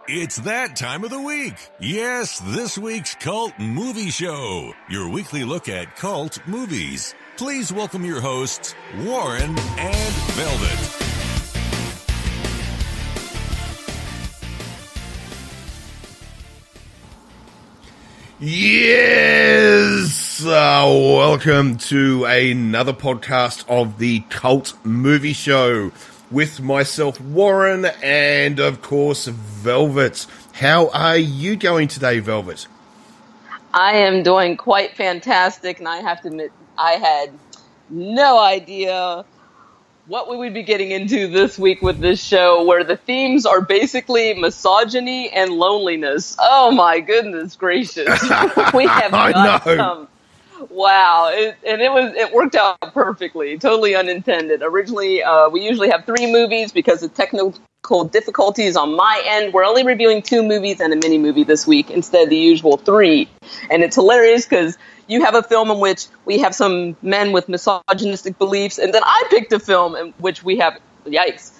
It's that time of the week. Yes, this week's Cult Movie Show, your weekly look at cult movies. Please welcome your hosts, Warren and Velvet. Yes! Welcome to another podcast of the Cult Movie Show with myself, Warren, and of course, Velvet. How are you going today, Velvet? I am doing quite fantastic, and I have to admit, I had no idea what we would be getting into this week with this show, where the themes are basically misogyny and loneliness. Oh my goodness gracious. We have got some. Wow. It worked out perfectly, totally unintended. Originally, we usually have 3 movies because of technical difficulties on my end. We're only reviewing 2 movies and a mini movie this week instead of the usual 3. And it's hilarious because you have a film in which we have some men with misogynistic beliefs, and then I picked a film in which we have, yikes,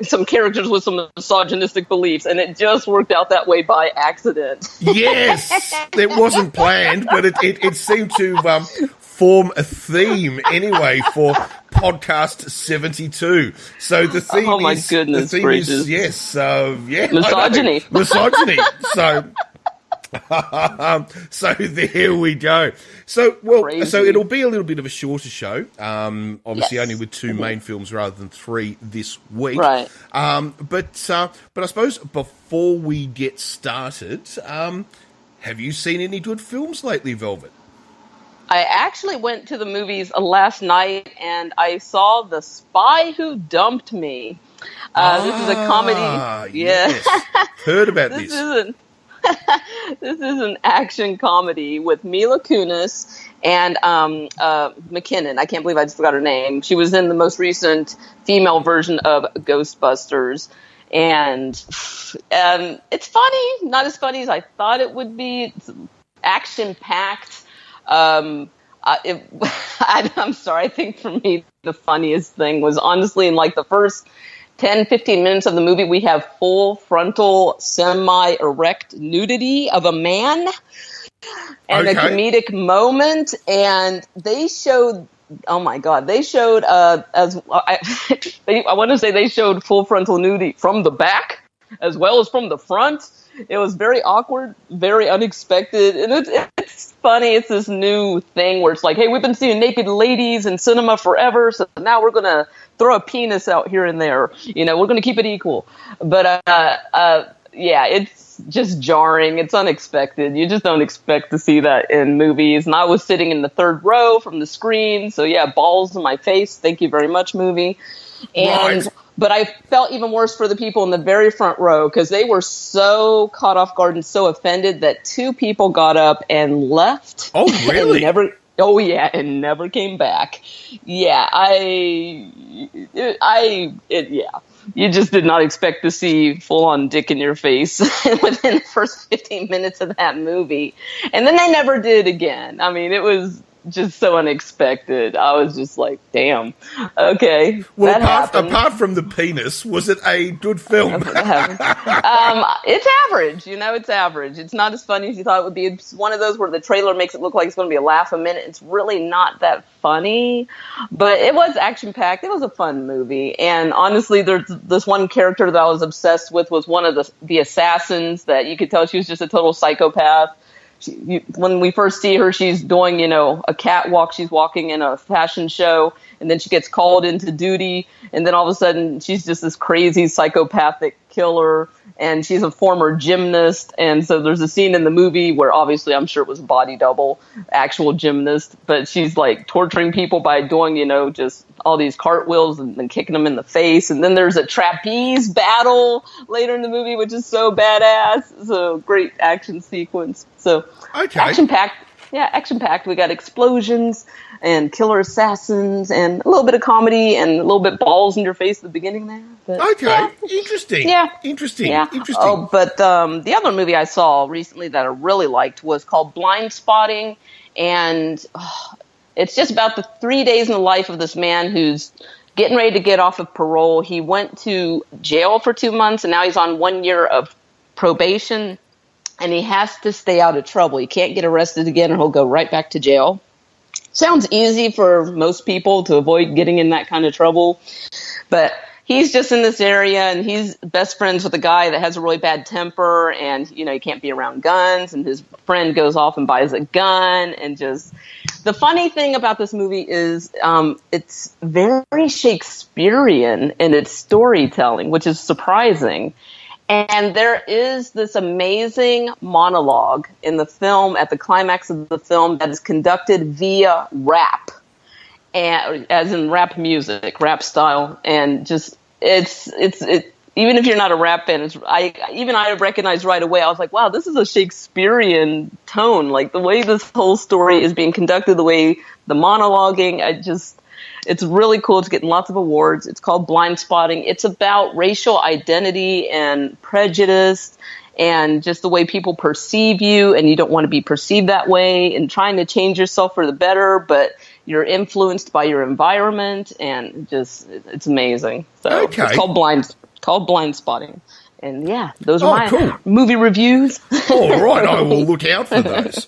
some characters with some misogynistic beliefs, and it just worked out that way by accident. Yes! It wasn't planned, but it seemed to form a theme anyway for podcast 72. So the theme oh my goodness gracious. Misogyny. Misogyny. So there we go. So it'll be a little bit of a shorter show. Obviously, only with 2 main films rather than 3 this week. Right. But I suppose before we get started, have you seen any good films lately, Velvet? I actually went to the movies last night, and I saw The Spy Who Dumped Me. This is a comedy. Yes. Heard about this. This is an action comedy with Mila Kunis and McKinnon. I can't believe I just forgot her name. She was in the most recent female version of Ghostbusters. And it's funny, not as funny as I thought it would be. It's action-packed. I'm sorry, I think for me the funniest thing was honestly in like the first 10-15 minutes of the movie, we have full frontal semi-erect nudity of a man and a comedic moment, and they showed, oh my god, they showed I want to say they showed full frontal nudity from the back as well as from the front. It was very awkward, very unexpected, and it's funny. It's this new thing where it's like, hey, we've been seeing naked ladies in cinema forever, so now we're going to throw a penis out here and there. You know, we're going to keep it equal. But, yeah, it's just jarring. It's unexpected. You just don't expect to see that in movies. And I was sitting in the 3rd row from the screen, so yeah, balls in my face. Thank you very much, movie. And... Right. But I felt even worse for the people in the very front row because they were so caught off guard and so offended that 2 people got up and left. Oh, really? And never came back. Yeah, you just did not expect to see full-on dick in your face within the first 15 minutes of that movie. And then they never did again. I mean, it was just so unexpected. I was just like, damn. Okay. Well, apart from the penis, was it a good film? It's average. You know, it's average. It's not as funny as you thought it would be. It's one of those where the trailer makes it look like it's going to be a laugh a minute. It's really not that funny, but it was action-packed. It was a fun movie. And honestly, there's this one character that I was obsessed with was one of the assassins that you could tell she was just a total psychopath. When we first see her, she's doing, a catwalk. She's walking in a fashion show, and then she gets called into duty, and then all of a sudden she's just this crazy psychopathic killer, and she's a former gymnast. And so there's a scene in the movie where obviously I'm sure it was a body double, actual gymnast, but she's like torturing people by doing, just all these cartwheels and then kicking them in the face. And then there's a trapeze battle later in the movie, which is so badass. So great action sequence. So action-packed. Yeah, action-packed. We got explosions and killer assassins and a little bit of comedy and a little bit balls in your face at the beginning there. But, Interesting. Interesting. Oh, but the other movie I saw recently that I really liked was called Blind Spotting, and it's just about the 3 days in the life of this man who's getting ready to get off of parole. He went to jail for 2 months, and now he's on 1 year of probation, and he has to stay out of trouble. He can't get arrested again, or he'll go right back to jail. Sounds easy for most people to avoid getting in that kind of trouble, but he's just in this area, and he's best friends with a guy that has a really bad temper, and, you know, he can't be around guns, and his friend goes off and buys a gun, and just... The funny thing about this movie is it's very Shakespearean in its storytelling, which is surprising. And there is this amazing monologue in the film, at the climax of the film, that is conducted via rap, and as in rap music, rap style, and just it's even if you're not a rap fan, I recognized right away. I was like, wow, this is a Shakespearean tone. Like the way this whole story is being conducted, the way the monologuing, it's really cool. It's getting lots of awards. It's called Blind Spotting. It's about racial identity and prejudice and just the way people perceive you, and you don't want to be perceived that way, and trying to change yourself for the better, but you're influenced by your environment, and just it's amazing. So okay. It's called Blind Spotting. And yeah, those are my movie reviews. All right, I will look out for those.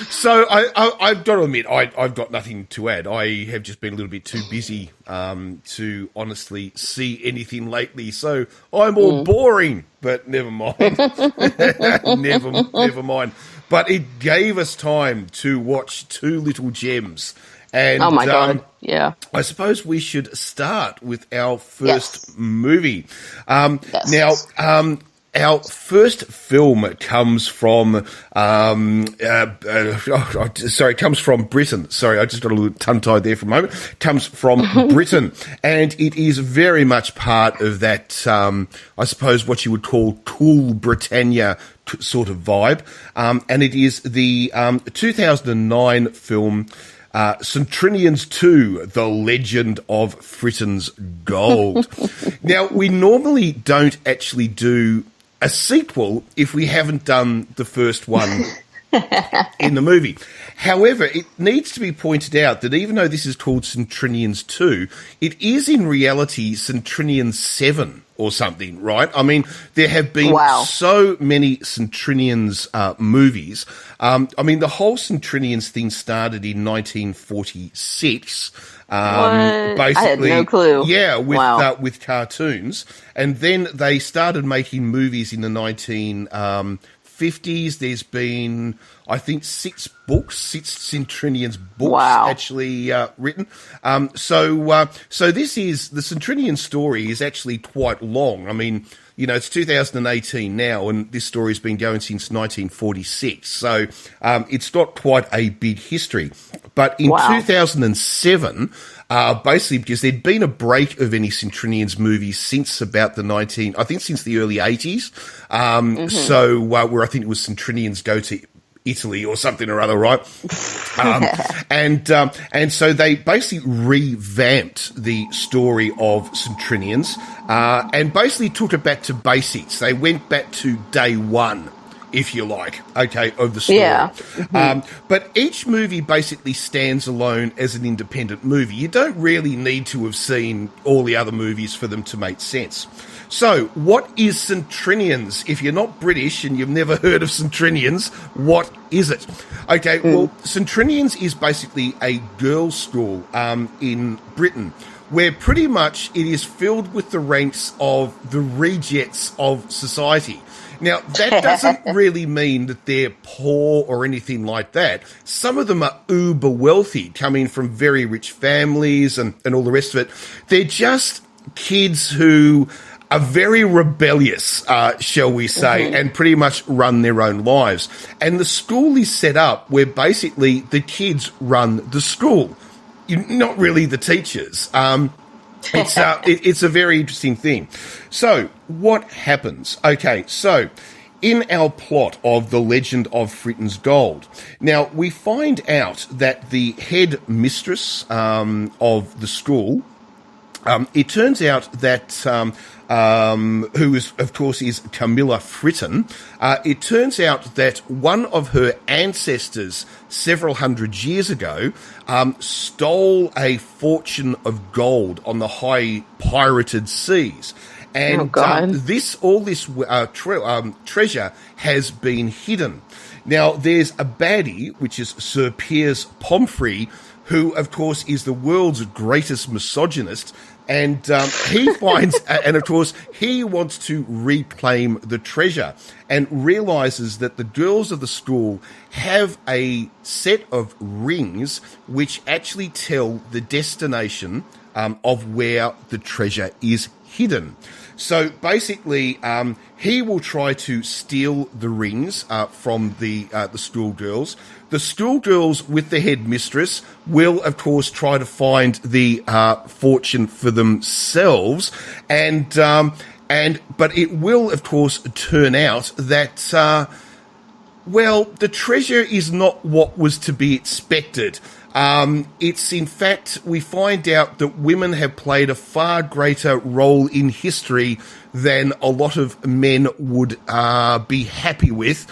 So I've got to admit, I've got nothing to add. I have just been a little bit too busy to honestly see anything lately. So I'm all boring, but never mind. never mind. But it gave us time to watch Two Little Gems. And, oh my God! Yeah. I suppose we should start with our first movie. Now, our first film comes from comes from Britain. Sorry, I just got a little tongue-tied there for a moment. Comes from Britain, and it is very much part of that. I suppose what you would call cool Britannia sort of vibe, and it is the 2009 film. St. Trinians-The, The Legend of Fittons Gold. Now, we normally don't actually do a sequel if we haven't done the first one in the movie. However, it needs to be pointed out that even though this is called St. Trinians-2, it is in reality St. Trinians-7 or something, right? I mean, there have been so many St. Trinians movies. I mean, the whole St. Trinians thing started in 1946. Basically, I had no clue. Yeah, with cartoons. And then they started making movies in the 1950s. There's been, I think, 6 St. Trinians books actually written. So this is, the St. Trinian story is actually quite long. I mean, you know, it's 2018 now, and this story's been going since 1946. So it's got quite a big history. But in 2007, basically because there'd been a break of any St. Trinians movies since about since the early 80s. So where I think it was St. Trinians Go to Italy or something or other, right? And so they basically revamped the story of St. Trinians and basically took it back to basics. They went back to day one, if you like, of the story. Yeah. But each movie basically stands alone as an independent movie. You don't really need to have seen all the other movies for them to make sense. So, what is St. Trinians? If you're not British and you've never heard of St. Trinians, what is it? Well, St. Trinians is basically a girls' school in Britain, where pretty much it is filled with the ranks of the rejects of society. Now, that doesn't really mean that they're poor or anything like that. Some of them are uber wealthy, coming from very rich families and all the rest of it. They're just kids who are very rebellious, shall we say, and pretty much run their own lives. And the school is set up where basically the kids run the school, not really the teachers. It's a very interesting thing. So, what happens? So in our plot of The Legend of Fittons Gold, now we find out that the head mistress of the school, it turns out that who is, of course, is Camilla Fritton. It turns out that one of her ancestors several hundred years ago stole a fortune of gold on the high pirated seas. and God. treasure has been hidden. Now, there's a baddie, which is Sir Piers Pomfrey, who, of course, is the world's greatest misogynist. And he finds, and of course, he wants to reclaim the treasure and realizes that the girls of the school have a set of rings which actually tell the destination of where the treasure is hidden. So basically, he will try to steal the rings from the schoolgirls. The schoolgirls with the headmistress will, of course, try to find the fortune for themselves, but it will, of course, turn out that the treasure is not what was to be expected. It's in fact, we find out that women have played a far greater role in history than a lot of men would be happy with,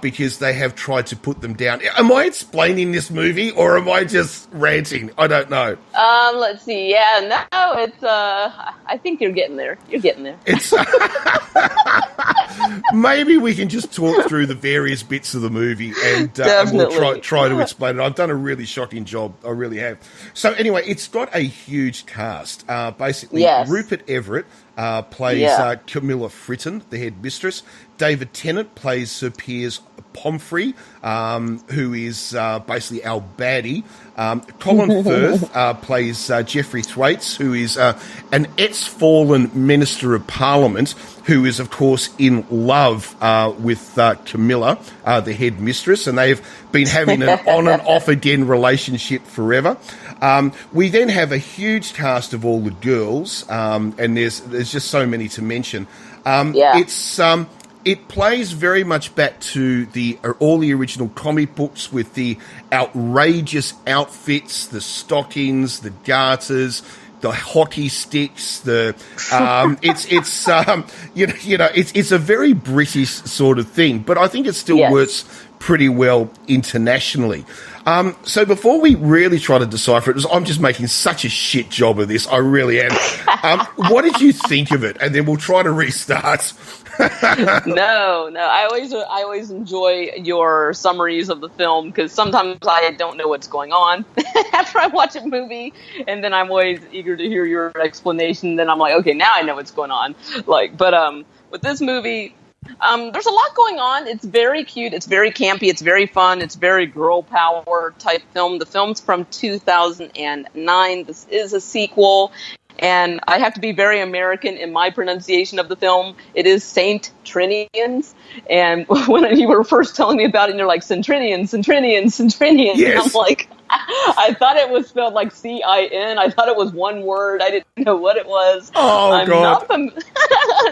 because they have tried to put them down. Am I explaining this movie, or am I just ranting? I don't know. Let's see. Yeah, no, it's. I think you're getting there. You're getting there. It's maybe we can just talk through the various bits of the movie, and we'll try to explain it. I've done a really shocking job. I really have. So anyway, it's got a huge cast. Basically, yes. Rupert Everett plays Camilla Fitton, the headmistress. David Tennant plays Sir Piers Pomfrey, who is basically our baddie. Colin Firth plays Geoffrey Thwaites, who is an ex-fallen Minister of Parliament, who is, of course, in love with Camilla, the headmistress, and they've been having an on-and-off-again relationship forever. We then have a huge cast of all the girls, and there's just so many to mention. It plays very much back to all the original comic books with the outrageous outfits, the stockings, the garters, the hockey sticks. It's a very British sort of thing, but I think it still works pretty well internationally. So before we really try to decipher it, I'm just making such a shit job of this. I really am. What did you think of it? And then we'll try to restart. No. I always enjoy your summaries of the film, because sometimes I don't know what's going on after I watch a movie, and then I'm always eager to hear your explanation. Then I'm like, okay, now I know what's going on. But with this movie, there's a lot going on. It's very cute. It's very campy. It's very fun. It's very girl power type film. The film's from 2009. This is a sequel. And I have to be very American in my pronunciation of the film. It is Saint Trinians. And when you were first telling me about it, and you're like, Centrinians. Yes. I'm like, I thought it was spelled like C-I-N. I thought it was one word. I didn't know what it was. Oh, God.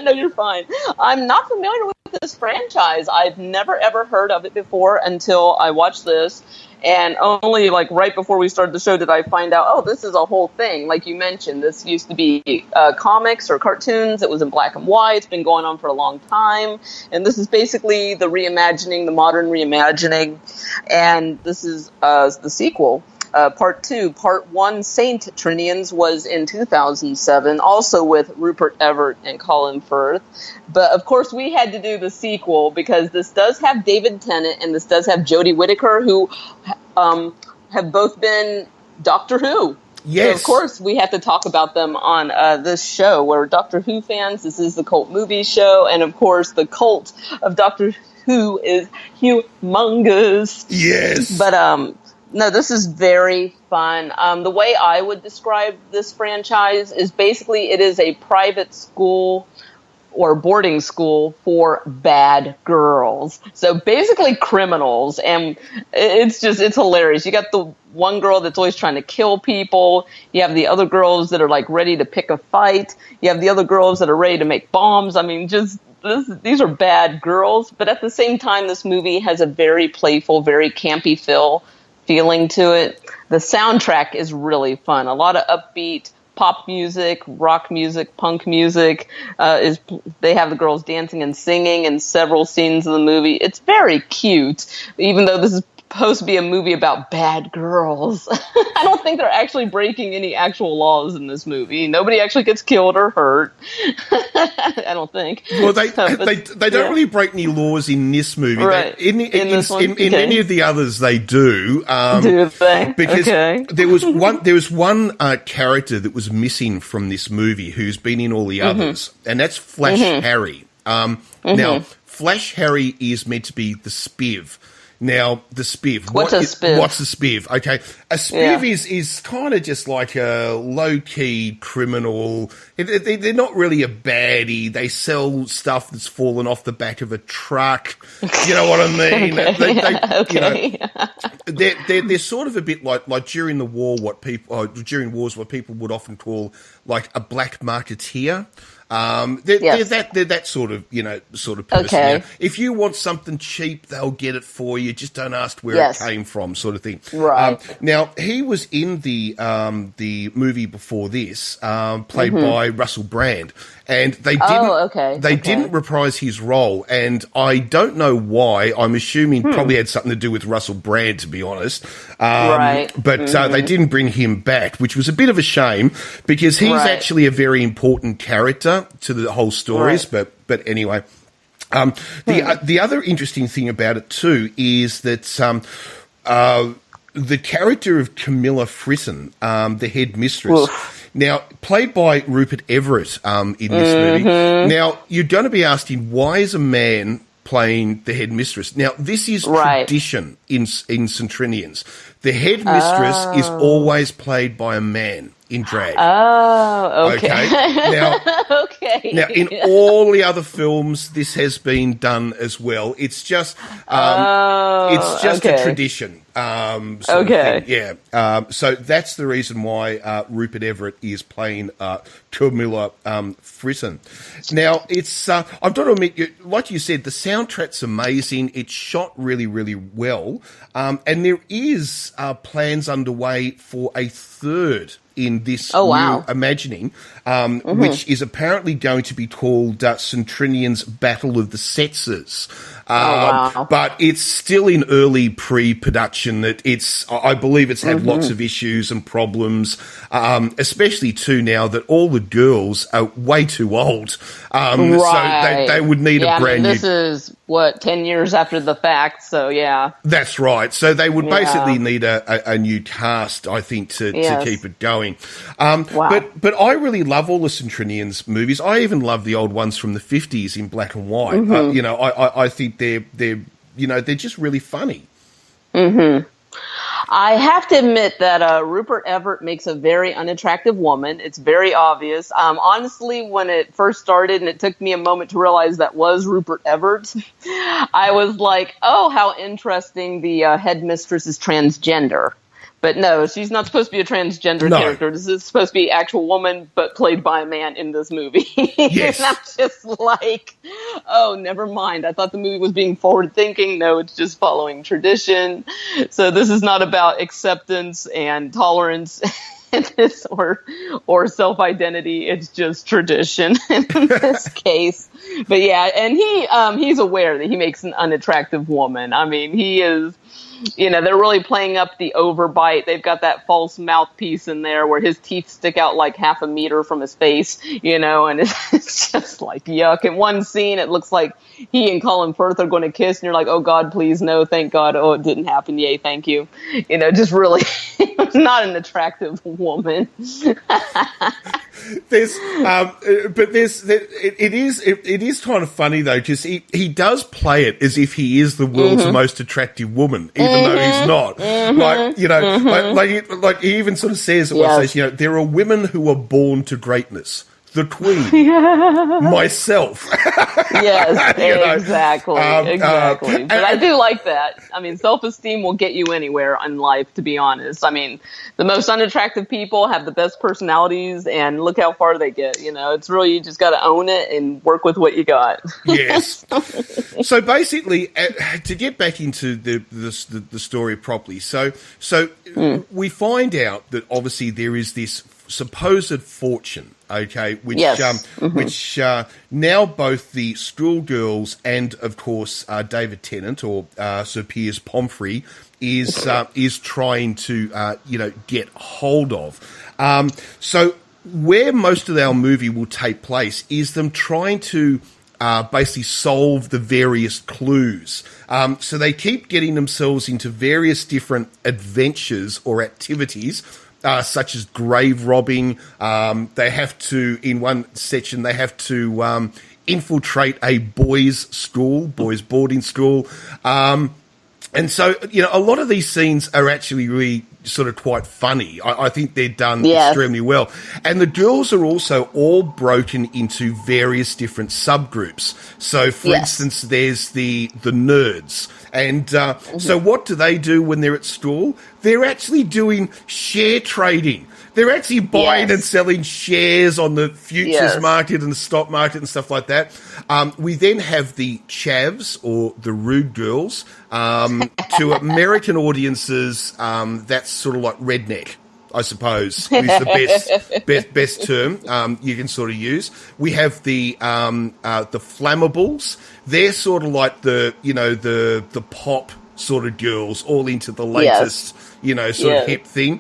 No, you're fine. I'm not familiar with this franchise. I've never, ever heard of it before until I watched this. And only right before we started the show did I find out, oh, this is a whole thing. Like you mentioned, this used to be comics or cartoons. It was in black and white. It's been going on for a long time. And this is basically the modern reimagining. And this is the sequel. Part 2. Part 1, Saint Trinians, was in 2007, also with Rupert Everett and Colin Firth. But, of course, we had to do the sequel because this does have David Tennant and this does have Jodie Whittaker, who have both been Doctor Who. Yes. So, of course, we have to talk about them on this show. We're Doctor Who fans. This is the Cult Movie Show. And, of course, the cult of Doctor Who is humongous. Yes. But, no, this is very fun. The way I would describe this franchise is basically it is a private school or boarding school for bad girls. So basically criminals. And it's hilarious. You got the one girl that's always trying to kill people. You have the other girls that are ready to pick a fight. You have the other girls that are ready to make bombs. I mean, these are bad girls. But at the same time, this movie has a very playful, very campy feeling to it. The soundtrack is really fun. A lot of upbeat pop music, rock music, punk music. They have the girls dancing and singing in several scenes of the movie. It's very cute, even though this is supposed to be a movie about bad girls. I don't think they're actually breaking any actual laws in this movie. Nobody actually gets killed or hurt. I don't think. Well, they don't really break any laws in this movie. Right. In any of the others, they do. Do they? Because Okay. there was one character that was missing from this movie who's been in all the others, and that's Flash Harry. Now, Flash Harry is meant to be the spiv. Now, the spiv. What's a spiv? What's a spiv? Okay. A spiv is kind of just like a low-key criminal. They're not really a baddie. They sell stuff that's fallen off the back of a truck. You know what I mean? Okay. They're sort of a bit like during the war, during wars, what people would often call like a black marketeer. They're that sort of person. Okay. Now, if you want something cheap, they'll get it for you. Just don't ask where it came from, sort of thing. Right. Now he was in the movie before this, played by Russell Brand, and they didn't reprise his role, and I don't know why. I'm assuming probably had something to do with Russell Brand, to be honest. But they didn't bring him back, which was a bit of a shame because he's actually a very important character to the whole stories, but anyway. The other interesting thing about it too is that the character of Camilla Fritton, the head mistress, now played by Rupert Everett in this movie. Now you're going to be asking, why is a man playing the head mistress? Now this is tradition in St. Trinians. The head mistress is always played by a man in drag. Oh, okay. Now, in all the other films, this has been done as well. It's just, a tradition. Sort of thing. Yeah. So that's the reason why Rupert Everett is playing Camilla Fritton. Now, it's I've got to admit, like you said, the soundtrack's amazing. It's shot really, really well, and there is plans underway for a third in this new imagining, which is apparently going to be called St. Trinians' Battle of the Sexes. But it's still in early pre-production. I believe it's had lots of issues and problems, especially too now that all the girls are way too old. So they would need a brand new... This is, 10 years after the fact, so yeah. That's right. So they would basically need a new cast, I think, to keep it going. But I really love all the St. Trinians movies. I even love the old ones from the 50s in black and white. I think they're just really funny. I have to admit that Rupert Everett makes a very unattractive woman. It's very obvious. Honestly, when it first started and it took me a moment to realize that was Rupert Everett, I was like, oh, how interesting, the headmistress is transgender. But no, she's not supposed to be a transgender character. This is supposed to be an actual woman, but played by a man in this movie. Yes. And I'm just like, oh, never mind. I thought the movie was being forward-thinking. No, it's just following tradition. So this is not about acceptance and tolerance or self-identity. It's just tradition in this case. But yeah, and he's aware that he makes an unattractive woman. I mean, he is... they're really playing up the overbite. They've got that false mouthpiece in there where his teeth stick out like half a meter from his face, and it's just like yuck. In one scene, it looks like he and Colin Firth are going to kiss, and you're like, oh, God, please, no, thank God. Oh, it didn't happen. Yay, thank you. Just really not an attractive woman. It is kind of funny though, because he does play it as if he is the world's most attractive woman, even though he's not. Like he even sort of says at one stage, there are women who are born to greatness. The Queen, myself. Yes, exactly. But I do like that. I mean, self-esteem will get you anywhere in life, to be honest. I mean, the most unattractive people have the best personalities, and look how far they get. It's really, you just got to own it and work with what you got. Yes. So basically, to get back into the story properly, so we find out that obviously there is this supposed fortune, okay, which now both the schoolgirls and, of course, David Tennant, or Sir Piers Pomfrey, is trying to get hold of. So where most of our movie will take place is them trying to basically solve the various clues. So they keep getting themselves into various different adventures or activities, such as grave robbing. They have to, in one section, they have to infiltrate a boys' boarding school. And so, a lot of these scenes are actually really sort of quite funny. I think they're done extremely well. And the girls are also all broken into various different subgroups. So, for instance, there's the nerds. And so what do they do when they're at school? They're actually doing share trading. They're actually buying and selling shares on the futures market and the stock market and stuff like that. We then have the chavs, or the rude girls. To American audiences, that's sort of like redneck, I suppose, is the best term you can sort of use. We have the flammables. They're sort of like the pop sort of girls, all into the latest, sort of hip thing.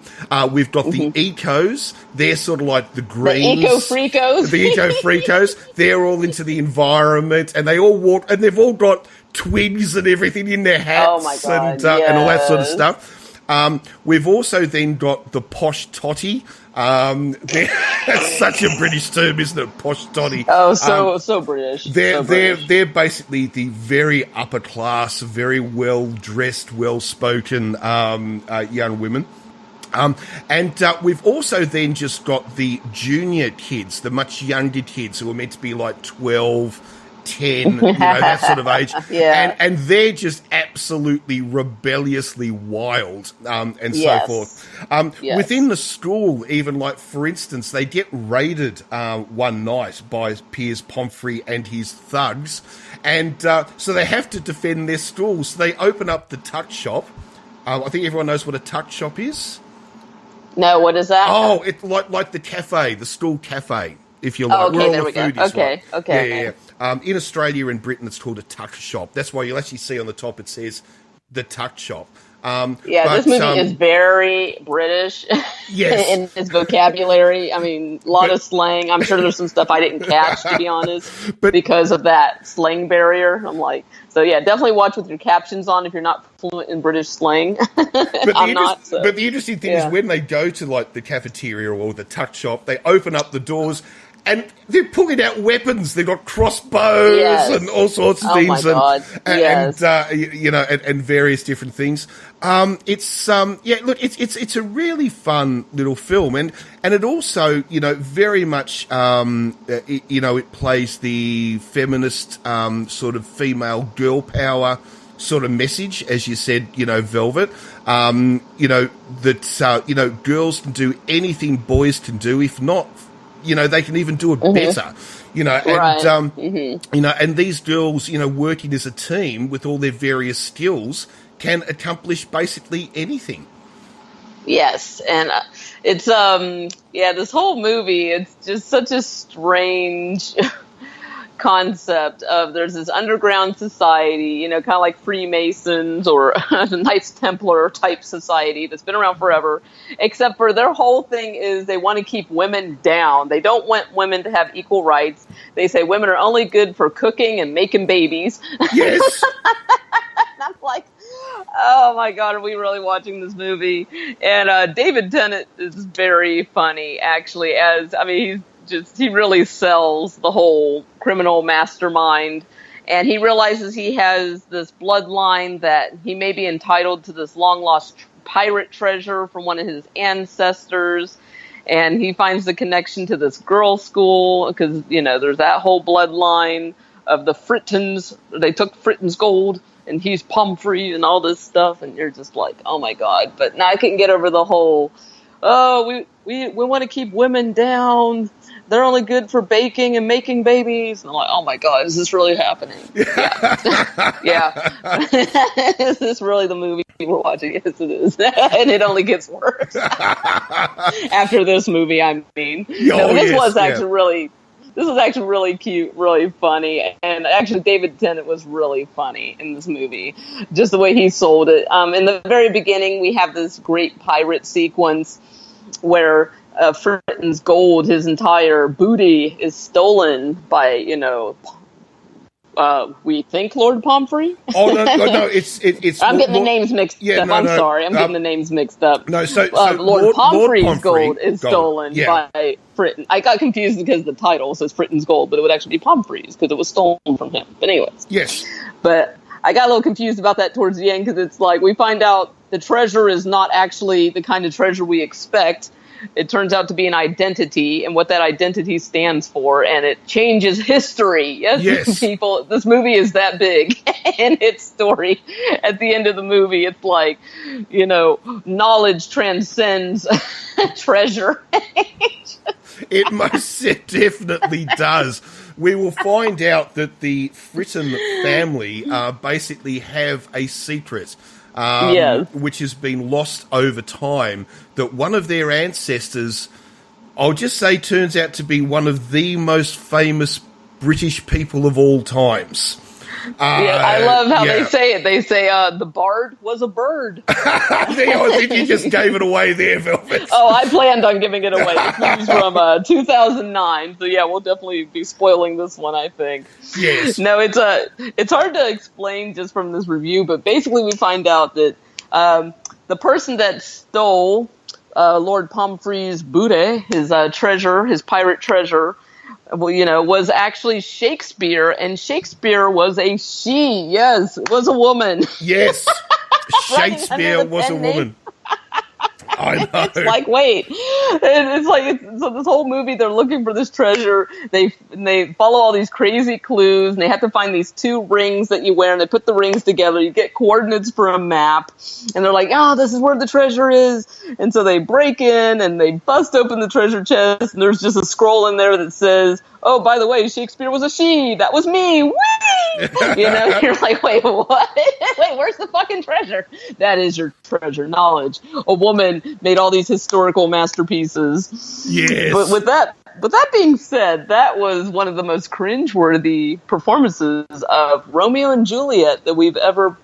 We've got the ecos. They're sort of like the greens. The eco-freakos. The eco-freakos. They're all into the environment, and they all walk, and they've all got twigs and everything in their hats and all that sort of stuff. We've also then got the posh totty. That's such a British term, isn't it? Posh totty. Oh, so British. They're basically the very upper class, very well dressed, well spoken young women. And we've also then just got the junior kids, the much younger kids who are meant to be like 12, 10, that sort of age. And they're just absolutely rebelliously wild, and so forth. Within the school, even, like, for instance, they get raided one night by Piers Pomfrey and his thugs, and so they have to defend their school. So they open up the tuck shop. I think everyone knows what a tuck shop is. No, what is that? Oh, it's like the cafe, the school cafe, if you like. Oh, okay, there we go. Okay. Yeah. In Australia and Britain, it's called a tuck shop. That's why you'll actually see on the top it says the tuck shop. This movie is very British in its vocabulary. I mean, a lot of slang. I'm sure there's some stuff I didn't catch, to be honest, because of that slang barrier. I'm like, so yeah, definitely watch with your captions on if you're not fluent in British slang. I'm not. So. But the interesting thing is when they go to like the cafeteria or the tuck shop, they open up the doors. And they're pulling out weapons. They've got crossbows and all sorts of things, and various different things. It's a really fun little film, and it also, very much, it plays the feminist sort of female girl power sort of message, as you said, Velvet. That girls can do anything boys can do, if not. They can even do it better, and these girls, working as a team with all their various skills can accomplish basically anything. Yes. And it's, this whole movie, it's just such a strange concept of there's this underground society, kind of like Freemasons or a Knights Templar type society that's been around forever, except for their whole thing is they want to keep women down. They don't want women to have equal rights. They say women are only good for cooking and making babies. Yes. And I'm like, oh my God, are we really watching this movie? And David Tennant is very funny, actually, he really sells the whole criminal mastermind, and he realizes he has this bloodline that he may be entitled to this long lost pirate treasure from one of his ancestors, and he finds the connection to this girls' school because there's that whole bloodline of the Fittons. They took Fritton's gold, and he's Pomfrey and all this stuff, and you're just like, oh my God. But now I couldn't get over the whole, we want to keep women down. They're only good for baking and making babies. And I'm like, oh my God, is this really happening? Yeah. Is this really the movie we're watching? Yes, it is. And it only gets worse. After this movie, I mean. This was actually really This was actually really cute, really funny, and actually David Tennant was really funny in this movie, just the way he sold it. In the very beginning, we have this great pirate sequence where Fittons' gold, his entire booty, is stolen by, we think Lord Pomfrey. Oh no! It's. I'm getting the names mixed up. I'm sorry, I'm getting the names mixed up. No, so Lord Pomfrey's gold is stolen by Fritton. I got confused because the title says Fritton's gold, but it would actually be Pomfrey's because it was stolen from him. But anyways, yes. But I got a little confused about that towards the end because it's like we find out the treasure is not actually the kind of treasure we expect. It turns out to be an identity, and what that identity stands for, and it changes history. Yes. People, this movie is that big in its story. At the end of the movie, it's like, knowledge transcends treasure. It most definitely does. We will find out that the Fritton family basically have a secret. Which has been lost over time, that one of their ancestors, I'll just say, turns out to be one of the most famous British people of all times. I love how they say it. They say the bard was a bird. I think you just gave it away there, Velvet. Oh, I planned on giving it away. This movie's from 2009, so yeah, we'll definitely be spoiling this one, I think. Yes. No, it's hard to explain just from this review, but basically we find out that the person that stole Lord Pomfrey's booty, his treasure, his pirate treasure, was actually Shakespeare, and Shakespeare was a she. Yes, it was a woman. Yes, Shakespeare was a woman. I know. It's like, wait. So this whole movie, they're looking for this treasure. They follow all these crazy clues, and they have to find these 2 rings that you wear, and they put the rings together. You get coordinates for a map, and they're like, this is where the treasure is. And so they break in, and they bust open the treasure chest, and there's just a scroll in there that says, oh, by the way, Shakespeare was a she. That was me. Whee! You're like, wait, what? Wait, where's the fucking treasure? That is your treasure, knowledge. A woman made all these historical masterpieces. Yes. But with that being said, that was one of the most cringeworthy performances of Romeo and Juliet that we've ever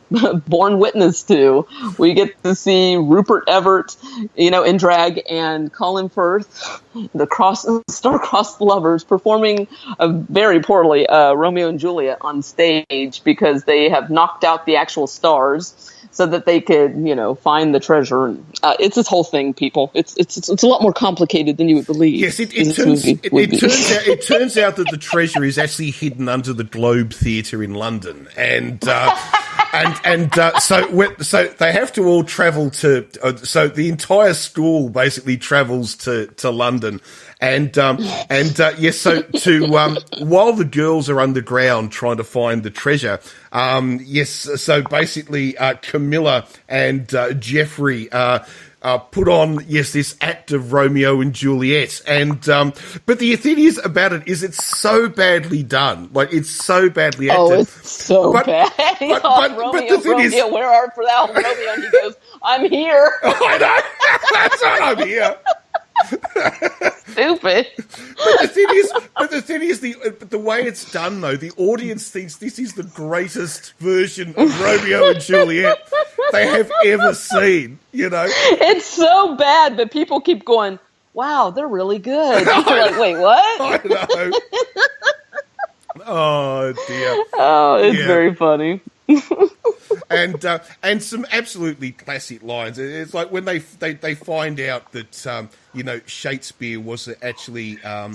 borne witness to. We get to see Rupert Everett, in drag, and Colin Firth, the star-crossed lovers, performing very poorly Romeo and Juliet on stage because they have knocked out the actual stars so that they could, find the treasure. It's this whole thing, people. It's a lot more complicated than you would believe. Yes, it turns out that the treasure is actually hidden under the Globe Theatre in London, and so they have to all travel to. So the entire school basically travels to London. Yes, so while the girls are underground trying to find the treasure, so basically Camilla and Jeffrey put on this act of Romeo and Juliet, but the thing is about it is it's so badly done, like it's so badly acted. Oh, it's so bad. Romeo, where art thou, Romeo? And he goes, I'm here. I know. That's what I'm here. Stupid. But the thing is, the way it's done though, the audience thinks this is the greatest version of Romeo and Juliet they have ever seen. It's so bad, but people keep going, "Wow, they're really good." You're like, wait, what? I know. Oh dear. Oh, it's very funny. And some absolutely classic lines. It's like when they find out that Shakespeare was actually a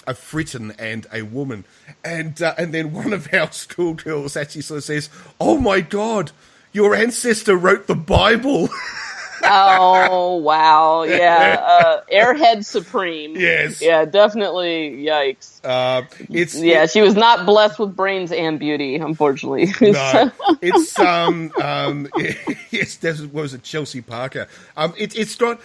Fritton and a woman, and then one of our schoolgirls actually sort of says, "Oh my God, your ancestor wrote the Bible." Oh, wow. Yeah. Airhead Supreme. Yes. Yeah, definitely. Yikes. She was not blessed with brains and beauty, unfortunately. No. It's, yes, that was a Chelsea Parker. It's got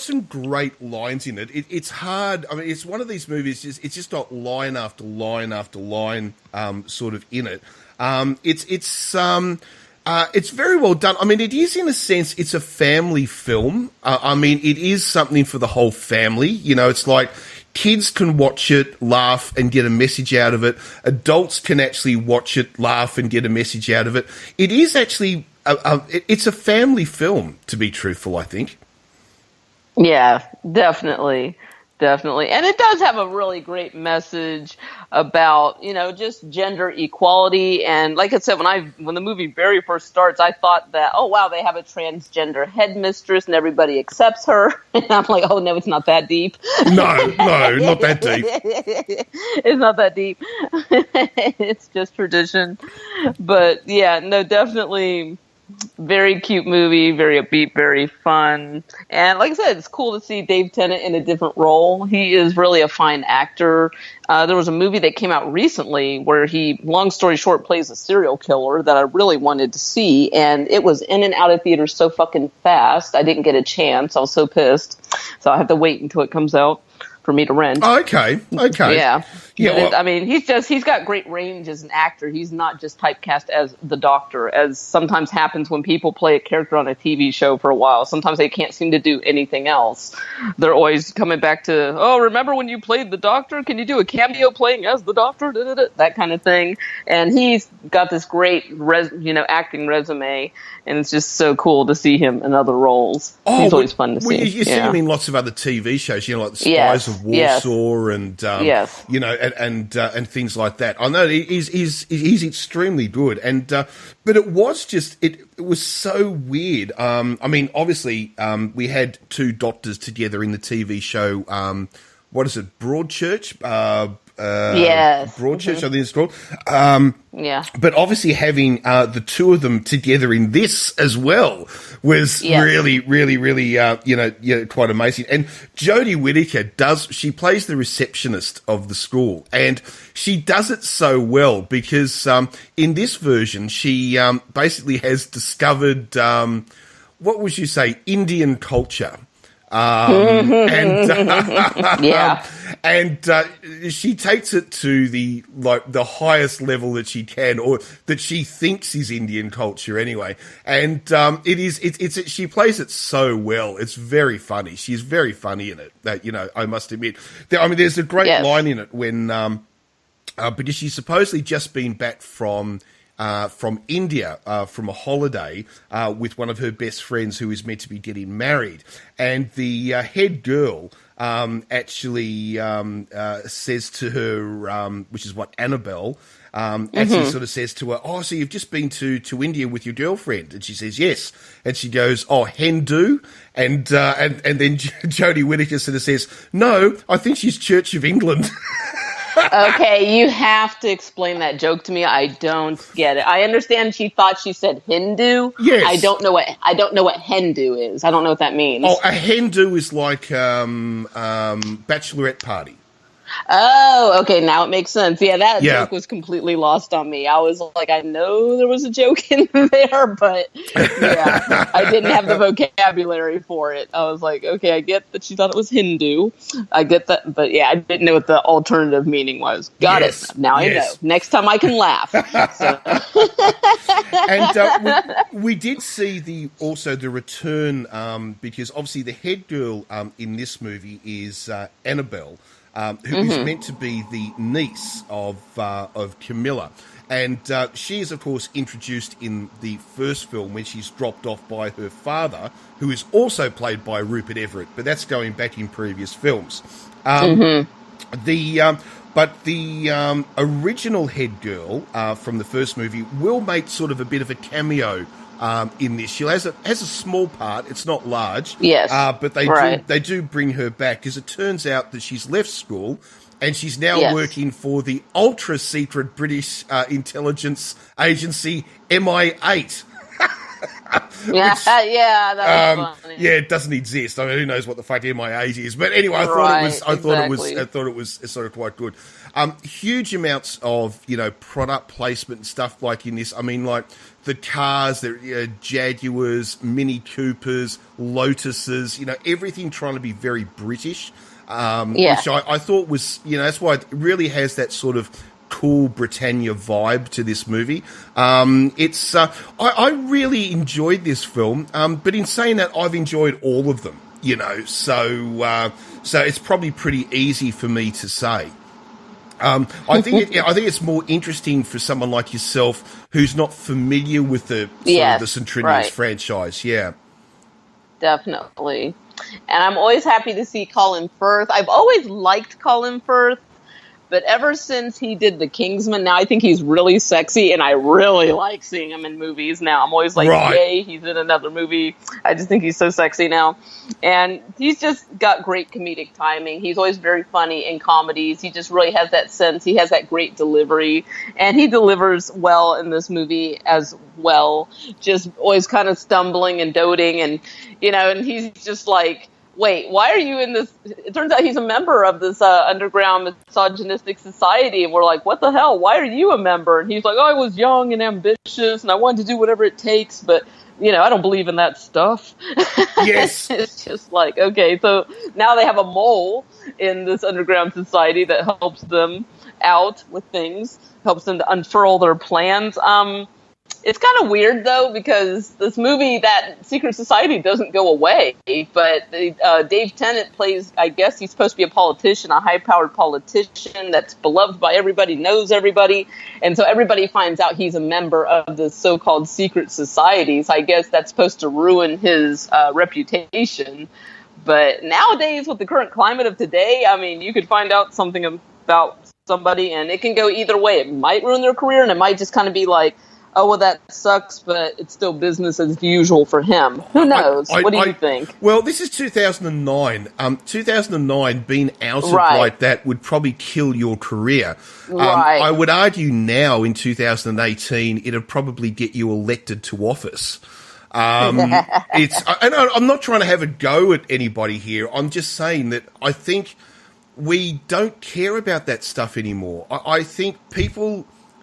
some great lines in it. It's hard. I mean, it's one of these movies, it's just got line after line after line, sort of in it. It's very well done. I mean, it is, in a sense, it's a family film. I mean, it is something for the whole family. It's like, kids can watch it, laugh, and get a message out of it. Adults can actually watch it, laugh, and get a message out of it. It is actually, it's a family film, to be truthful, I think. Yeah, definitely. Definitely. And it does have a really great message about, just gender equality. And like I said, when the movie very first starts, I thought that, oh, wow, they have a transgender headmistress and everybody accepts her. And I'm like, oh, no, it's not that deep. No, not that deep. It's not that deep. It's just tradition. But yeah, no, definitely. Very cute movie, very upbeat, very fun. And like I said, it's cool to see Dave Tennant in a different role. He is really a fine actor. There was a movie that came out recently where he, long story short, plays a serial killer that I really wanted to see. And it was in and out of theaters so fucking fast, I didn't get a chance. I was so pissed. So I have to wait until it comes out for me to rent. Oh, okay. Yeah. Yeah. Well, he's got great range as an actor. He's not just typecast as the Doctor, as sometimes happens when people play a character on a TV show for a while. Sometimes they can't seem to do anything else. They're always coming back to, oh, remember when you played the Doctor? Can you do a cameo playing as the Doctor? That kind of thing. And he's got this great, acting resume, and it's just so cool to see him in other roles. He's always fun to see. You see him in lots of other TV shows, like the Spies of Warsaw and and things like that. I know he's extremely good, and but it was so weird. Obviously, we had two doctors together in the TV show. What is it? Broadchurch. Yes. Broadchurch, I think it's called. Yeah. But obviously having the two of them together in this as well was really, really, really, quite amazing. And Jodie Whittaker she plays the receptionist of the school, and she does it so well because in this version, she basically has discovered, what would you say, Indian culture. And she takes it to the highest level that she can, or that she thinks is Indian culture anyway. And she plays it so well. It's very funny. She's very funny in it. That I must admit. There's a great line in it when because she's supposedly just been back from India from a holiday with one of her best friends who is meant to be getting married. And the head girl actually says to her, which is what, Annabelle, actually sort of says to her, oh, so you've just been to India with your girlfriend? And she says, yes. And she goes, oh, Hindu? And then Jodie Whittaker sort of says, no, I think she's Church of England. Okay, you have to explain that joke to me. I don't get it. I understand she thought she said Hindu. Yes. I don't know what Hindu is. I don't know what that means. Oh, a Hindu is like bachelorette party. Oh, okay, now it makes sense. Yeah, that joke was completely lost on me. I was like, I know there was a joke in there, but I didn't have the vocabulary for it. I was like, okay, I get that she thought it was Hindu. I get that, but I didn't know what the alternative meaning was. Got it. Now I know. Next time I can laugh. And we did see the return, because obviously the head girl in this movie is Annabelle. Who is meant to be the niece of Camilla. And she is, of course, introduced in the first film when she's dropped off by her father, who is also played by Rupert Everett, but that's going back in previous films. But the original head girl from the first movie will make sort of a bit of a cameo in this. She has a small part. It's not large. Yes. But they do bring her back, because it turns out that she's left school and she's now working for the ultra-secret British intelligence agency MI8. That was funny. Yeah, it doesn't exist. I mean, who knows what the fuck MI8 is? But anyway, I thought it was sort of quite good. Huge amounts of product placement and stuff like in this. I mean, like the cars, the Jaguars, Mini Coopers, Lotuses. Everything trying to be very British. Which I thought was that's why it really has that sort of cool Britannia vibe to this movie. I really enjoyed this film, but in saying that, I've enjoyed all of them. you know, so it's probably pretty easy for me to say. I think it's more interesting for someone like yourself who's not familiar with the St. Trinians franchise. Yeah, definitely. And I'm always happy to see Colin Firth. I've always liked Colin Firth, but ever since he did The Kingsman, now I think he's really sexy, and I really like seeing him in movies now. I'm always like, yay, he's in another movie. I just think he's so sexy now. And he's just got great comedic timing. He's always very funny in comedies. He just really has that sense. He has that great delivery, and he delivers well in this movie as well. Just always kind of stumbling and doting, and, you know, and he's just like, wait, why are you in this? It turns out he's a member of this underground misogynistic society. And we're like, what the hell? Why are you a member? And he's like, oh, I was young and ambitious and I wanted to do whatever it takes. But, you know, I don't believe in that stuff. Yes. It's just like, okay, so now they have a mole in this underground society that helps them out with things, helps them to unfurl their plans. It's kind of weird, though, because this movie, that secret society doesn't go away, but Dave Tennant plays, I guess he's supposed to be a politician, a high-powered politician that's beloved by everybody, knows everybody, and so everybody finds out he's a member of the so-called secret society, so I guess that's supposed to ruin his reputation. But nowadays, with the current climate of today, I mean, you could find out something about somebody, and it can go either way. It might ruin their career, and it might just kind of be like, oh, well, that sucks, but it's still business as usual for him. Who knows? What do you think? Well, this is 2009. 2009, being outed like that would probably kill your career. I would argue now, in 2018, it'd probably get you elected to office. And I'm not trying to have a go at anybody here. I'm just saying that I think we don't care about that stuff anymore. I think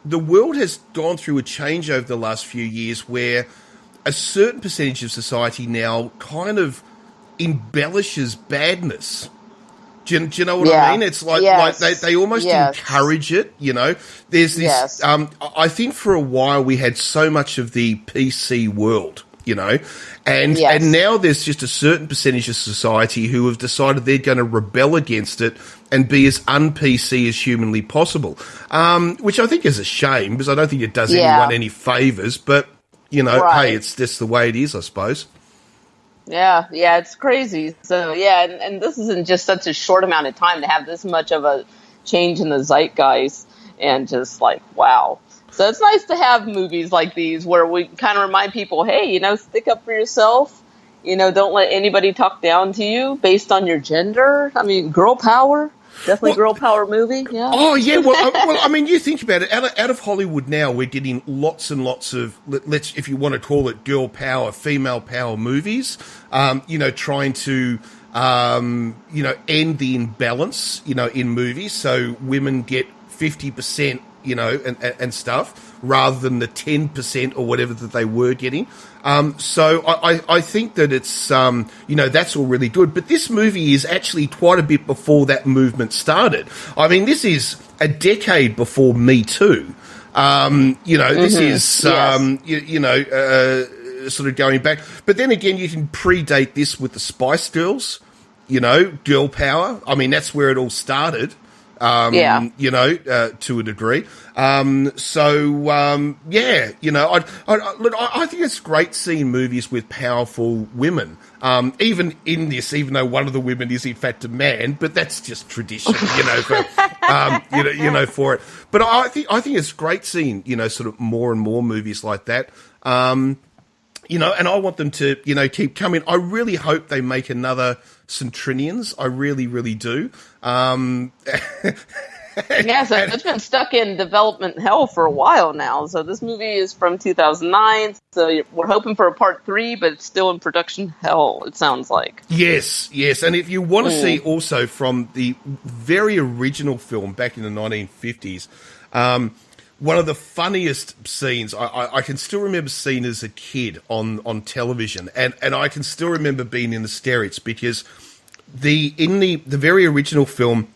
the world has gone through a change over the last few years where a certain percentage of society now kind of embellishes badness. Do you know what I mean? It's like they almost encourage it, you know. There's this, I think for a while we had so much of the PC world, you know, and now there's just a certain percentage of society who have decided they're going to rebel against it and be as un-PC as humanly possible, which I think is a shame because I don't think it does anyone any favours, but, you know, hey, it's just the way it is, I suppose. Yeah, it's crazy. So, and this isn't just such a short amount of time to have this much of a change in the zeitgeist and just like, wow. So it's nice to have movies like these where we kind of remind people, hey, you know, stick up for yourself. You know, don't let anybody talk down to you based on your gender. I mean, girl power. Definitely girl power movie, yeah. Oh, yeah, well, I mean, you think about it. Out of Hollywood now, we're getting lots and lots of, if you want to call it girl power, female power movies, you know, trying to, you know, end the imbalance, you know, in movies. So women get 50%, you know, and stuff, rather than the 10% or whatever that they were getting. So I think that it's, you know, that's all really good. But this movie is actually quite a bit before that movement started. I mean, this is a decade before Me Too. You know, this is, you know, sort of going back. But then again, you can predate this with the Spice Girls, you know, girl power. I mean, that's where it all started. You know, to a degree. So, yeah, you know, I think it's great seeing movies with powerful women. Even in this, even though one of the women is in fact a man, but that's just tradition, you know, for, you know, for it. But I think it's great seeing, you know, sort of more and more movies like that. You know, and I want them to, you know, keep coming. I really hope they make another St. Trinians. I really, really do. So it's been stuck in development hell for a while now. So this movie is from 2009. So we're hoping for a part 3, but it's still in production hell, it sounds like. Yes. And if you want to see also from the very original film back in the 1950s, one of the funniest scenes I can still remember seeing as a kid on television, and I can still remember being in hysterics because in the very original film,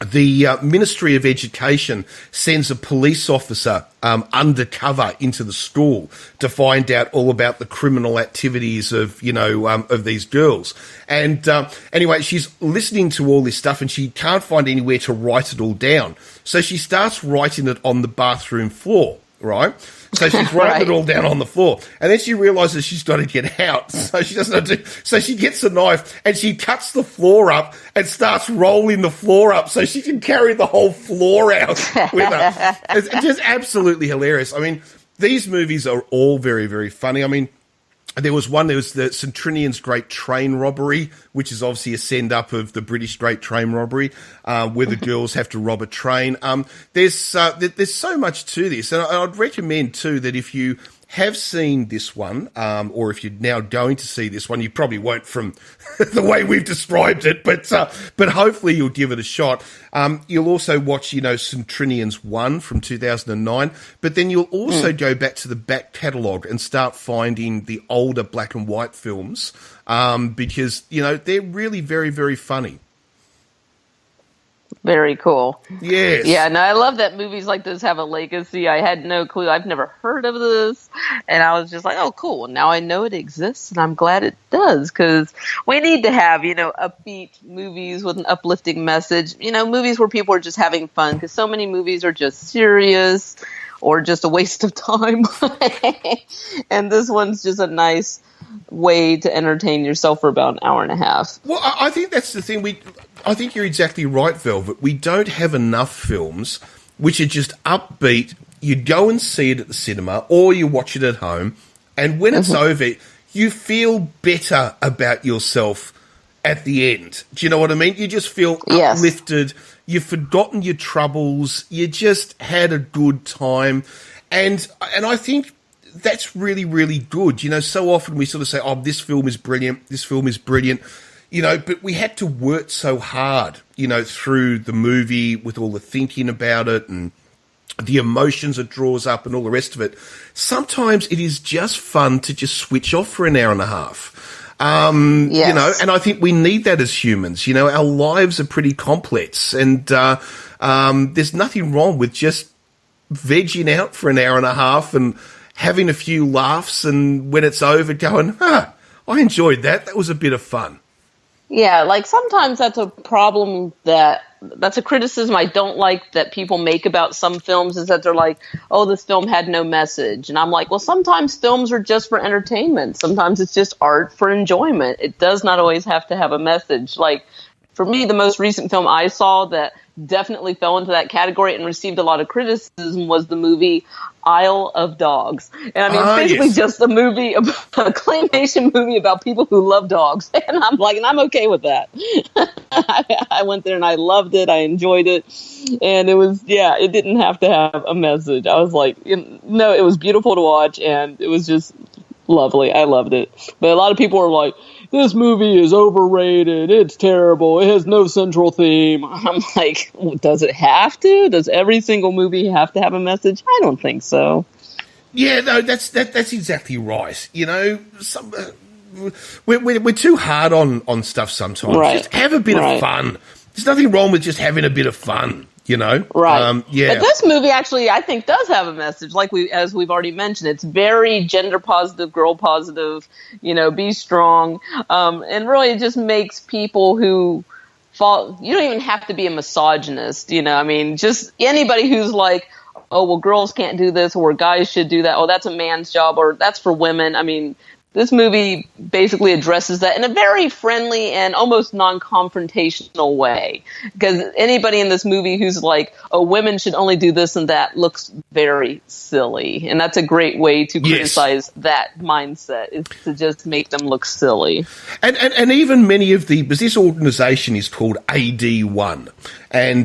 the Ministry of Education sends a police officer undercover into the school to find out all about the criminal activities of, of these girls. And anyway, she's listening to all this stuff and she can't find anywhere to write it all down. So she starts writing it on the bathroom floor, right? So she's writing it all down on the floor. And then she realizes she's got to get out. So she doesn't know what to do. So she gets a knife and she cuts the floor up and starts rolling the floor up so she can carry the whole floor out with her. It's just absolutely hilarious. I mean, these movies are all very, very funny. I mean, there was the St. Trinians' Great Train Robbery, which is obviously a send-up of the British Great Train Robbery, where the girls have to rob a train. There's so much to this, and I'd recommend, too, that if you have seen this one, or if you're now going to see this one, you probably won't from the way we've described it, but hopefully you'll give it a shot. You'll also watch, St. Trinians 1 from 2009, but then you'll also go back to the back catalogue and start finding the older black and white films, because, they're really very, very funny. Very cool. Yes. Yeah, no, I love that movies like this have a legacy. I had no clue. I've never heard of this. And I was just like, oh, cool. Now I know it exists, and I'm glad it does, because we need to have, upbeat movies with an uplifting message, movies where people are just having fun, because so many movies are just serious or just a waste of time. And this one's just a nice way to entertain yourself for about an hour and a half. Well, I think that's the thing. I think you're exactly right, Velvet. We don't have enough films which are just upbeat. You go and see it at the cinema or you watch it at home, and when it's over, you feel better about yourself at the end. Do you know what I mean? You just feel uplifted. You've forgotten your troubles. You just had a good time. And I think that's really, really good. So often we sort of say, oh, this film is brilliant. This film is brilliant. But we had to work so hard, through the movie with all the thinking about it and the emotions it draws up and all the rest of it. Sometimes it is just fun to just switch off for an hour and a half. Yes. And I think we need that as humans. Our lives are pretty complex, and there's nothing wrong with just vegging out for an hour and a half and having a few laughs, and when it's over going, I enjoyed that. That was a bit of fun. Yeah, like sometimes that's a problem that's a criticism I don't like that people make about some films, is that they're like, oh, this film had no message. And I'm like, well, sometimes films are just for entertainment. Sometimes it's just art for enjoyment. It does not always have to have a message. Like, for me, the most recent film I saw that definitely fell into that category and received a lot of criticism was the movie Isle of Dogs. And I mean, it's basically just a movie, a claymation movie about people who love dogs. And I'm like, and I'm okay with that. I went there and I loved it. I enjoyed it. And it was, it didn't have to have a message. I was like, no, it was beautiful to watch, and it was just lovely. I loved it. But a lot of people are like, this movie is overrated. It's terrible. It has no central theme. I'm like, does it have to? Does every single movie have to have a message? I don't think so. Yeah, no, that's exactly right. We're too hard on stuff sometimes. Right. Just have a bit of fun. There's nothing wrong with just having a bit of fun. Right. But this movie actually, I think, does have a message. Like as we've already mentioned, it's very gender positive, girl positive, be strong. And really it just makes people who fall, you don't even have to be a misogynist, I mean, just anybody who's like, oh, well, girls can't do this, or guys should do that. Oh, that's a man's job, or that's for women. I mean, this movie basically addresses that in a very friendly and almost non-confrontational way. Because anybody in this movie who's like, oh, women should only do this and that, looks very silly. And that's a great way to criticize that mindset, is to just make them look silly. And even many of because this organization is called AD1. And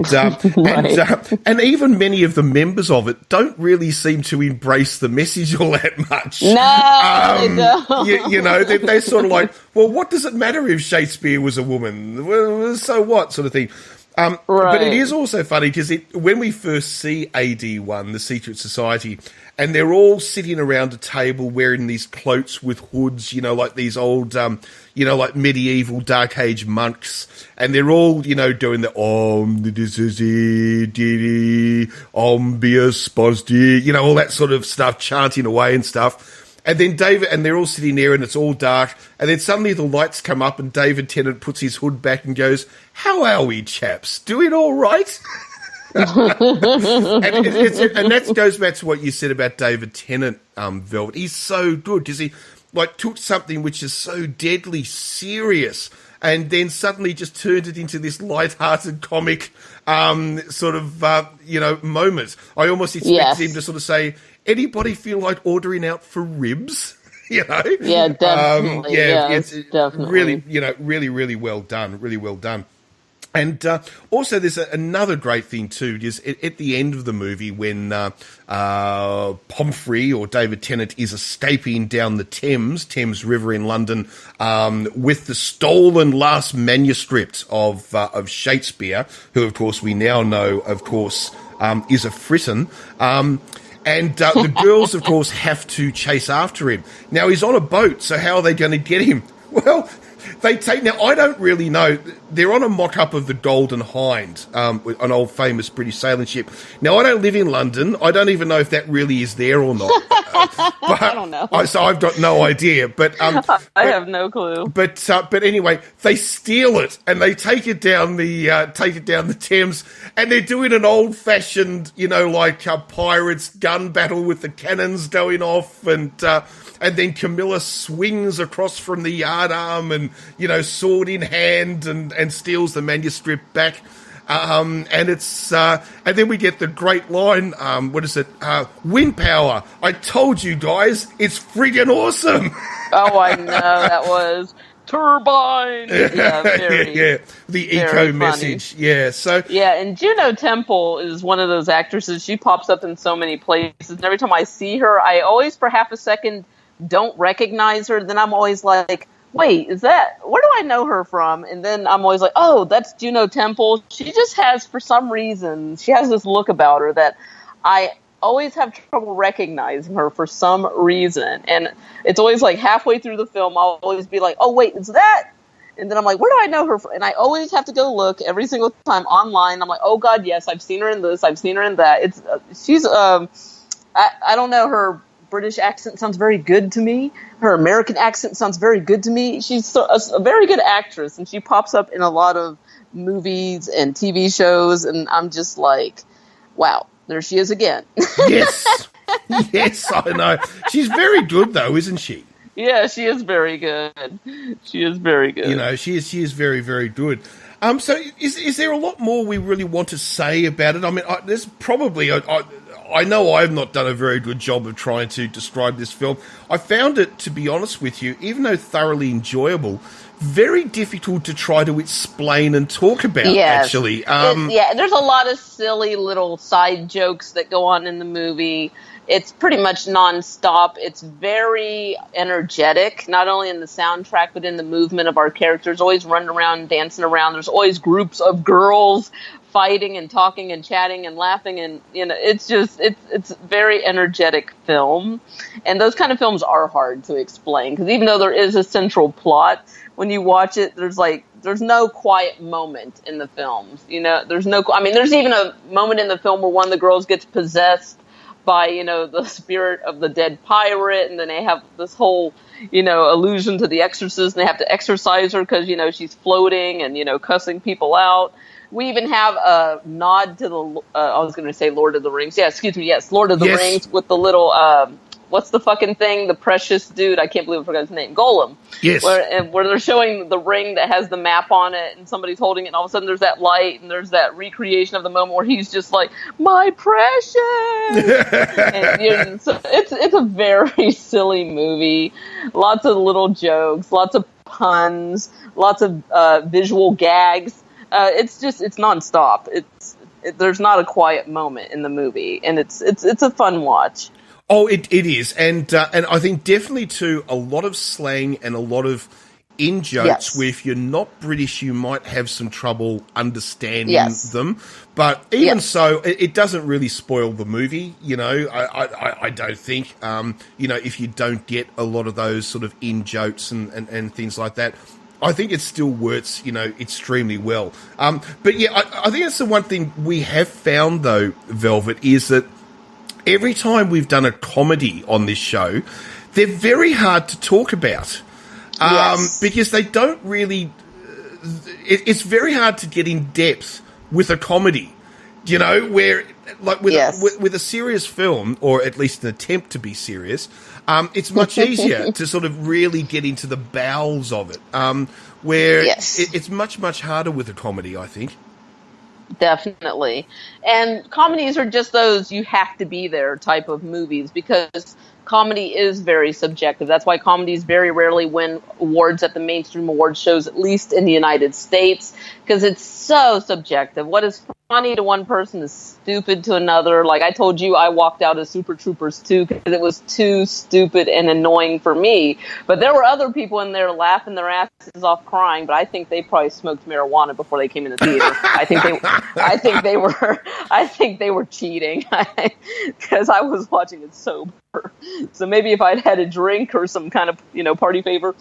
even many of the members of it don't really seem to embrace the message all that much. No, they don't. They're sort of like, well, what does it matter if Shakespeare was a woman? Well, so what, sort of thing. But it is also funny because when we first see AD1, the Secret Society, and they're all sitting around a table wearing these cloaks with hoods, like these old, like medieval Dark Age monks, and they're all, doing the all that sort of stuff, chanting away and stuff. And then and they're all sitting there and it's all dark. And then suddenly the lights come up and David Tennant puts his hood back and goes, "How are we, chaps? Doing all right?" and that goes back to what you said about David Tennant, Velvet. He's so good because he took something which is so deadly serious and then suddenly just turned it into this light-hearted comic moment. I almost expected him to sort of say, "Anybody feel like ordering out for ribs?" Yeah, definitely. It's definitely. Really, really, really well done. Really well done. And also, there's another great thing too. Is at the end of the movie when Pomfrey or David Tennant is escaping down the Thames River in London, with the stolen last manuscript of Shakespeare, who of course we now know, is a Fitton. And the girls, of course, have to chase after him. Now, he's on a boat, so how are they going to get him? Well, now, I don't really know. They're on a mock-up of the Golden Hind, an old famous British sailing ship. Now, I don't live in London. I don't even know if that really is there or not. I don't know. So I've got no idea. But I have no clue. But anyway, they steal it and they take it down the Thames, and they're doing an old-fashioned, pirates gun battle with the cannons going off, and then Camilla swings across from the yardarm and, sword in hand and steals the manuscript back. And then we get the great line, wind power. I told you guys, it's friggin' awesome. Oh, I know, that was turbine. Yeah, the eco message. Yeah, so. Yeah, and Juno Temple is one of those actresses. She pops up in so many places. And every time I see her, I always, for half a second, don't recognize her. Then I'm always like, wait, where do I know her from? And then I'm always like, oh, that's Juno Temple. She just has, for some reason, she has this look about her that I always have trouble recognizing her for some reason. And it's always like halfway through the film, I'll always be like, oh, wait, is that? And then I'm like, where do I know her from? And I always have to go look every single time online. I'm like, oh, God, yes, I've seen her in this. I've seen her in that. I don't know, her British accent sounds very good to me. Her American accent sounds very good to me. She's a very good actress, and she pops up in a lot of movies and TV shows, and I'm just like, wow, there she is again. Yes, I know. She's very good, though, isn't she? Yeah, she is very good. She is very good. She is very, very good. So is there a lot more we really want to say about it? I mean, there's probably I know I've not done a very good job of trying to describe this film. I found it, to be honest with you, even though thoroughly enjoyable, very difficult to try to explain and talk about, actually. There's a lot of silly little side jokes that go on in the movie. It's pretty much nonstop. It's very energetic, not only in the soundtrack, but in the movement of our characters, always running around, dancing around. There's always groups of girls fighting and talking and chatting and laughing, and it's very energetic film. And those kind of films are hard to explain, because even though there is a central plot, when you watch it, there's no quiet moment in the films. There's even a moment in the film where one of the girls gets possessed by the spirit of the dead pirate, and then they have this whole allusion to the exorcist, and they have to exorcise her because she's floating and cussing people out. We even have a nod to the I was going to say Lord of the Rings. Yeah, excuse me. Yes, Lord of the Rings with the little what's the fucking thing? The precious dude. I can't believe I forgot his name. Golem. Yes. Where they're showing the ring that has the map on it, and somebody's holding it, and all of a sudden there's that light, and there's that recreation of the moment where he's just like, my precious. And so it's a very silly movie. Lots of little jokes, lots of puns, lots of visual gags. It's nonstop. There's not a quiet moment in the movie, and it's a fun watch. Oh, it is, and I think definitely too a lot of slang and a lot of in-jokes where if you're not British, you might have some trouble understanding them. But even so, it doesn't really spoil the movie, I don't think. If you don't get a lot of those sort of in-jokes and things like that, I think it still works, extremely well. But yeah, I think that's the one thing we have found, though, Velvet, is that every time we've done a comedy on this show, they're very hard to talk about. Because they don't really... It's very hard to get in depth with a comedy, where, like, with a serious film, or at least an attempt to be serious, it's much easier to sort of really get into the bowels of it, where it's much, much harder with a comedy, I think. Definitely. And comedies are just those you have to be there type of movies, because comedy is very subjective. That's why comedies very rarely win awards at the mainstream award shows, at least in the United States, because it's so subjective. What is funny to one person is stupid to another. Like I told you, I walked out of Super Troopers 2 because it was too stupid and annoying for me. But there were other people in there laughing their asses off crying, but I think they probably smoked marijuana before they came in the theater. I think they were cheating because I was watching it sober. So maybe if I'd had a drink or some kind of, party favor,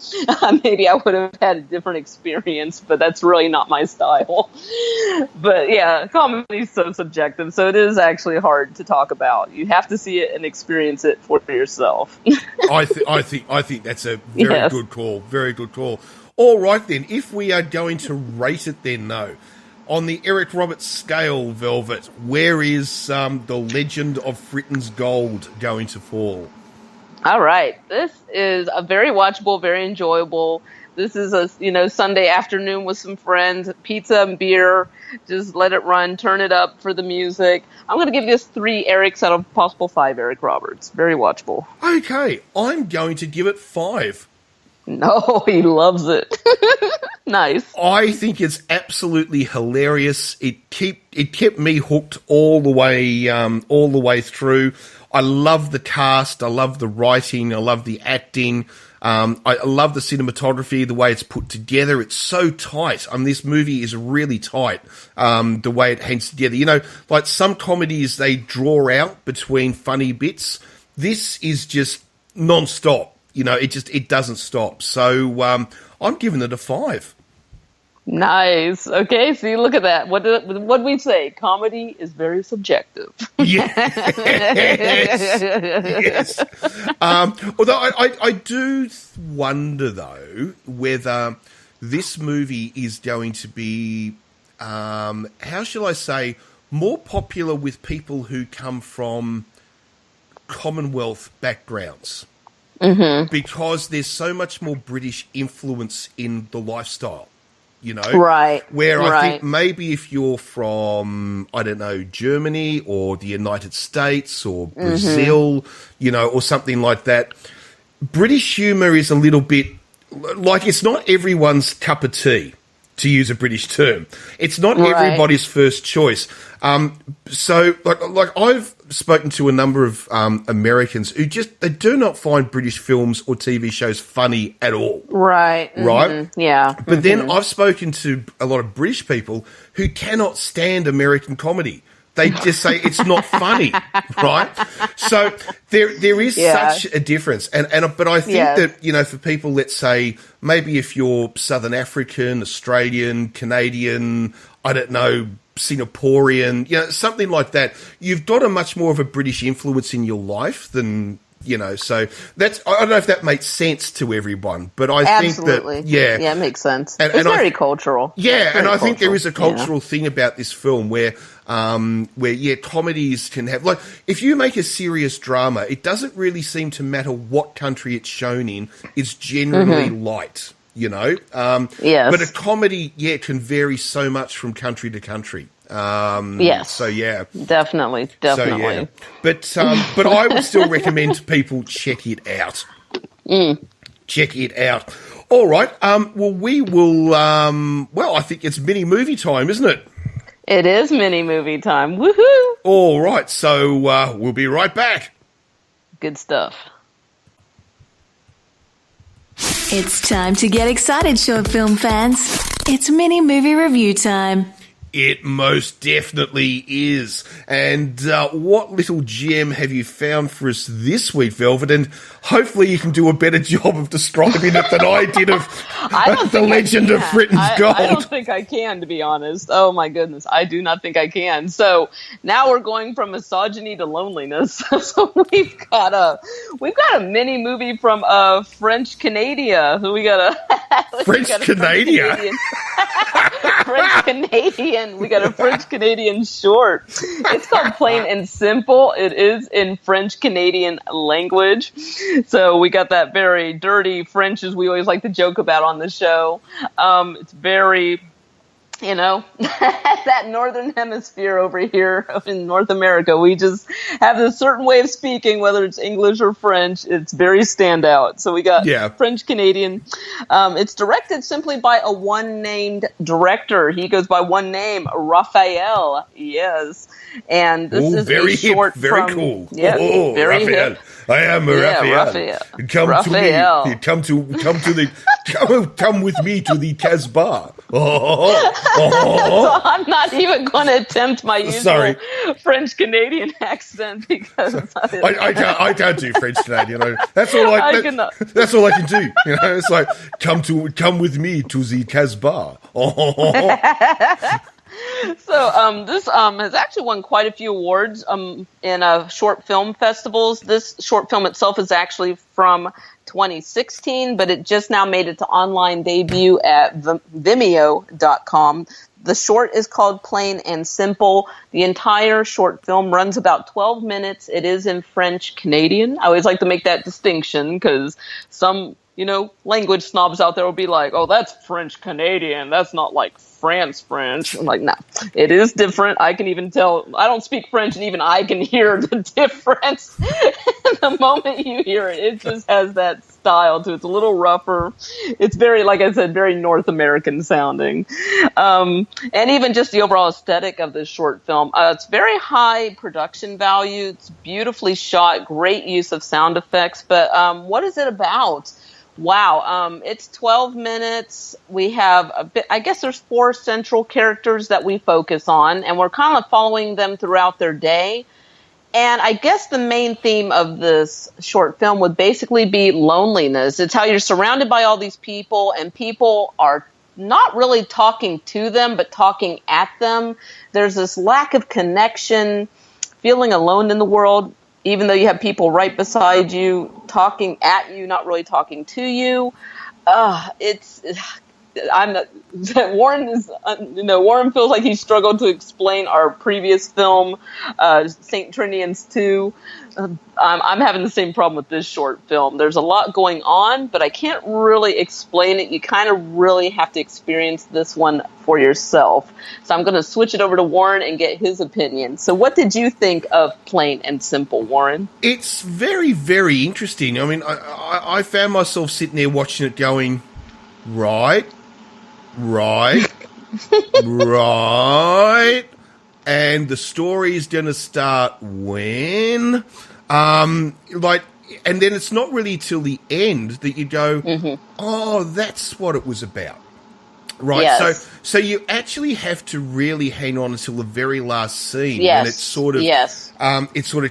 maybe I would have had a different experience, but that's really not my style. But yeah, comedy is so subjective, so it is actually hard to talk about. You have to see it and experience it for yourself. I think that's a very good call. Very good call. All right then, if we are going to rate it then, though, on the Eric Roberts scale, Velvet, where is the Legend of Fittons Gold going to fall? All right. This is a very watchable, very enjoyable. This is a, Sunday afternoon with some friends, pizza and beer. Just let it run, turn it up for the music. I'm going to give this 3 Erics out of possible 5 Eric Roberts. Very watchable. Okay. I'm going to give it 5. No, he loves it. Nice. I think it's absolutely hilarious. It kept me hooked all the way through. I love the cast. I love the writing. I love the acting. I love the cinematography, the way it's put together. It's so tight. This movie is really tight, the way it hangs together. Like some comedies, they draw out between funny bits. This is just non-stop. It doesn't stop. So I'm giving it a 5. Nice. Okay, see, look at that. What did we say? Comedy is very subjective. Yes. Yes. Although I do wonder, though, whether this movie is going to be, how shall I say, more popular with people who come from Commonwealth backgrounds. Mm-hmm. Because there's so much more British influence in the lifestyle. Right. Where I think maybe if you're from, I don't know, Germany or the United States or Brazil, or something like that, British humour is a little bit, like it's not everyone's cup of tea, to use a British term. It's not everybody's first choice. So, like I've spoken to a number of Americans who they do not find British films or TV shows funny at all. Right. Mm-hmm. Right? Yeah. But then I've spoken to a lot of British people who cannot stand American comedy. They just say it's not funny, right? So there is such a difference, but I think that for people, let's say maybe if you're Southern African, Australian, Canadian, I don't know, Singaporean, something like that, you've got a much more of a British influence in your life than. So that's, I don't know if that makes sense to everyone, but I think that, it makes sense. It's very cultural. Yeah, and I think there is a cultural thing about this film where comedies can have, like, if you make a serious drama, it doesn't really seem to matter what country it's shown in, it's generally light, Yes. But a comedy, can vary so much from country to country. Yes. So yeah, definitely. So, yeah. But I would still recommend people check it out. Check it out. All right. Well, we will. I think it's mini movie time, isn't it? It is mini movie time. Woohoo! All right. So we'll be right back. Good stuff. It's time to get excited, short film fans. It's mini movie review time. It most definitely is. And what little gem have you found for us this week, Velvet? And hopefully you can do a better job of describing it than I did of The Legend of Fittons Gold. I don't think I can, to be honest. Oh, my goodness. I do not think I can. So now we're going from misogyny to loneliness. So we've got a mini movie from French Canada. Who we got a French Canadian. French Canadian. We got a French Canadian short. It's called Plain and Simple. It is in French Canadian language. So we got that very dirty French, as we always like to joke about on the show. It's very, that northern hemisphere over here in North America. We just have a certain way of speaking, whether it's English or French. It's very standout. So we got French Canadian. It's directed simply by a one-named director. He goes by one name, Raphael. Yes. And this is very a short hip, very from, cool. Yeah, very Raphael. Hip. I am Raphael. Come with me to the Casbah. So I'm not even going to attempt my usual French Canadian accent because I can't do French Canadian. That's all I can do. It's like come with me to the Casbah. So this has actually won quite a few awards in short film festivals. This short film itself is actually from 2016, but it just now made its online debut at Vimeo.com. The short is called Plain and Simple. The entire short film runs about 12 minutes. It is in French Canadian. I always like to make that distinction because some, language snobs out there will be like, oh, that's French Canadian. That's not like France French. I'm like, no, it is different. I can even tell. I don't speak French, and even I can hear the difference. The moment you hear it, it just has that style to it. It's a little rougher. It's very, like I said, very North American sounding. And even just the overall aesthetic of this short film. It's very high production value. It's beautifully shot, great use of sound effects. But what is it about? Wow. It's 12 minutes. We have I guess there's 4 central characters that we focus on, and we're kind of following them throughout their day. And I guess the main theme of this short film would basically be loneliness. It's how you're surrounded by all these people, and people are not really talking to them, but talking at them. There's this lack of connection, feeling alone in the world, even though you have people right beside you, talking at you, not really talking to you. Warren feels like he struggled to explain our previous film, St. Trinians-The. I'm having the same problem with this short film. There's a lot going on, but I can't really explain it. You kind of really have to experience this one for yourself. So I'm going to switch it over to Warren and get his opinion. So what did you think of Plain and Simple, Warren? It's very, very interesting. I mean, I found myself sitting there watching it going, right, and the story is going to start when, and then it's not really till the end that you go, oh, that's what it was about. Right. Yes. So you actually have to really hang on until the very last scene when it sort of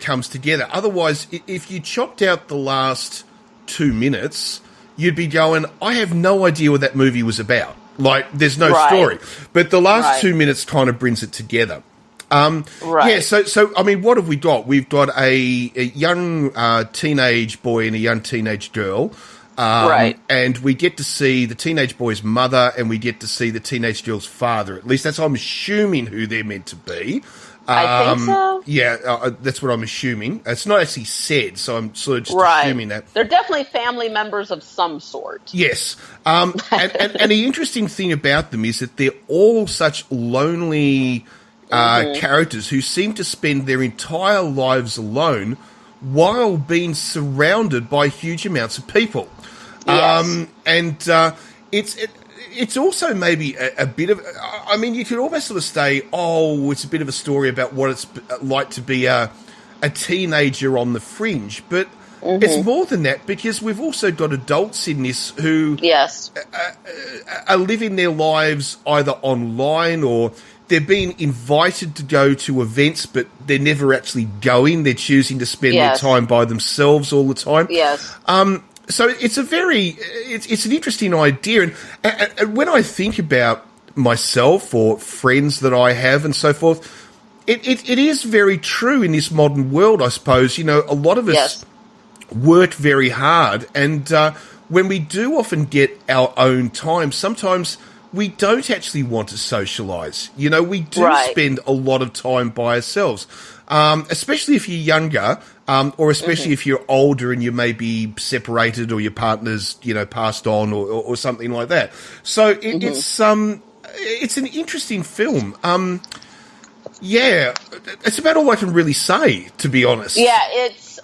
comes together. Otherwise, if you chopped out the last 2 minutes, you'd be going, I have no idea what that movie was about. Like, there's no story. But the last 2 minutes kind of brings it together. Yeah, so I mean, what have we got? We've got a young teenage boy and a young teenage girl. And we get to see the teenage boy's mother, and we get to see the teenage girl's father. At least that's I'm assuming who they're meant to be. I think so. Yeah, that's what I'm assuming. It's not actually said, so I'm sort of just assuming that. They're definitely family members of some sort. Yes. And the interesting thing about them is that they're all such lonely characters who seem to spend their entire lives alone while being surrounded by huge amounts of people. Yes. It's also maybe a bit of, I mean, you could almost sort of say, oh, it's a bit of a story about what it's like to be a teenager on the fringe. But it's more than that, because we've also got adults in this who Yes. are living their lives either online, or they're being invited to go to events, but they're never actually going. They're choosing to spend their time by themselves all the time. Yes. So it's it's an interesting idea. And when I think about myself or friends that I have and so forth, it is very true in this modern world, I suppose. You know, a lot of us work very hard, and when we do often get our own time, sometimes we don't actually want to socialise. You know, we do spend a lot of time by ourselves, especially if you're younger, or especially if you're older and you may be separated, or your partner's, you know, passed on, or something like that. So it's an interesting film. Yeah, it's about all I can really say, to be honest. Yeah, it's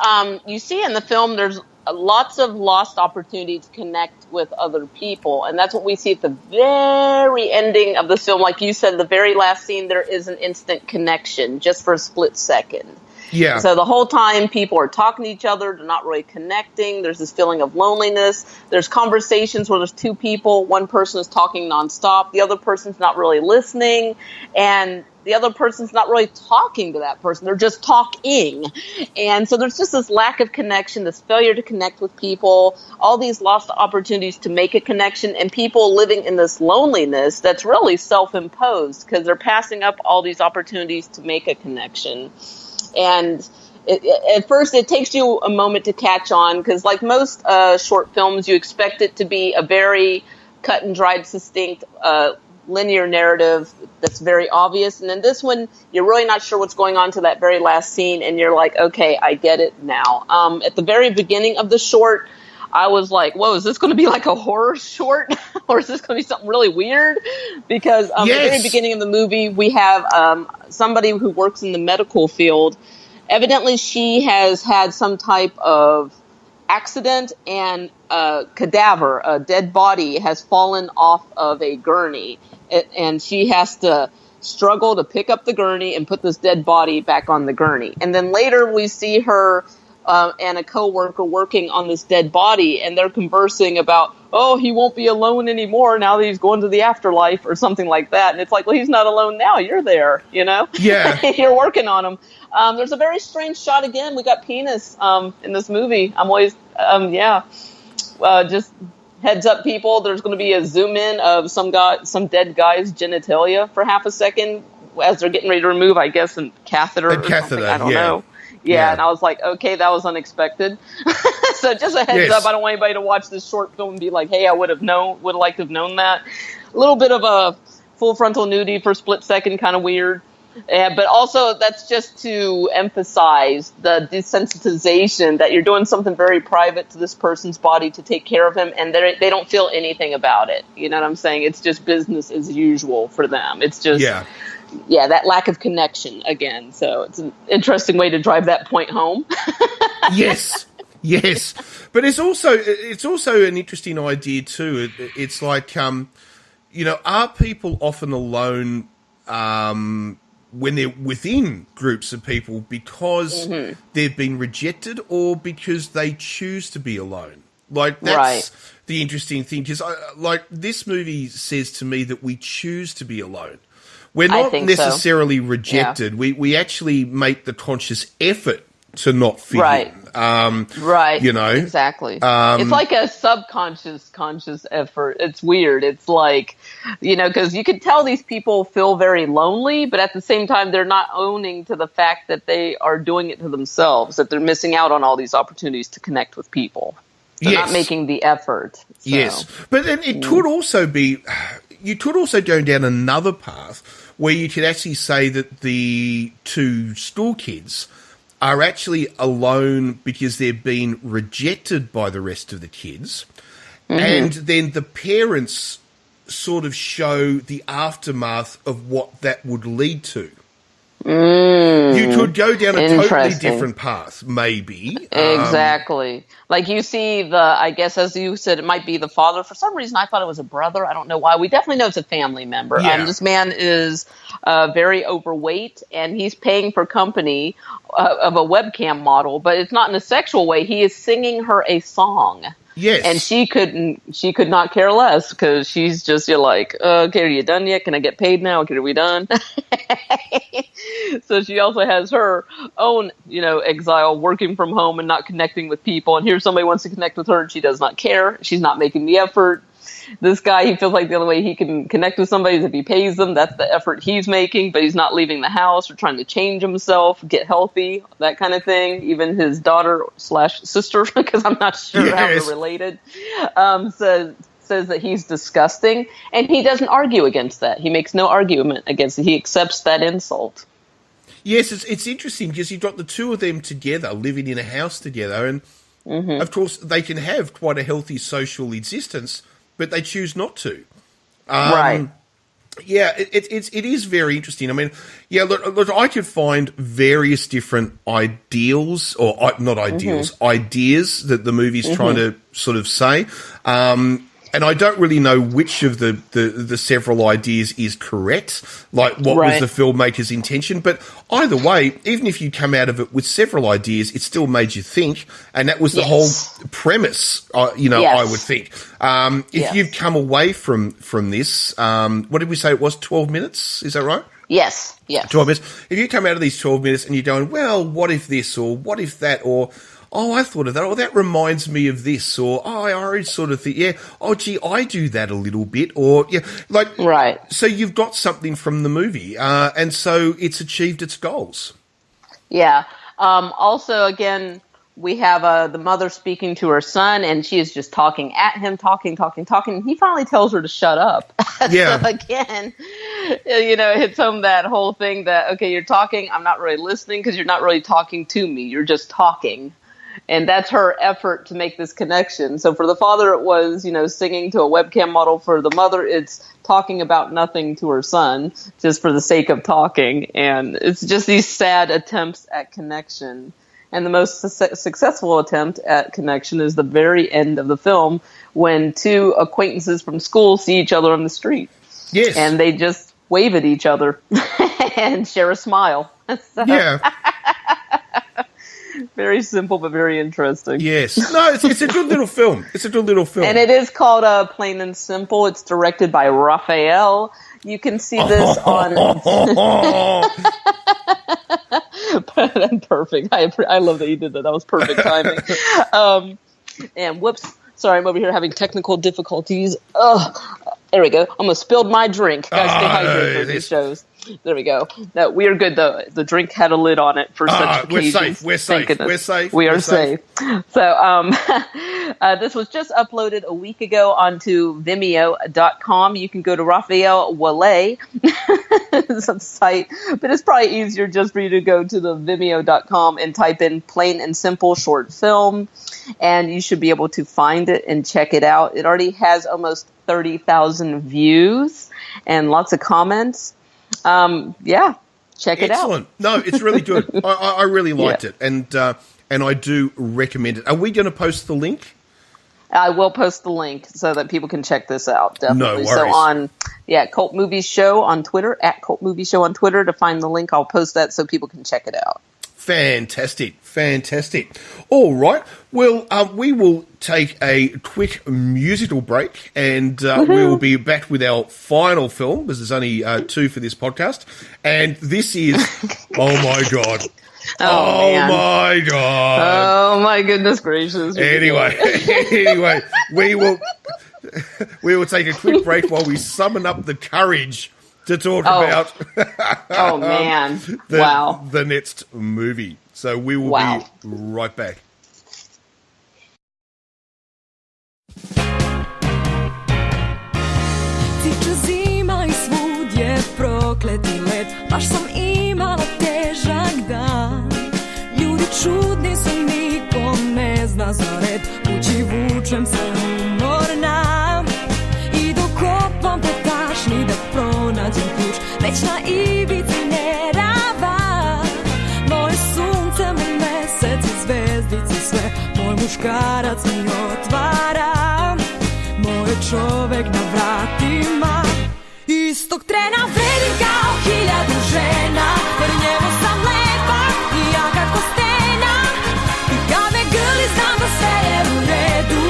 you see in the film there's lots of lost opportunity to connect with other people, and that's what we see at the very ending of the film. Like you said, the very last scene, there is an instant connection just for a split second. Yeah. So the whole time people are talking to each other, they're not really connecting. There's this feeling of loneliness. There's conversations where there's two people. One person is talking nonstop. The other person's not really listening. And the other person's not really talking to that person. They're just talking. And so there's just this lack of connection, this failure to connect with people, all these lost opportunities to make a connection, and people living in this loneliness that's really self-imposed because they're passing up all these opportunities to make a connection. And at first, it takes you a moment to catch on because, like most short films, you expect it to be a very cut and dried, succinct, linear narrative that's very obvious. And in this one, you're really not sure what's going on to that very last scene, and you're like, okay, I get it now. At the very beginning of the short, I was like, whoa, is this going to be like a horror short? Or is this going to be something really weird? Because at the very beginning of the movie, we have somebody who works in the medical field. Evidently, she has had some type of accident, and a cadaver, a dead body, has fallen off of a gurney. And she has to struggle to pick up the gurney and put this dead body back on the gurney. And then later we see her and a coworker working on this dead body, and they're conversing about, oh, he won't be alone anymore now that he's going to the afterlife or something like that. And it's like, well, he's not alone now. You're there, you know? Yeah. You're working on him. There's a very strange shot again. We got penis in this movie. I'm always, just heads up, people. There's going to be a zoom in of some dead guy's genitalia for half a second as they're getting ready to remove, I guess, a catheter or something. I don't know. Yeah, and I was like, okay, that was unexpected. So just a heads up, I don't want anybody to watch this short film and be like, hey, I would have liked to have known that. A little bit of a full frontal nudity for a split second, kind of weird. But also that's just to emphasize the desensitization that you're doing something very private to this person's body to take care of him, and they don't feel anything about it. You know what I'm saying? It's just business as usual for them. It's just... Yeah, that lack of connection again. So it's an interesting way to drive that point home. Yes. But it's also an interesting idea too. It's like, you know, are people often alone when they're within groups of people because they've been rejected, or because they choose to be alone? Like, that's the interesting thing, because like this movie says to me that we choose to be alone. We're not necessarily rejected. Yeah. We actually make the conscious effort to not fit in. You know? Exactly. It's like a conscious effort. It's weird. It's like, you know, because you can tell these people feel very lonely, but at the same time, they're not owning to the fact that they are doing it to themselves, that they're missing out on all these opportunities to connect with people. They're not making the effort. So. Yes. But then it could also be, you could also go down another path where you could actually say that the two school kids are actually alone because they've been rejected by the rest of the kids. And then the parents sort of show the aftermath of what that would lead to. You could go down a totally different path, maybe. Exactly. Like you see I guess as you said, it might be the father. For some reason, I thought it was a brother. I don't know why. We definitely know it's a family member. Yeah. This man is very overweight, and he's paying for company of a webcam model, but it's not in a sexual way. He is singing her a song. Yes. And she could not care less, because she's just, you're like, okay, are you done yet? Can I get paid now? Okay, are we done? So she also has her own, exile, working from home and not connecting with people. And here somebody wants to connect with her and she does not care. She's not making the effort. This guy, he feels like the only way he can connect with somebody is if he pays them. That's the effort he's making, but he's not leaving the house or trying to change himself, get healthy, that kind of thing. Even his daughter/sister, because I'm not sure how they're related, says that he's disgusting, and he doesn't argue against that. He makes no argument against it. He accepts that insult. Yes, it's interesting because you've got the two of them together, living in a house together, and of course they can have quite a healthy social existence, but they choose not to. Right. Yeah, it is very interesting. I mean, yeah, look, I could find various different ideals, or not ideals, ideas that the movie's trying to sort of say. And I don't really know which of the several ideas is correct, like what was the filmmaker's intention. But either way, even if you come out of it with several ideas, it still made you think. And that was the whole premise, I would think. If you've come away from this, what did we say it was, 12 minutes? Is that right? Yes. 12 minutes. If you come out of these 12 minutes and you're going, well, what if this, or what if that, or oh, I thought of that, or that reminds me of this, or oh, I already sort of think, yeah, oh, gee, I do that a little bit, or yeah, like, right. So you've got something from the movie, and so it's achieved its goals. Yeah. Also, again, we have the mother speaking to her son, and she is just talking at him, talking. And he finally tells her to shut up. Yeah. So again, it hits home that whole thing that, okay, you're talking, I'm not really listening because you're not really talking to me. You're just talking. And that's her effort to make this connection. So for the father, it was, singing to a webcam model. For the mother, it's talking about nothing to her son, just for the sake of talking. And it's just these sad attempts at connection. And the most successful attempt at connection is the very end of the film, when two acquaintances from school see each other on the street. Yes. And they just wave at each other and share a smile. So. Yeah. Very simple, but very interesting. Yes. No, it's a good little film. It's a good little film. And it is called Plain and Simple. It's directed by Raphael. You can see this on... Perfect. I love that you did that. That was perfect timing. And whoops. Sorry, I'm over here having technical difficulties. There we go. Almost spilled my drink. Guys, stay hydrated for these shows. There we go. No, we are good, though. The drink had a lid on it for such occasions. We're safe. We are safe. So this was just uploaded a week ago onto Vimeo.com. You can go to Raphael Wallet site, but it's probably easier just for you to go to the Vimeo.com and type in Plain and Simple Short Film, and you should be able to find it and check it out. It already has almost 30,000 views and lots of comments. Check it out. Excellent. No, it's really good. I really liked it, and I do recommend it. Are we going to post the link? I will post the link so that people can check this out. Definitely. No worries. So on Cult Movies Show on Twitter, at Cult Movies Show on Twitter, to find the link, I'll post that so people can check it out. Fantastic. All right. Well, we will take a quick musical break, and we will be back with our final film, because there's only two for this podcast. And this is, oh my God. Oh my God. Oh my goodness gracious. Anyway, we will take a quick break while we summon up the courage to talk about the next movie. So we will be right back. Cicla zima i svud je prokleti let, baš sam imala težak dan. Ljudi čudni su, nikom ne zna za red, kući vučem se umorna. I dok kopam po tašni da pronađem ključ, već na ivici nerava. muškarac mi otvara, moj čovek na vratima. Istog trena vredim kao 1000 žena, jer njemu sam lepa i jaka ko stena. I kad me grli znam da sve je u redu,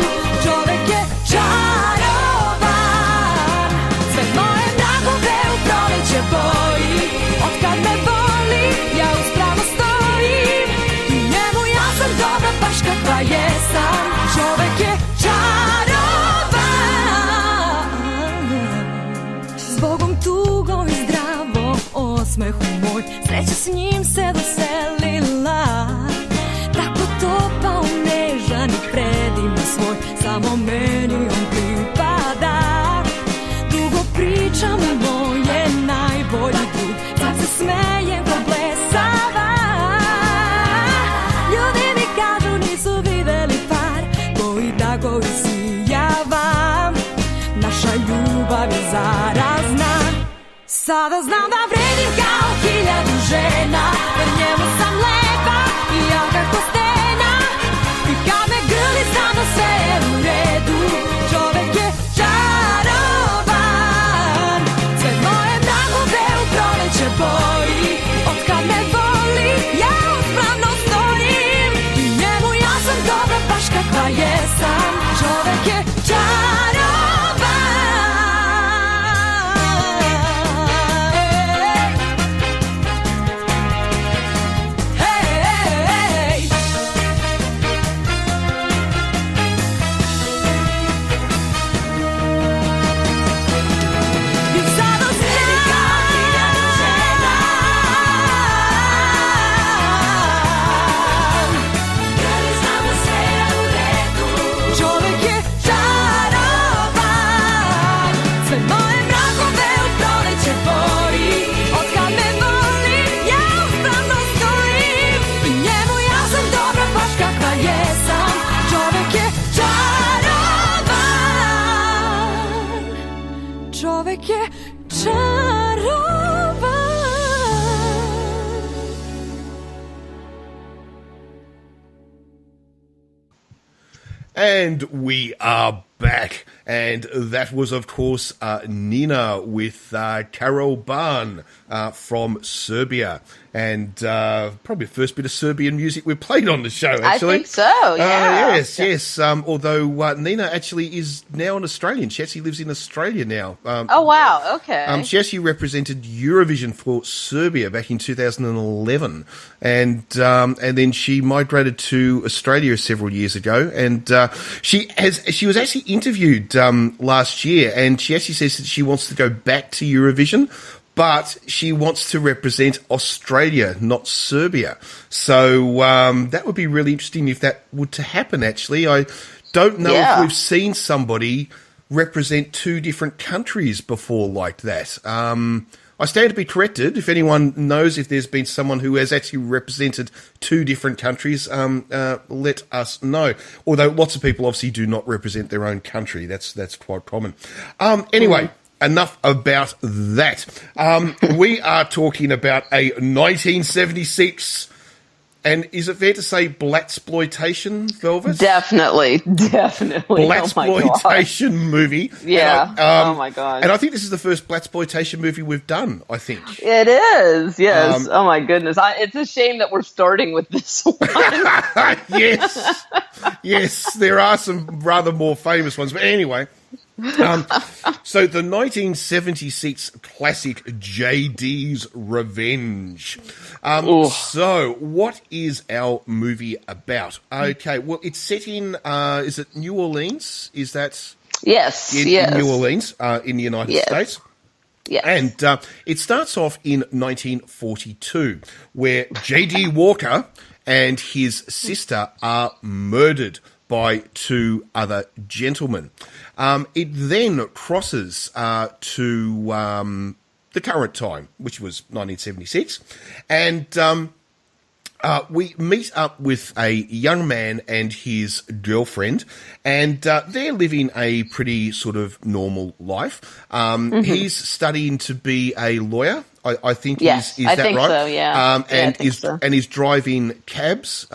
čovek je čarovan. Sve moje mrakove u proleće boji, otkad me voli ja uspravno stojim. I njemu ja sam dobra baš kakva jesam, čovek je čarovan. Zbogom tugom i zdravo osmehu moj, sreća s njim se doselila. Tako topao, nežan i predivan svoj, samo meni on pripada. Dugo pričam u moje najbolji drug, sad se smejem ko blesava. Ljudi mi kažu nisu videli par koji tako isijava. Naša ljubav je zarazna, sada znam da vredim kao 1000 žena, jer njemu sam lepa i jaka ko stena. I kad me grli znam da sve je u redu, čovek je čarovan. Sve moje mrakove u proleće boji, otkad me voli ja uspravno stojim. I njemu ja sam dobra baš kakva jesam, čovek je čarovan. Čovek je čarovan. And we are back. And that was, of course, Nina with Karol Ban from Serbia. And probably the first bit of Serbian music we've played on the show, actually. I think so, yeah. Yes. Although Nina actually is now an Australian. She actually lives in Australia now. Oh, wow, okay. She actually represented Eurovision for Serbia back in 2011. And then she migrated to Australia several years ago. And she was actually interviewed last year, and she actually says that she wants to go back to Eurovision, but she wants to represent Australia, not Serbia. So that would be really interesting if that were to happen, actually. I don't know if we've seen somebody represent two different countries before like that. I stand to be corrected. If anyone knows if there's been someone who has actually represented two different countries, let us know. Although lots of people obviously do not represent their own country. That's quite common. Anyway, enough about that. We are talking about a 1976... And is it fair to say blaxploitation, Velvet? Definitely. Blaxploitation movie. Yeah. Oh my god. And I think this is the first blaxploitation movie we've done, I think. It is, yes. Oh my goodness. It's a shame that we're starting with this one. Yes, there are some rather more famous ones. But anyway, so the 1976 classic J.Ds Revenge. So what is our movie about? Okay, well, it's set in, is it New Orleans? Is that... Yes, in New Orleans, in the United States? Yes. And it starts off in 1942, where J.D. Walker and his sister are murdered by two other gentlemen. It then crosses to the current time, which was 1976, and we meet up with a young man and his girlfriend, and they're living a pretty sort of normal life. He's studying to be a lawyer, I think Yes, is I that think right? so, yeah. And I think so. is driving cabs,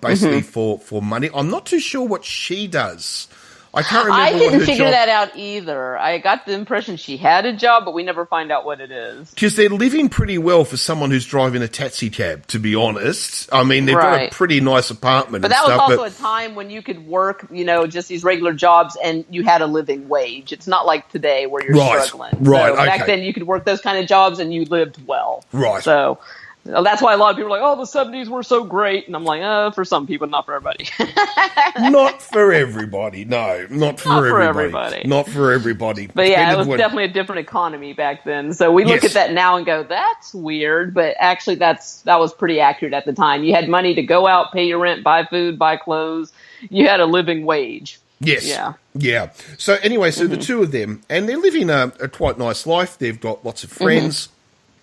basically for money. I'm not too sure what she does. I can't remember. I what didn't her figure job... that out either. I got the impression she had a job, but we never find out what it is. Because they're living pretty well for someone who's driving a taxi cab, to be honest. I mean, they've got a pretty nice apartment But and that stuff. was also a time when you could work, just these regular jobs and you had a living wage. It's not like today where you're struggling. Right, so back then you could work those kind of jobs and you lived well. Right. So that's why a lot of people are like, oh, the 70s were so great. And I'm like, for some people, not for everybody. Not for everybody. No, not for everybody. Not for everybody. But yeah, it was definitely a different economy back then. So we look at that now and go, that's weird. But actually, that was pretty accurate at the time. You had money to go out, pay your rent, buy food, buy clothes. You had a living wage. Yes. Yeah. So anyway, the two of them, and they're living a quite nice life. They've got lots of friends.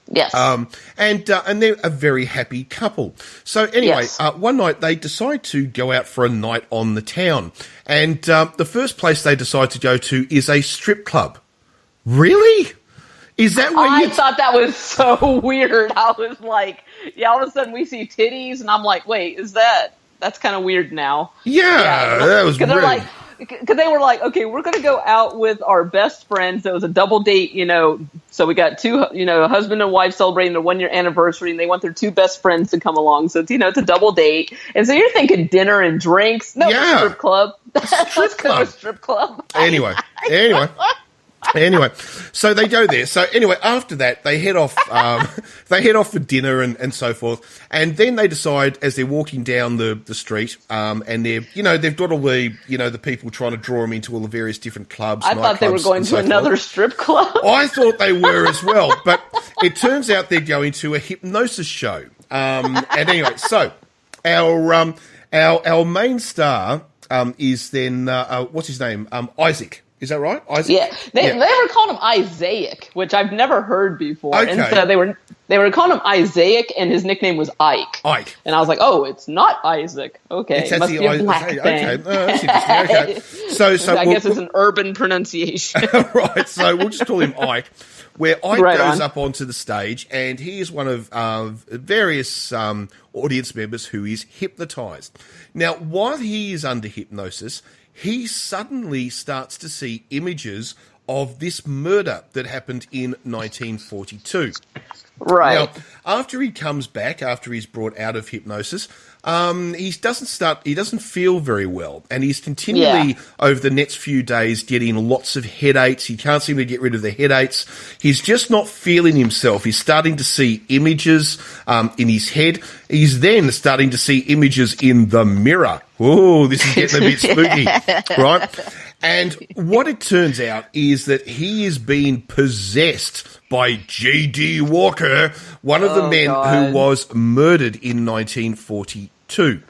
Yes. And they're a very happy couple. So anyway, one night they decide to go out for a night on the town. And the first place they decide to go to is a strip club. Really? Is that where I thought that was so weird. I was like, all of a sudden we see titties, and I'm like, wait, that's kind of weird now. Yeah, that was really... Because they were like, okay, we're going to go out with our best friends. It was a double date, So we got two, a husband and wife celebrating their 1-year anniversary, and they want their two best friends to come along. So it's, it's a double date. And so you're thinking dinner and drinks. No, strip club. Let's go to a strip club. Anyway. So they go there. So anyway, after that, they head off. They head off for dinner and so forth. And then they decide, as they're walking down the street, and they've got all the the people trying to draw them into all the various different clubs. I thought they were going to another strip club. I thought they were as well, but it turns out they're going to a hypnosis show. And anyway, so our main star is then what's his name? Isaac. Is that right? Isaac? Yeah. They were calling him Isaac, which I've never heard before. Okay. And so they were calling him Isaac, and his nickname was Ike. And I I was like, oh, it's not Isaac. Okay, it must be a black thing. Okay, that's interesting. Okay. So I guess it's an urban pronunciation. Right, so we'll just call him Ike. Where Ike goes up onto the stage, and he is one of various audience members who is hypnotized. Now, while he is under hypnosis, he suddenly starts to see images of this murder that happened in 1942. Right. Now, after he comes back, after he's brought out of hypnosis, he doesn't feel very well, and he's continually over the next few days getting lots of headaches. He can't seem to get rid of the headaches. He's just not feeling himself. He's starting to see images in his head. He's then starting to see images in the mirror. Oh, this is getting a bit spooky, right? And what it turns out is that he is being possessed by J.D. Walker, one of the men who was murdered in 1942.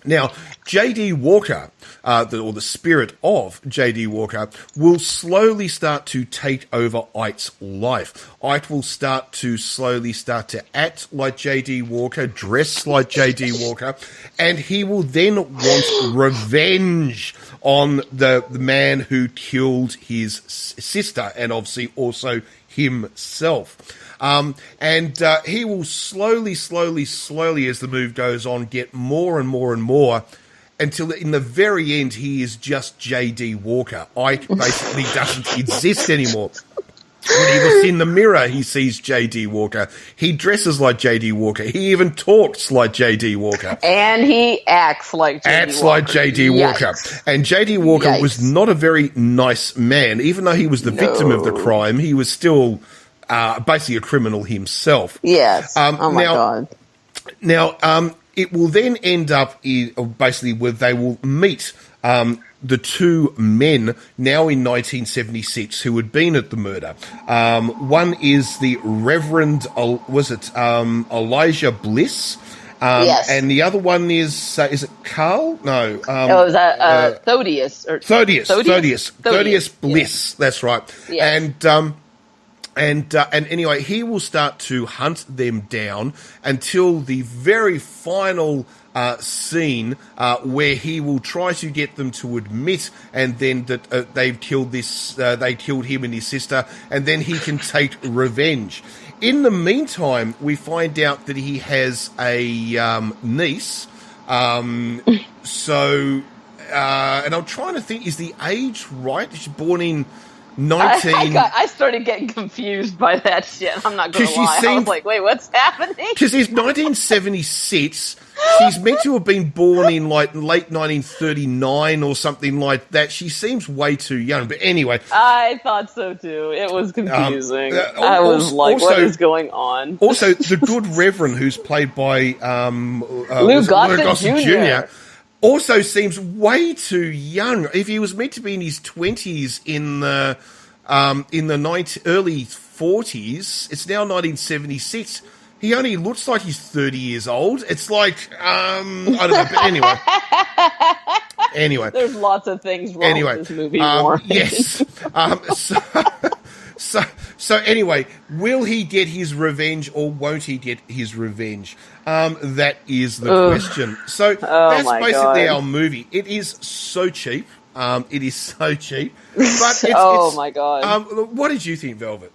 Now, J.D. Walker, or the spirit of J.D. Walker, will slowly start to take over Ike's life. Ike will slowly start to act like J.D. Walker, dress like J.D. Walker, and he will then want revenge on the man who killed his sister, and obviously also himself. And he will slowly, as the move goes on, get more and more and more, until in the very end he is just J.D. Walker. Ike basically doesn't exist anymore. When he looks in the mirror, he sees J.D. Walker. He dresses like J.D. Walker. He even talks like J.D. Walker. And he acts like J.D. Walker. And J.D. Walker was not a very nice man. Even though he was the victim of the crime, he was still basically a criminal himself. Yes. God. Now, it will then end up basically where they will meet the two men now in 1976 who had been at the murder. One is the Reverend, Elijah Bliss? And the other one is it Carl? No. It was Thaddeus. Thaddeus Bliss, that's right. Yes. And anyway, he will start to hunt them down until the very final scene where he will try to get them to admit, and then that they've killed they killed him and his sister, and then he can take revenge. in the meantime, we find out that he has a niece. So, and I'm trying to think, is the age right? She's born in 19... I started getting confused by that shit. I'm not going to lie. I was like, wait, what's happening? Because it's 1976. She's meant to have been born in like late 1939 or something like that. She seems way too young. But anyway. I thought so too. It was confusing. I was like, what is going on? Also, the good Reverend, who's played by Lou Gossett Jr. also seems way too young. If he was meant to be in his 20s in the early 40s, it's now 1976. He only looks like he's 30 years old. It's like, I don't know, but anyway. There's lots of things wrong with this movie, Warren. Yes. So anyway, will he get his revenge or won't he get his revenge? That is the question. So that's basically our movie. It is so cheap. It is so cheap. But it's, my God. What did you think, Velvet?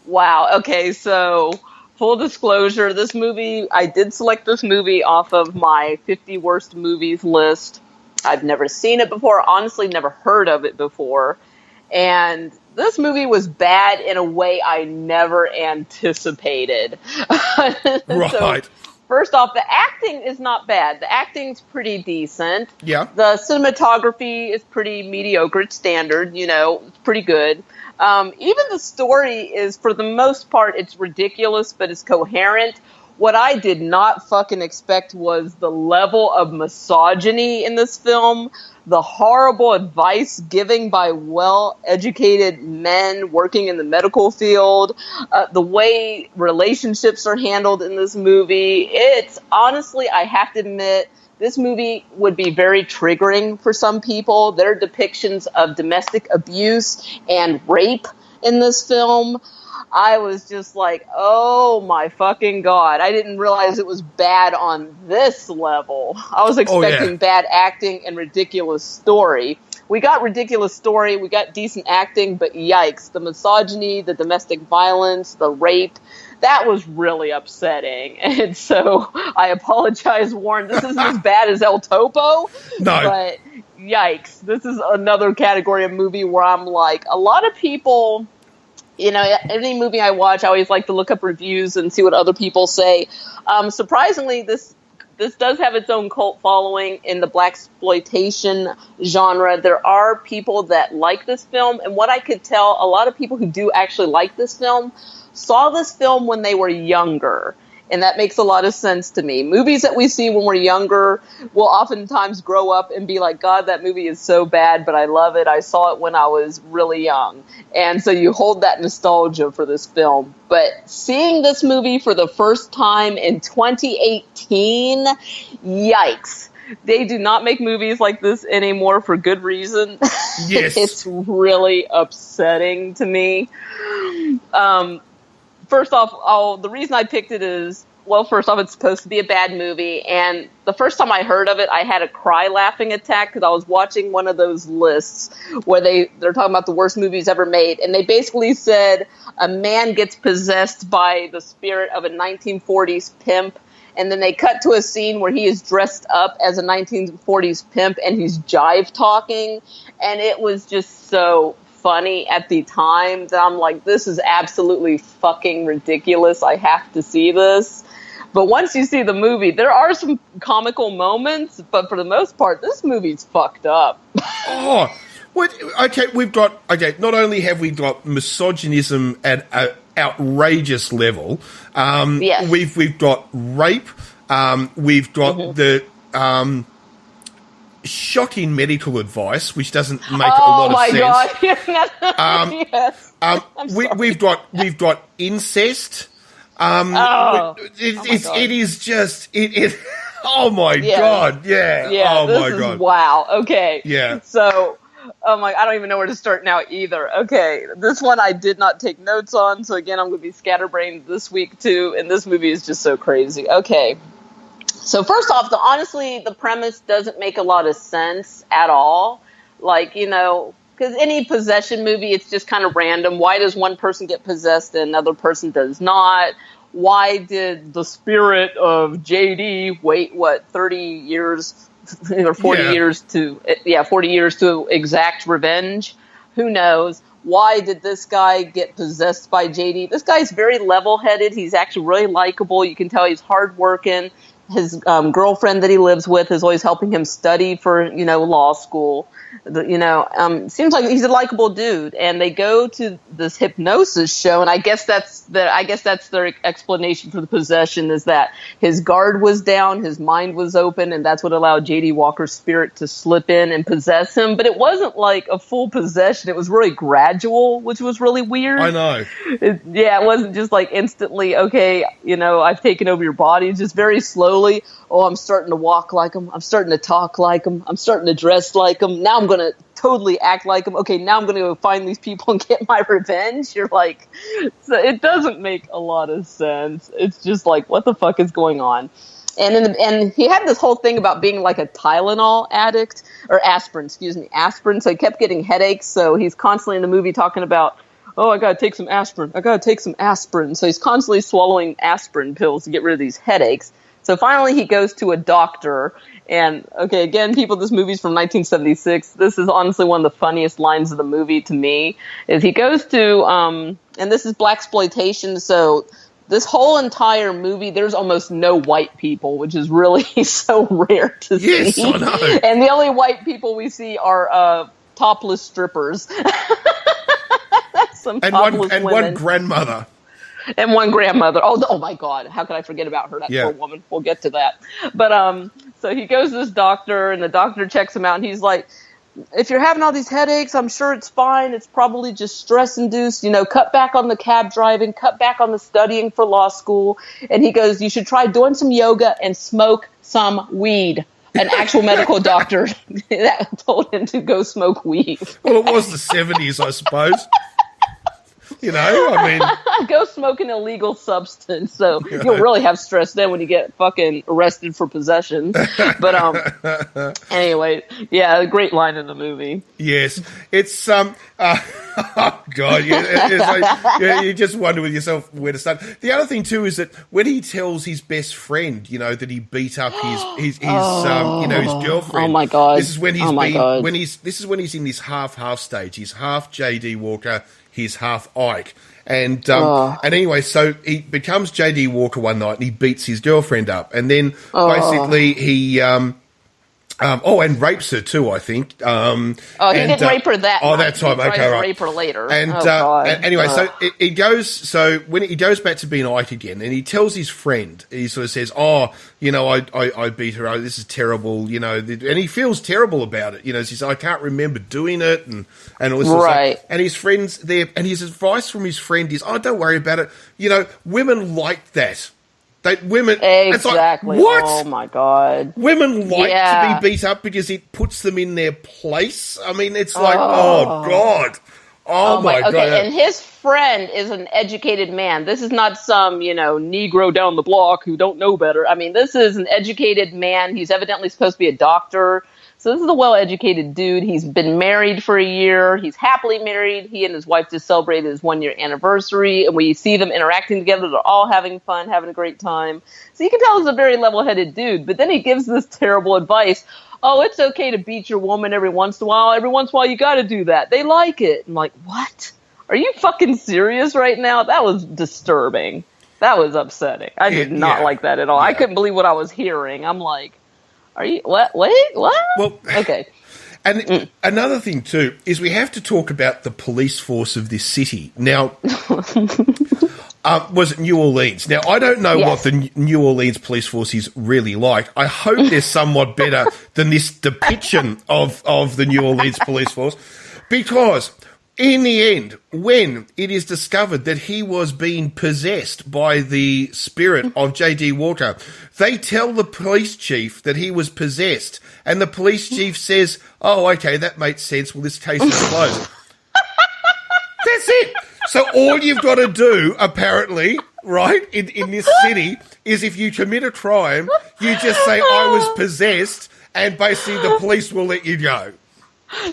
Wow. Okay, so full disclosure, this movie, I did select this movie off of my 50 worst movies list. I've never seen it before, honestly never heard of it before. And this movie was bad in a way I never anticipated. Right. So, first off, the acting is not bad. The acting's pretty decent. Yeah. The cinematography is pretty mediocre. It's standard, it's pretty good. Even the story is, for the most part, it's ridiculous, but it's coherent. What I did not fucking expect was the level of misogyny in this film, the horrible advice given by well-educated men working in the medical field, the way relationships are handled in this movie. It's honestly, I have to admit, this movie would be very triggering for some people. There are depictions of domestic abuse and rape in this film. I was just like, oh my fucking God. I didn't realize it was bad on this level. I was expecting bad acting and ridiculous story. We got ridiculous story, we got decent acting, but yikes. The misogyny, the domestic violence, the rape, that was really upsetting. And so I apologize, Warren. This isn't as bad as El Topo. No. But yikes. This is another category of movie where I'm like, a lot of people, any movie I watch, I always like to look up reviews and see what other people say. Surprisingly, this does have its own cult following in the blaxploitation genre. There are people that like this film, and what I could tell, a lot of people who do actually like this film saw this film when they were younger. And that makes a lot of sense to me. Movies that we see when we're younger will oftentimes grow up and be like, God, that movie is so bad, but I love it. I saw it when I was really young. And so you hold that nostalgia for this film. But seeing this movie for the first time in 2018, yikes. They do not make movies like this anymore for good reason. Yes. It's really upsetting to me. First off, the reason I picked it is, well, first off, it's supposed to be a bad movie. And the first time I heard of it, I had a cry laughing attack because I was watching one of those lists where they're talking about the worst movies ever made. And they basically said a man gets possessed by the spirit of a 1940s pimp. And then they cut to a scene where he is dressed up as a 1940s pimp and he's jive talking. And it was just so funny at the time that I'm like, this is absolutely fucking ridiculous. I have to see this. But once you see the movie, there are some comical moments, but for the most part, this movie's fucked up. Oh, what? Okay, not only have we got misogynism at an outrageous level, yes. we've got rape, we've got the shocking medical advice, which doesn't make a lot of sense. Yes. We've got incest. It is just it. Oh my God! Yeah. Oh my God! Wow. Okay. Yeah. So, I don't even know where to start now either. Okay, this one I did not take notes on, so again, I'm going to be scatterbrained this week too. And this movie is just so crazy. Okay. So first off, honestly, the premise doesn't make a lot of sense at all. Like, because any possession movie, it's just kind of random. Why does one person get possessed and another person does not? Why did the spirit of J.D. wait, 30 years or 40 years to 40 years to exact revenge? Who knows? Why did this guy get possessed by J.D.? This guy's very level-headed. He's actually really likable. You can tell he's hardworking. His girlfriend that he lives with is always helping him study for, law school. Seems like he's a likable dude. And they go to this hypnosis show, and I guess that's their explanation for the possession, is that his guard was down, his mind was open, and that's what allowed J.D. Walker's spirit to slip in and possess him. But it wasn't like a full possession. It was really gradual, which was really weird. I know. It wasn't just like instantly, okay, I've taken over your body. It's just very slowly. Oh, I'm starting to walk like him. I'm starting to talk like him. I'm starting to dress like him. Now I'm going to totally act like him. Okay, now I'm going to go find these people and get my revenge. You're like, so it doesn't make a lot of sense. It's just like, what the fuck is going on? And he had this whole thing about being like a Tylenol addict, or aspirin. So he kept getting headaches. So he's constantly in the movie talking about, oh, I got to take some aspirin. So he's constantly swallowing aspirin pills to get rid of these headaches. So finally he goes to a doctor, and okay, again, people, this movie's from 1976. This is honestly one of the funniest lines of the movie to me, is he goes to, and this is blaxploitation, so this whole entire movie, there's almost no white people, which is really so rare to see. Yes, I know. And the only white people we see are topless strippers. One grandmother. And one grandmother. Oh my God. How could I forget about her? That poor woman. We'll get to that. But so he goes to this doctor, and the doctor checks him out, and he's like, if you're having all these headaches, I'm sure it's fine. It's probably just stress-induced. Cut back on the cab driving, cut back on the studying for law school. And he goes, you should try doing some yoga and smoke some weed. An actual medical doctor that told him to go smoke weed. Well, it was the 70s, I suppose. Go smoke an illegal substance, so you'll really have stress then when you get fucking arrested for possession. But anyway, a great line in the movie. Yes, it's oh God, it's like, you just wonder with yourself where to start. The other thing too is that when he tells his best friend, that he beat up his girlfriend. Oh my God! This is when he's in this half stage. He's half J.D. Walker. He's half Ike. And anyway, so he becomes J.D. Walker one night and he beats his girlfriend up. And then basically he and rapes her too, I think. He didn't rape her that night. That time. He tries to right. rape her later. And, and anyway, so when he goes back to being Ike again, and he tells his friend, he sort of says, I beat her. Oh, this is terrible, and he feels terrible about it. He says, I can't remember doing it, and all this sort of stuff. And his friend's there, and his advice from his friend is, don't worry about it. Women like that. Women exactly. It's like, what? Oh my God! Women like to be beat up because it puts them in their place. I mean, it's like, oh God, oh my God. Okay, and his friend is an educated man. This is not some Negro down the block who don't know better. I mean, this is an educated man. He's evidently supposed to be a doctor. So this is a well-educated dude. He's been married for a year. He's happily married. He and his wife just celebrated his 1-year anniversary, and we see them interacting together. They're all having fun, having a great time. So you can tell he's a very level-headed dude. But then he gives this terrible advice. Oh, it's okay to beat your woman every once in a while. Every once in a while, you got to do that. They like it. I'm like, what? Are you fucking serious right now? That was disturbing. That was upsetting. I did not like that at all. I couldn't believe what I was hearing. I'm like, are you what? Wait, what? Well, okay. And another thing too is we have to talk about the police force of this city. Now, was it New Orleans? Now, I don't know what the New Orleans police force is really like. I hope they're somewhat better than this depiction of the New Orleans police force, because in the end, when it is discovered that he was being possessed by the spirit of J.D. Walker, they tell the police chief that he was possessed, and the police chief says, oh, okay, that makes sense. Well, this case is closed. That's it. So all you've got to do, apparently, right, in this city, is if you commit a crime, you just say, I was possessed, and basically the police will let you go.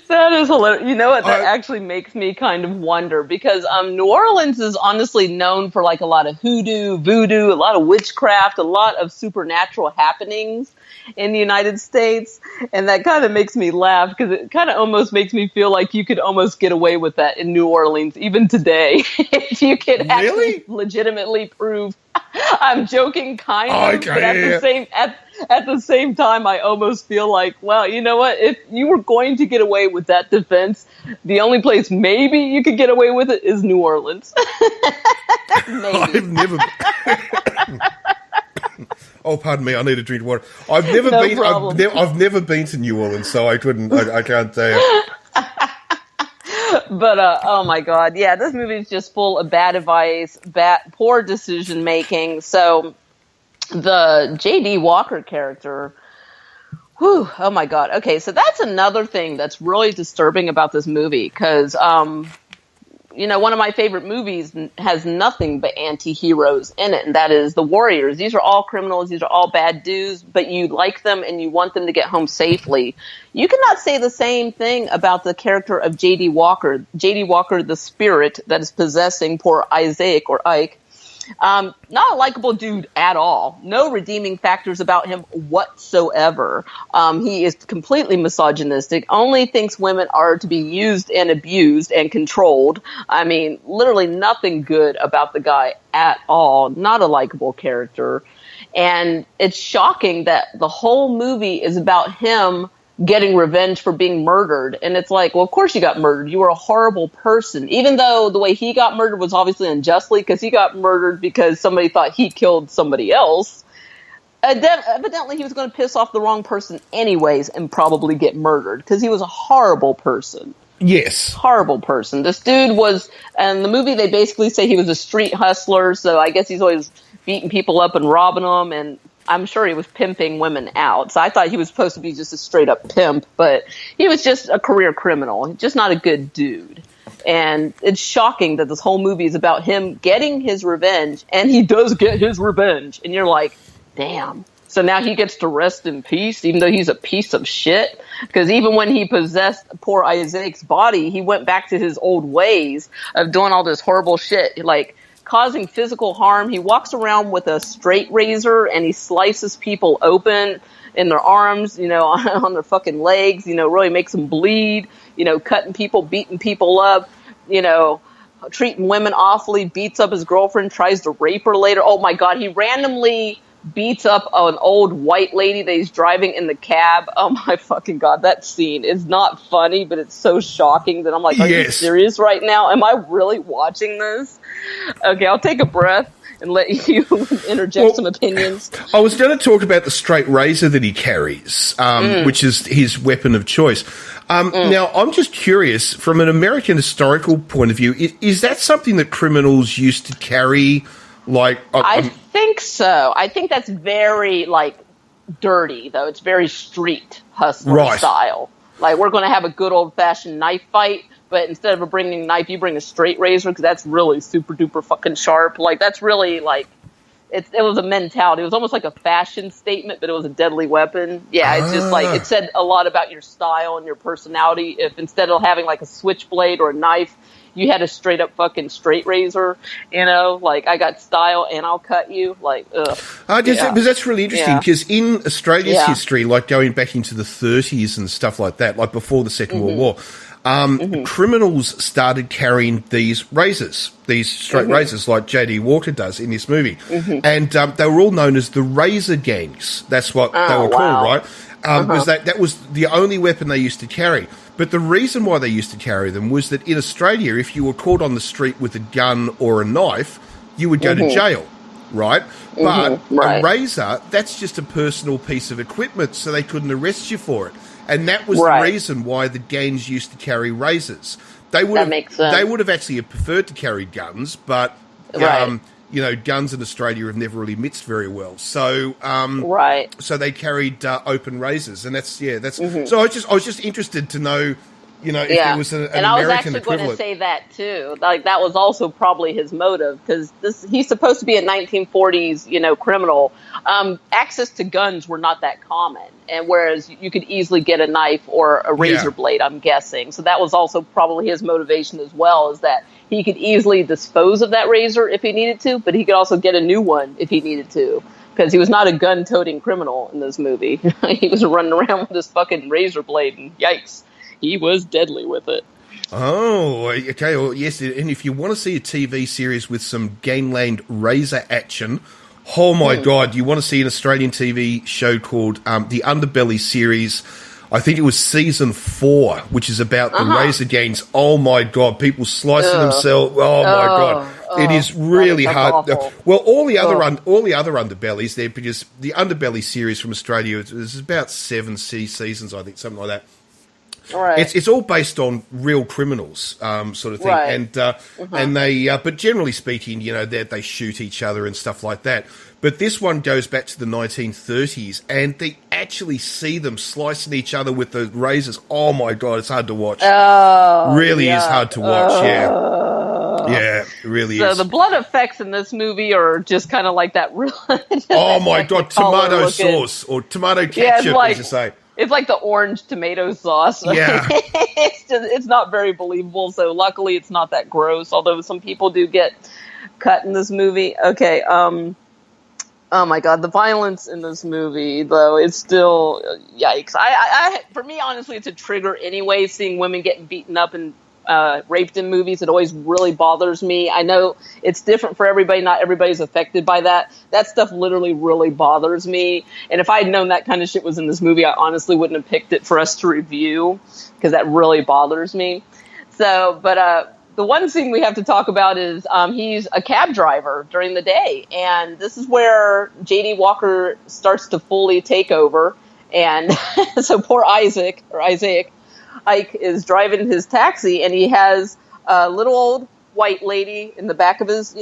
That is hilarious. You know what? That actually makes me kind of wonder because New Orleans is honestly known for like a lot of hoodoo, voodoo, a lot of witchcraft, a lot of supernatural happenings in the United States. And that kind of makes me laugh because it kind of almost makes me feel like you could almost get away with that in New Orleans, even today, if you could actually legitimately prove. I'm joking, kind of, but at the same time, I almost feel like, well, you know what? If you were going to get away with that defense, the only place maybe you could get away with it is New Orleans. Maybe. I've never. Oh, pardon me. I need a drink of water. I've never been. I've never been to New Orleans, so I couldn't. I can't tell you. But oh my God, yeah, this movie is just full of bad advice, poor decision making. So the J.D. Walker character, whew, oh my God. Okay, so that's another thing that's really disturbing about this movie because you know, one of my favorite movies has nothing but anti-heroes in it, and that is The Warriors. These are all criminals. These are all bad dudes, but you like them and you want them to get home safely. You cannot say the same thing about the character of J.D. Walker. J.D. Walker, the spirit that is possessing poor Isaac or Ike. Not a likable dude at all. No redeeming factors about him whatsoever. He is completely misogynistic, only thinks women are to be used and abused and controlled. I mean, literally nothing good about the guy at all. Not a likable character. And it's shocking that the whole movie is about him getting revenge for being murdered. And it's like, well, of course you got murdered. You were a horrible person. Even though the way he got murdered was obviously unjustly because he got murdered because somebody thought he killed somebody else. Evidently, he was going to piss off the wrong person anyways and probably get murdered because he was a horrible person. Yes. Horrible person. This dude was, and the movie, they basically say he was a street hustler. So I guess he's always beating people up and robbing them, and I'm sure he was pimping women out. So I thought he was supposed to be just a straight up pimp, but he was just a career criminal, just not a good dude. And it's shocking that this whole movie is about him getting his revenge, and he does get his revenge. And you're like, damn. So now he gets to rest in peace, even though he's a piece of shit. Because even when he possessed poor Isaac's body, he went back to his old ways of doing all this horrible shit, like causing physical harm. He walks around with a straight razor and he slices people open in their arms, you know, on their fucking legs, you know, really makes them bleed, you know, cutting people, beating people up, you know, treating women awfully, beats up his girlfriend, tries to rape her later. Oh my God, he randomly beats up an old white lady that he's driving in the cab. Oh my fucking God, that scene is not funny, but it's so shocking that I'm like, are you serious right now? Am I really watching this? Okay, I'll take a breath and let you interject some opinions. I was going to talk about the straight razor that he carries, which is his weapon of choice. Now, I'm just curious, from an American historical point of view, is that something that criminals used to carry? Like, I think so. I think that's very, like, dirty, though. It's very street hustler style. Like, we're going to have a good old-fashioned knife fight, but instead of bringing a knife, you bring a straight razor, because that's really super-duper fucking sharp. Like, that's really, like, it was a mentality. It was almost like a fashion statement, but it was a deadly weapon. Yeah, it's just, like, it said a lot about your style and your personality. If instead of having, like, a switchblade or a knife, you had a straight up fucking straight razor, you know, like I got style and I'll cut you, like, ugh. But that's really interesting because in Australia's history, like going back into the 30s and stuff like that, like before the Second World War, criminals started carrying these razors, these straight razors like J.D. Walker does in this movie. And they were all known as the razor gangs. That's what they were called, right? Because that was the only weapon they used to carry. But the reason why they used to carry them was that in Australia, if you were caught on the street with a gun or a knife, you would go to jail, right? But a razor, that's just a personal piece of equipment, so they couldn't arrest you for it. And that was the reason why the gangs used to carry razors. They would have actually preferred to carry guns, but you know, guns in Australia have never really mixed very well. So, so they carried open razors, and that's. So I was just interested to know You know, if it was an and I was American actually going equivalent. to say that too. Like that was also probably his motive because he's supposed to be a 1940s, criminal. Access to guns were not that common, and whereas you could easily get a knife or a razor blade, I'm guessing. So that was also probably his motivation as well, is that he could easily dispose of that razor if he needed to, but he could also get a new one if he needed to. Because he was not a gun-toting criminal in this movie. He was running around with this fucking razor blade, and yikes, he was deadly with it. Oh, okay. Well, yes, and if you want to see a TV series with some gangland razor action, oh my God, you want to see an Australian TV show called The Underbelly series. I think it was season 4, which is about the razor gangs. Oh my God, people slicing themselves. Oh my God. It is really hard. Awful. Well, all the other underbellies there, because the Underbelly series from Australia is about 7 seasons, I think, something like that. All right. It's all based on real criminals, sort of thing, Right. and they, but generally speaking, they shoot each other and stuff like that. But this one goes back to the 1930s, and they actually see them slicing each other with the razors. Oh my God, it's hard to watch. Really is hard to watch. Yeah, it really is. So the blood effects in this movie are just kind of like that. Oh my God, tomato sauce or tomato ketchup, as you say. It's like the orange tomato sauce. Yeah. it's not very believable. So luckily it's not that gross, although some people do get cut in this movie. Okay. Oh my God, the violence in this movie, though, it's still yikes. For me, honestly, it's a trigger anyway, seeing women getting beaten up and raped in movies. It always really bothers me. I know it's different for everybody. Not everybody's affected by that. That stuff literally really bothers me. And if I had known that kind of shit was in this movie, I honestly wouldn't have picked it for us to review, because that really bothers me. So, but the one thing we have to talk about is he's a cab driver during the day. And this is where J.D. Walker starts to fully take over. And so poor Isaac Ike is driving his taxi, and he has a little old white lady in the back of his,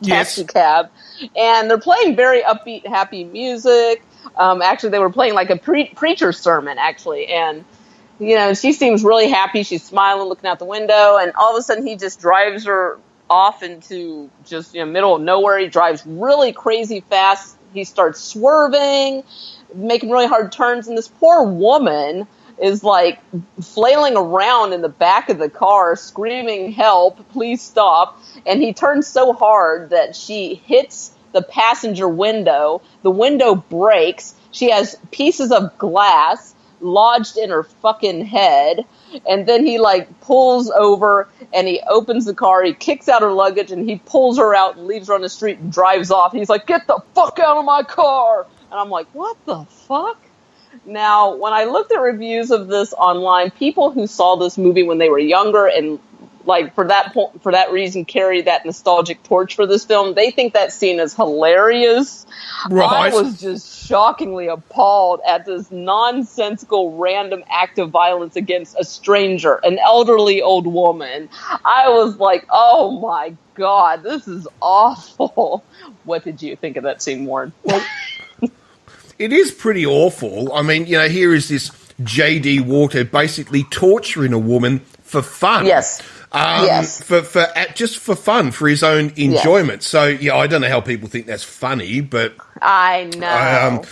taxi cab. And they're playing very upbeat, happy music. Actually, they were playing like a preacher's sermon, actually. And she seems really happy. She's smiling, looking out the window, and all of a sudden he just drives her off into just middle of nowhere. He drives really crazy fast. He starts swerving, making really hard turns, and this poor woman is like flailing around in the back of the car, screaming, "Help, please stop." And he turns so hard that she hits the passenger window. The window breaks. She has pieces of glass lodged in her fucking head, and then he pulls over and he opens the car, he kicks out her luggage, and he pulls her out and leaves her on the street and drives off. He's like, "Get the fuck out of my car!" And I'm like, what the fuck? Now, when I looked at reviews of this online, people who saw this movie when they were younger and for that reason carry that nostalgic torch for this film, they think that scene is hilarious. Right. I was just shockingly appalled at this nonsensical random act of violence against a stranger, an elderly old woman. I was like, oh my God, this is awful. What did you think of that scene, Warren? Well, it is pretty awful. I mean, here is this J.D. Walker basically torturing a woman for fun. Yes. Yes. Just for fun, for his own enjoyment. Yes. So, I don't know how people think that's funny, but I know.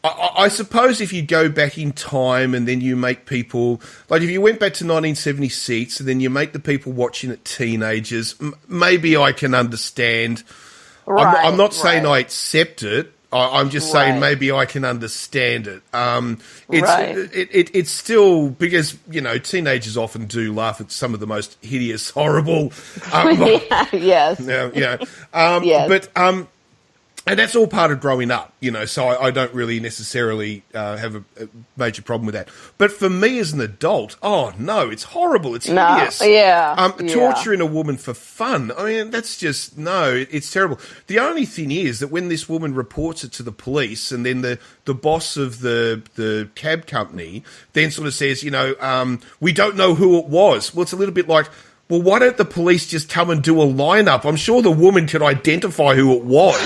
I suppose if you go back in time and then you make people, if you went back to 1976 and then you make the people watching it teenagers, maybe I can understand. Right, I'm not saying I accept it. I'm just saying maybe I can understand it. It's still, because teenagers often do laugh at some of the most hideous, horrible. Yes. Yes. But and that's all part of growing up, so I don't really necessarily have a major problem with that. But for me as an adult, oh, no, it's horrible. It's hideous. Torturing a woman for fun, I mean, that's just, it's terrible. The only thing is that when this woman reports it to the police and then the boss of the cab company then sort of says, we don't know who it was. Well, it's a little bit like, well, why don't the police just come and do a lineup? I'm sure the woman could identify who it was.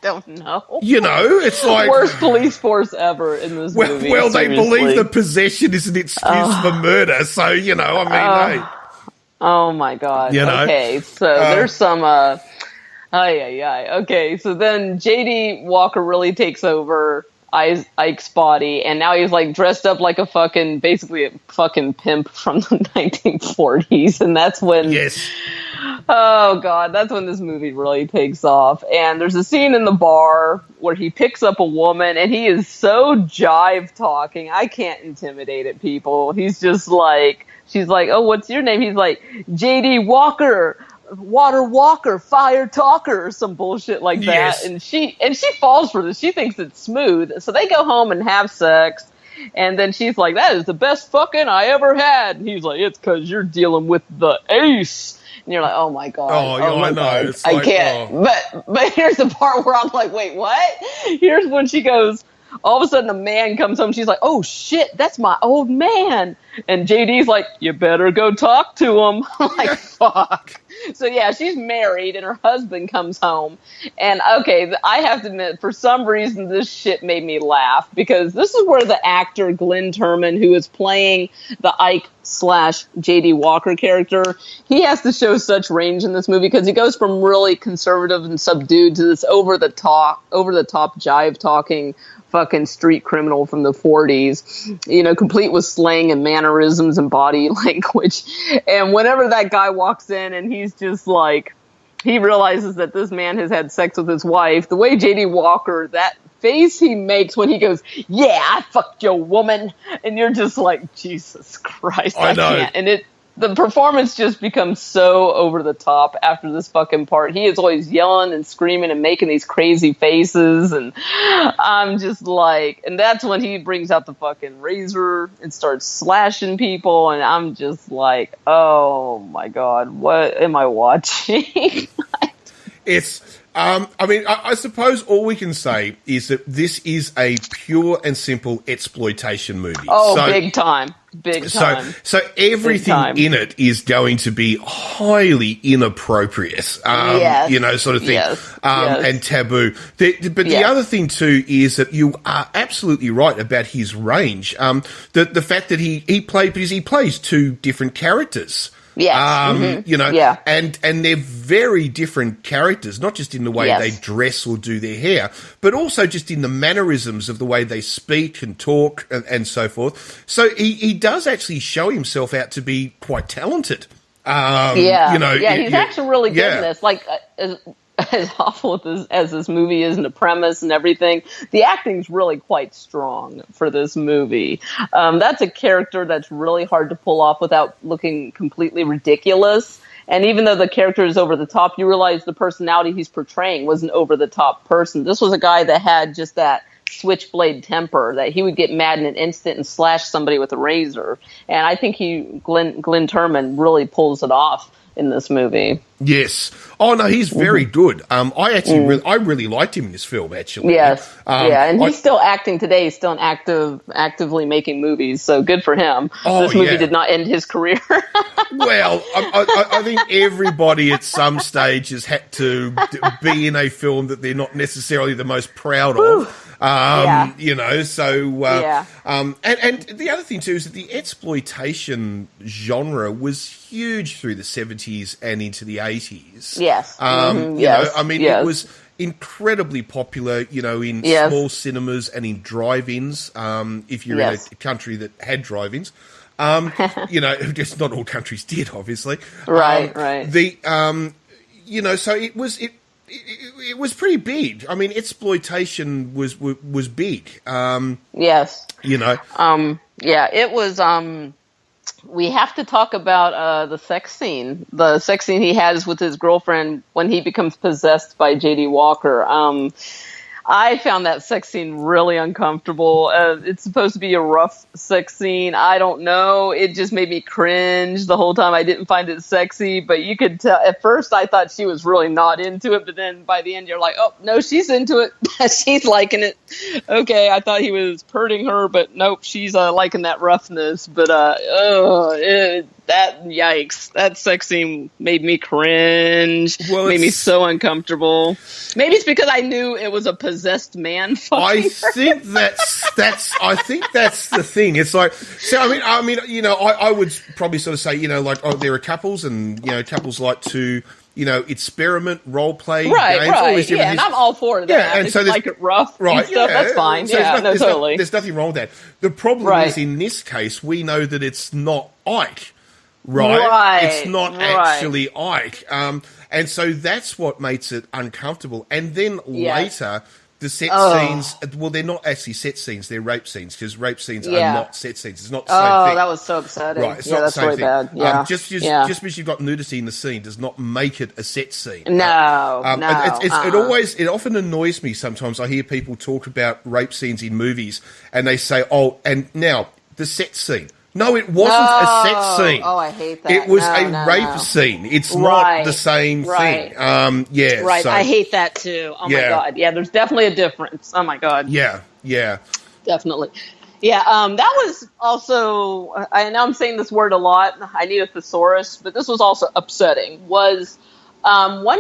Don't No. You know, it's like worst police force ever in this movie. Well, they seriously. believe that possession is an excuse for murder. So, you know, I mean, hey. Oh my God. You know? Okay, so there's some Okay, so then J.D. Walker really takes over Ike's body, and now he's like dressed up like basically a fucking pimp from the 1940s, and that's when oh God, that's when this movie really takes off. And there's a scene in the bar where he picks up a woman, and he is so jive talking. I can't intimidate it, people. He's just like, she's like, oh, what's your name? He's like, J.D. Walker, Water Walker, Fire Talker, or some bullshit like that. And she falls for this. She thinks it's smooth. So they go home and have sex. And then she's like, that is the best fucking I ever had. And he's like, it's because you're dealing with the ace. And you're like, oh my God. I know. It's I can't. But here's the part where I'm like, wait, what? Here's when she goes, all of a sudden a man comes home. She's like, oh shit, that's my old man. And JD's like, you better go talk to him. I'm like, fuck. So yeah, she's married and her husband comes home. And okay, I have to admit, for some reason, this shit made me laugh, because this is where the actor Glenn Turman, who is playing the Ike/J.D. Walker character, he has to show such range in this movie, because he goes from really conservative and subdued to this over the top jive talking fucking street criminal from the 40s, you know, complete with slang and mannerisms and body language. And whenever that guy walks in and he's just like, he realizes that this man has had sex with his wife, the way J.D. Walker, that face he makes when he goes, yeah, I fucked your woman, and you're just like, Jesus Christ, I can't. And the performance just becomes so over the top after this fucking part. He is always yelling and screaming and making these crazy faces, and I'm just like, and that's when he brings out the fucking razor and starts slashing people, and I'm just like, oh my God, what am I watching? It's I mean, I suppose all we can say is that this is a pure and simple exploitation movie. Oh, so, big time. Big time. So everything in it is going to be highly inappropriate, you know, sort of thing, and taboo. The other thing, too, is that you are absolutely right about his range. The fact that he plays two different characters. Yes. You know, and they're very different characters, not just in the way they dress or do their hair, but also just in the mannerisms of the way they speak and talk and so forth. So he does actually show himself out to be quite talented. You know, he's actually really good in this. Like, as awful as this movie is, and the premise and everything, the acting's really quite strong for this movie. That's a character that's really hard to pull off without looking completely ridiculous. And even though the character is over the top, you realize the personality he's portraying was an over the top person. This was a guy that had just that switchblade temper, that he would get mad in an instant and slash somebody with a razor. And I think Glenn Turman really pulls it off in this movie. Yes. Oh no, he's very good. I actually I really liked him in this film, actually. Yes. And he's still acting today. He's still actively making movies. So good for him. This movie did not end his career. Well, I think everybody at some stage has had to be in a film that they're not necessarily the most proud of. You know, so and the other thing too is that the exploitation genre was huge through the 70s and into the 80s. Yes. You know, I mean, it was incredibly popular, you know, in small cinemas and in drive-ins, if you're in a country that had drive-ins. You know, just not all countries did, obviously. Right. You know, so it was pretty big. I mean, exploitation was big. Yes. You know. It was. We have to talk about the sex scene. The sex scene he has with his girlfriend when he becomes possessed by J.D. Walker. I found that sex scene really uncomfortable. It's supposed to be a rough sex scene. I don't know. It just made me cringe the whole time. I didn't find it sexy, but you could tell. At first, I thought she was really not into it, but then by the end, you're like, oh, no, she's into it. She's liking it. Okay, I thought he was hurting her, but nope, she's liking that roughness. But yikes. That sex scene made me cringe. Well, made me so uncomfortable. Maybe it's because I knew it was a possessed man fucking her. think that's the thing. It's like, so I mean, you know, I would probably sort of say, you know, like, oh, there are couples, and you know, couples like to, you know, experiment, role play, games, all these different yeah, and things. I'm all for that. Yeah, and if so you like it rough, and stuff, that's fine. So totally. There's nothing wrong with that. The problem is, in this case, we know that it's not Ike, right? It's not actually Ike, and so that's what makes it uncomfortable. And then later, the set scenes, well, they're not actually set scenes, they're rape scenes, because rape scenes are not set scenes. It's not the same thing. Oh, that was so upsetting. Right, it's not the same really thing. Bad. Yeah. Just because you've got nudity in the scene does not make it a set scene. No, It often annoys me sometimes. I hear people talk about rape scenes in movies, and they say, oh, and now, the set scene. No, it wasn't a set scene. Oh, I hate that. It was a rape scene. It's not the same thing. Yeah. Right. So, I hate that too. Oh my God. Yeah, there's definitely a difference. Oh my God. Yeah. Definitely. Yeah. That was also. I know I'm saying this word a lot. I need a thesaurus, but this was also upsetting. Once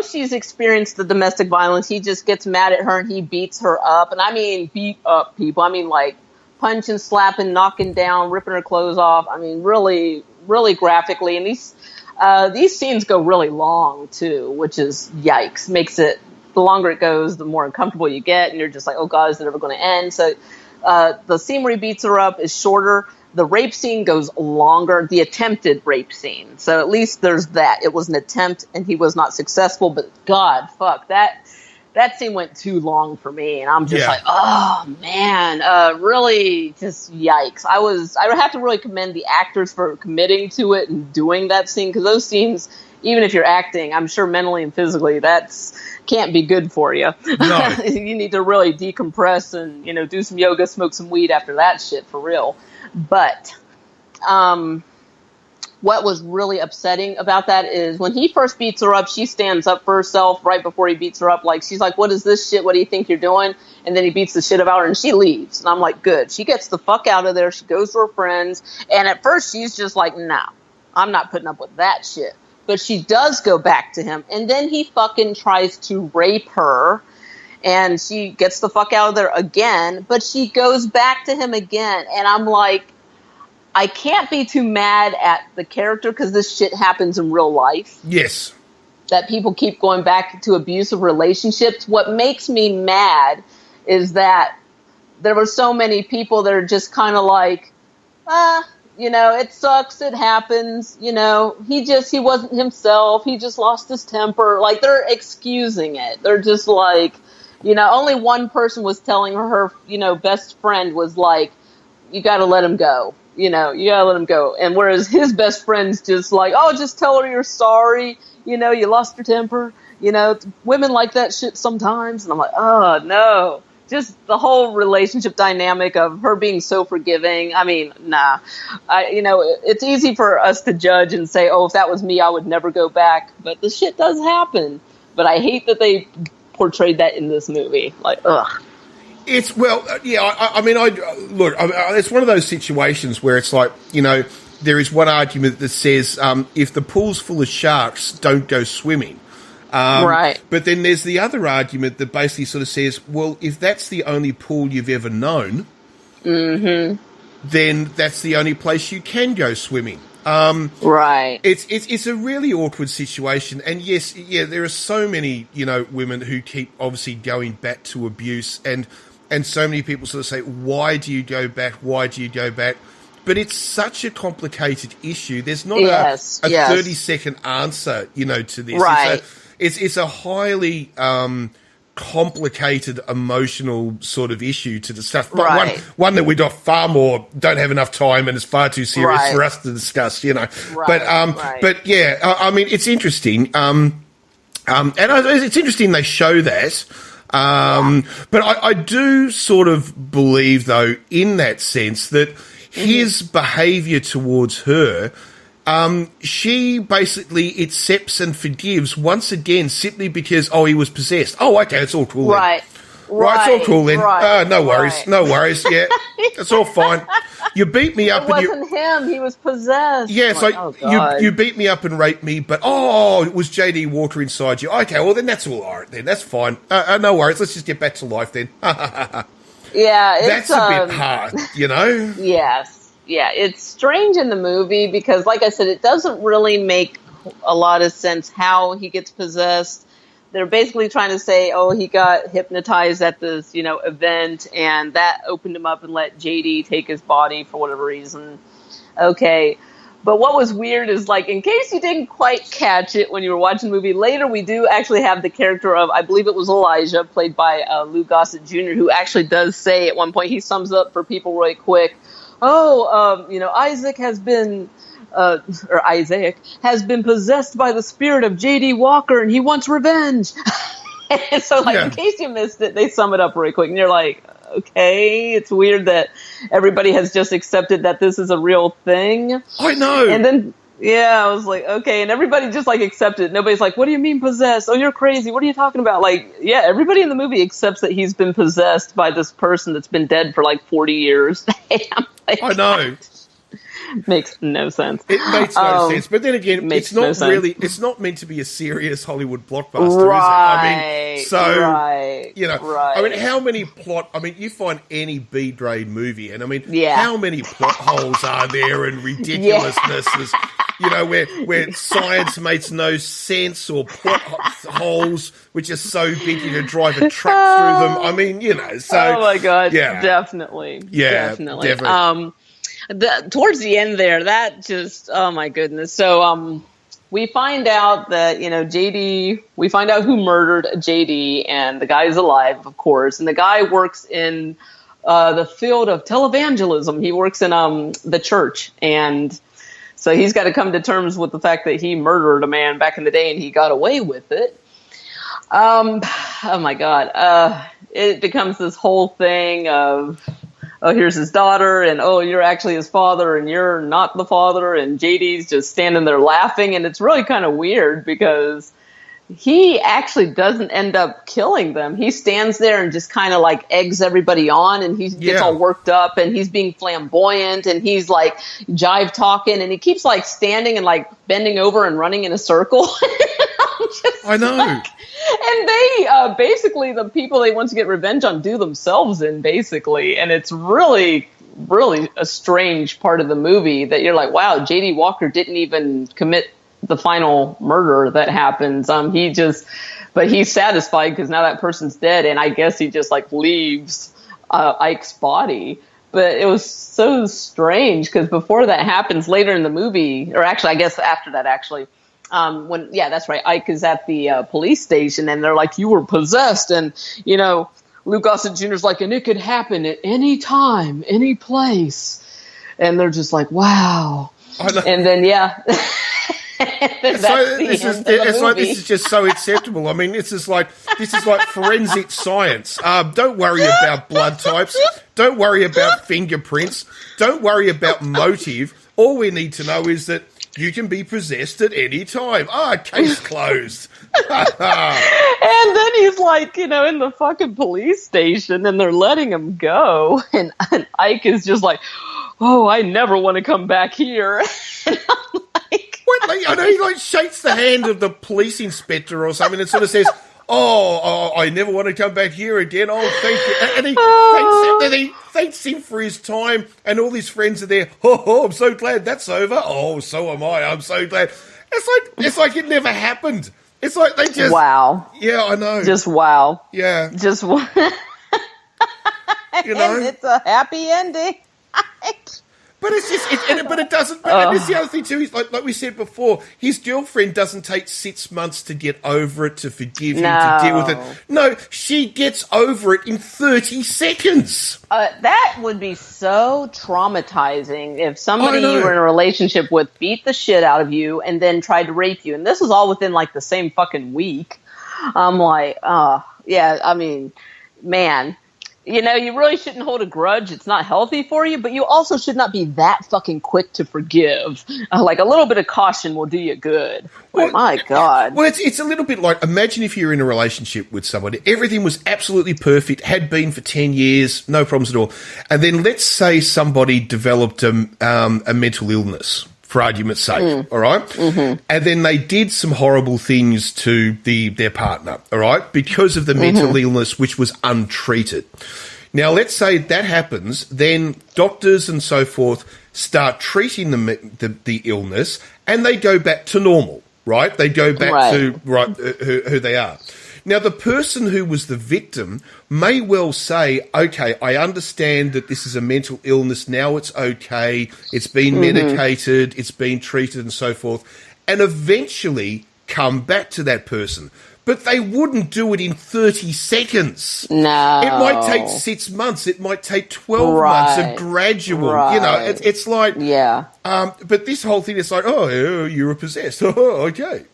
she's experienced the domestic violence, he just gets mad at her and he beats her up. And I mean, beat up people. I mean, like, punching, slapping, knocking down, ripping her clothes off. I mean, really, really graphically. And these scenes go really long too, which is yikes. Makes it, the longer it goes, the more uncomfortable you get, and you're just like, oh God, is it ever going to end? So the scene where he beats her up is shorter. The rape scene goes longer. The attempted rape scene. So at least there's that. It was an attempt, and he was not successful. But God, fuck that scene went too long for me, and I'm just like, oh man, really, just yikes. I have to really commend the actors for committing to it and doing that scene, because those scenes, even if you're acting, I'm sure mentally and physically, that's can't be good for you. No. You need to really decompress and, you know, do some yoga, smoke some weed after that shit, for real. But what was really upsetting about that is when he first beats her up, she stands up for herself right before he beats her up. Like, she's like, what is this shit? What do you think you're doing? And then he beats the shit out of her and she leaves. And I'm like, good. She gets the fuck out of there. She goes to her friends. And at first she's just like, no, I'm not putting up with that shit. But she does go back to him. And then he fucking tries to rape her. And she gets the fuck out of there again. But she goes back to him again. And I'm like, I can't be too mad at the character, because this shit happens in real life. Yes. That people keep going back to abusive relationships. What makes me mad is that there were so many people that are just kind of like, you know, it sucks, it happens, you know, he wasn't himself, he just lost his temper. Like, they're excusing it. They're just like, you know, only one person was telling her, you know, best friend was like, you got to let him go. You know, you gotta let him go. And whereas his best friend's just like, oh, just tell her you're sorry. You know, you lost your temper. You know, women like that shit sometimes. And I'm like, oh, no. Just the whole relationship dynamic of her being so forgiving. I mean, nah. You know, it's easy for us to judge and say, oh, if that was me, I would never go back. But the shit does happen. But I hate that they portrayed that in this movie. Like, ugh. It's, well, yeah, it's one of those situations where it's like, you know, there is one argument that says if the pool's full of sharks, don't go swimming. Right. But then there's the other argument that basically sort of says, well, if that's the only pool you've ever known, then that's the only place you can go swimming. Right. It's a really awkward situation. And yes, there are so many, you know, women who keep obviously going back to abuse, and so many people sort of say, why do you go back? Why do you go back? But it's such a complicated issue. There's not a 30-second answer, you know, to this. Right. It's a highly complicated emotional sort of issue to discuss. But one that we don't have enough time, and it's far too serious for us to discuss, you know. But yeah, I mean, it's interesting. And it's interesting they show that. But I do sort of believe, though, in that sense, that his behaviour towards her, she basically accepts and forgives once again simply because, he was possessed. Oh, okay, it's all cool. Right. Right, it's all cool then. Right, No worries. right. No worries. Yeah, it's all fine. You beat me up. It wasn't him. He was possessed. Yeah, so oh, God. you beat me up and raped me, but it was J.D. Walker inside you. Okay, well then that's all right then. That's fine. No worries. Let's just get back to life then. Yeah, it's, that's a bit hard, you know? Yes. Yeah, it's strange in the movie because, like I said, it doesn't really make a lot of sense how he gets possessed. They're basically trying to say, he got hypnotized at this, event, and that opened him up and let JD take his body for whatever reason. Okay. But what was weird is, like, in case you didn't quite catch it when you were watching the movie, later we do actually have the character of, I believe it was Elijah, played by Lou Gossett Jr., who actually does say at one point, he sums up for people really quick, Isaac has been... or Isaac has been possessed by the spirit of J.D. Walker, and he wants revenge. And so, in case you missed it, they sum it up really quick, and you're like, okay, it's weird that everybody has just accepted that this is a real thing. I know. And then, I was like, okay, and everybody just accepted it. Nobody's like, what do you mean possessed? Oh, you're crazy. What are you talking about? Everybody in the movie accepts that he's been possessed by this person that's been dead for 40 years. I know. Makes no sense. It makes no sense. But then again, it's not meant to be a serious Hollywood blockbuster, right, is it? I mean, right. I mean, how many you find any B-grade movie, and I mean, how many plot holes are there and ridiculousnesses, where science makes no sense, or plot holes which are so big you can drive a truck through them. I mean, so. Oh my God. Yeah. Definitely. Yeah. Definitely. Towards the end there, that just, oh my goodness. So, we find out that, we find out who murdered JD, and the guy's alive, of course. And the guy works in the field of televangelism. He works in the church. And so he's got to come to terms with the fact that he murdered a man back in the day and he got away with it. Oh my God. It becomes this whole thing of, here's his daughter, and you're actually his father, and you're not the father, and JD's just standing there laughing, and it's really kind of weird because he actually doesn't end up killing them. He stands there and just kind of eggs everybody on, and he gets all worked up, and he's being flamboyant, and he's jive talking, and he keeps standing and bending over and running in a circle. I know. And they, basically, the people they want to get revenge on do themselves in, basically. And it's really, really a strange part of the movie that you're like, wow, J.D. Walker didn't even commit the final murder that happens. But he's satisfied because now that person's dead. And I guess he just leaves Ike's body. But it was so strange because before that happens later in the movie, or actually, I guess after that, actually, that's right. Ike is at the police station, and they're like, "You were possessed," and Lou Gossett Jr.'s like, "And it could happen at any time, any place," and they're just like, "Wow." And then this is just so acceptable. I mean, this is like forensic science. Don't worry about blood types. Don't worry about fingerprints. Don't worry about motive. All we need to know is that you can be possessed at any time. Case closed. And then he's in the fucking police station, and they're letting him go. And Ike is just like, "Oh, I never want to come back here." And I'm like, what? I know he shakes the hand of the police inspector or something and sort of says, I never want to come back here again. Oh, thank you. And he thanks him for his time, and all his friends are there. Oh, I'm so glad that's over. Oh, so am I. I'm so glad. It's like it never happened. It's like they just... Wow. Yeah, I know. Just wow. Yeah. Just wow. And it's a happy ending. But it's just, but it doesn't. And it's the other thing too. Is like we said before, his girlfriend doesn't take 6 months to get over it, to forgive him, to deal with it. No, she gets over it in 30 seconds. That would be so traumatizing if somebody you were in a relationship with beat the shit out of you and then tried to rape you, and this is all within the same fucking week. I'm like, I mean, man. you know, you really shouldn't hold a grudge. It's not healthy for you, but you also should not be that fucking quick to forgive. Like a little bit of caution will do you good. Oh my God. Well, it's a little bit like, imagine if you're in a relationship with somebody, everything was absolutely perfect, had been for 10 years, no problems at all. And then let's say somebody developed a mental illness, for argument's sake, all right? Mm-hmm. And then they did some horrible things to their partner, all right, because of the mental illness, which was untreated. Now, let's say that happens, then doctors and so forth start treating the illness, and they go back to normal, right? They go back to who they are. Now, the person who was the victim may well say, okay, I understand that this is a mental illness. Now it's okay. It's been medicated. It's been treated and so forth. And eventually come back to that person. But they wouldn't do it in 30 seconds. No. It might take 6 months. It might take 12 months of gradual. Right. You know, it's like... Yeah. But this whole thing is like, oh, you were possessed. Oh, okay.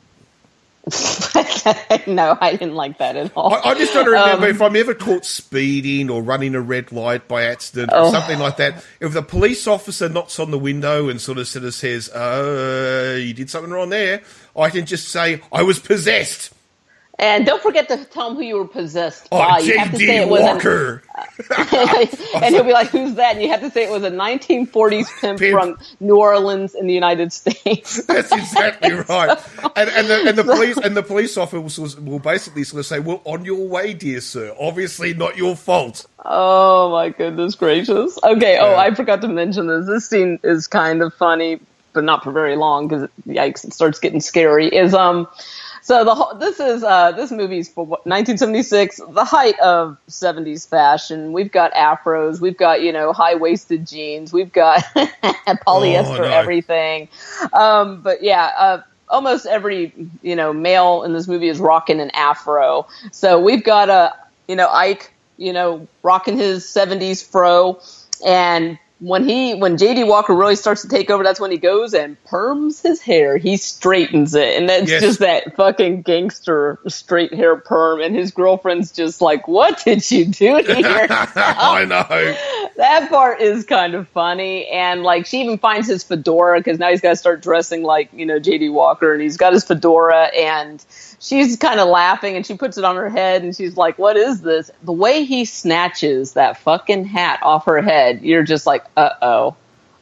No, I didn't like that at all. I just don't remember if I'm ever caught speeding or running a red light by accident or something like that. If the police officer knocks on the window and sort of says, you did something wrong there, I can just say, I was possessed. And don't forget to tell him who you were possessed by. J.D. Walker. And he'll be like, who's that? And you have to say it was a 1940s pimp from New Orleans in the United States. That's exactly right. And the police officer will basically sort of say, well, on your way, dear sir. Obviously not your fault. Oh, my goodness gracious. Okay, I forgot to mention this. This scene is kind of funny, but not for very long because, yikes, it starts getting scary. So this movie's for 1976, the height of 70s fashion. We've got afros, we've got, high-waisted jeans, we've got polyester everything. But yeah, almost every, male in this movie is rocking an afro. So we've got Ike, rocking his 70s fro, and when J.D. Walker really starts to take over, that's when he goes and perms his hair. He straightens it. And that's just that fucking gangster straight hair perm. And his girlfriend's just like, what did you do to yourself? I know. That part is kind of funny. And, she even finds his fedora because now he's got to start dressing like, J.D. Walker. And he's got his fedora and she's kind of laughing and she puts it on her head and she's like, what is this? The way he snatches that fucking hat off her head, you're just like, uh-oh.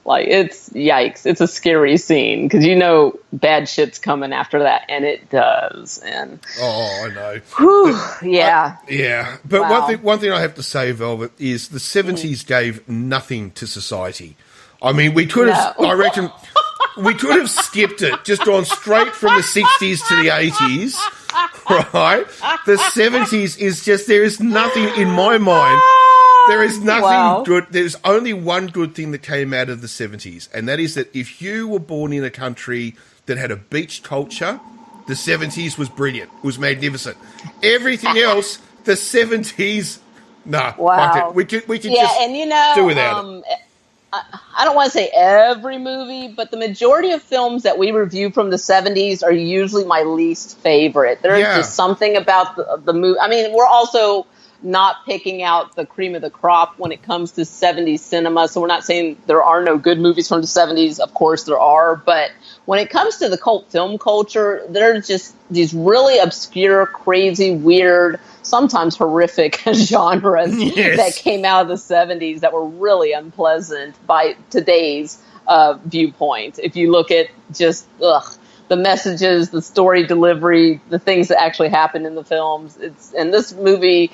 It's yikes. It's a scary scene because bad shit's coming after that, and it does. And I know. Whew, yeah. Yeah. But one thing I have to say, Velvet, is the 70s gave nothing to society. I mean, we could have, I reckon, we could have skipped it, just gone straight from the 60s to the 80s, right? The 70s is just, there is nothing in my mind. There is nothing good. There's only one good thing that came out of the 70s, and that is that if you were born in a country that had a beach culture, the 70s was brilliant. It was magnificent. Everything else, the 70s, fuck it. We could just do without it. I don't want to say every movie, but the majority of films that we review from the 70s are usually my least favorite. There's just something about the movie. I mean, we're also not picking out the cream of the crop when it comes to 70s cinema. So we're not saying there are no good movies from the 70s. Of course there are. But when it comes to the cult film culture, there's just these really obscure, crazy, weird, sometimes horrific genres that came out of the 70s that were really unpleasant by today's viewpoint. If you look at just, the messages, the story delivery, the things that actually happened in the films. And this movie,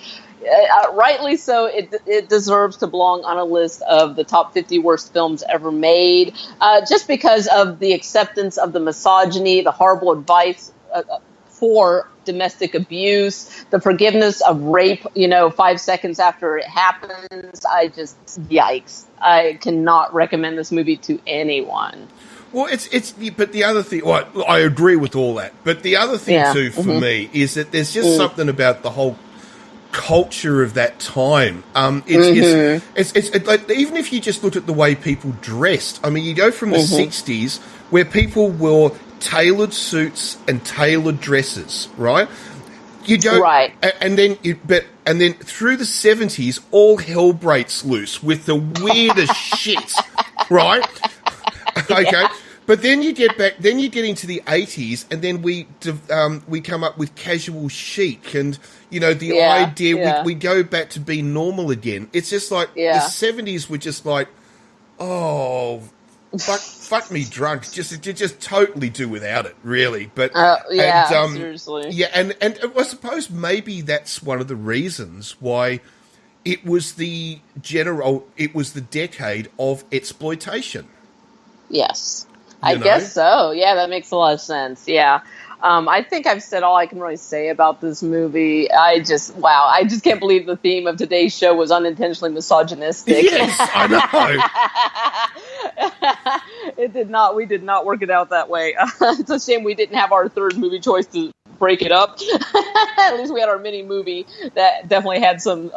rightly so, it deserves to belong on a list of the top 50 worst films ever made, just because of the acceptance of the misogyny, the horrible advice for domestic abuse, the forgiveness of rape, 5 seconds after it happens. Yikes. I cannot recommend this movie to anyone. Well, but the other thing, I agree with all that, but the other thing too for me is that there's just something about the whole culture of that time. It's like, even if you just look at the way people dressed, I mean, you go from the 60s where people wore tailored suits and tailored dresses, right? You don't, right? And then through the 70s, all hell breaks loose with the weirdest shit, right? Okay, Yeah. but then you get back. Then you get into the 80s, and then we come up with Casual Chic, and the idea we go back to be normal again. It's just like the 70s were just like, oh. Fuck me drunk. Just totally do without it, really. But seriously. Yeah, and I suppose maybe that's one of the reasons why it was the decade of exploitation. Yes. I guess so. Yeah, that makes a lot of sense. Yeah. I think I've said all I can really say about this movie. I just can't believe the theme of today's show was unintentionally misogynistic. Yes, I know. We did not work it out that way. It's a shame we didn't have our third movie choice to break it up. At least we had our mini movie that definitely had some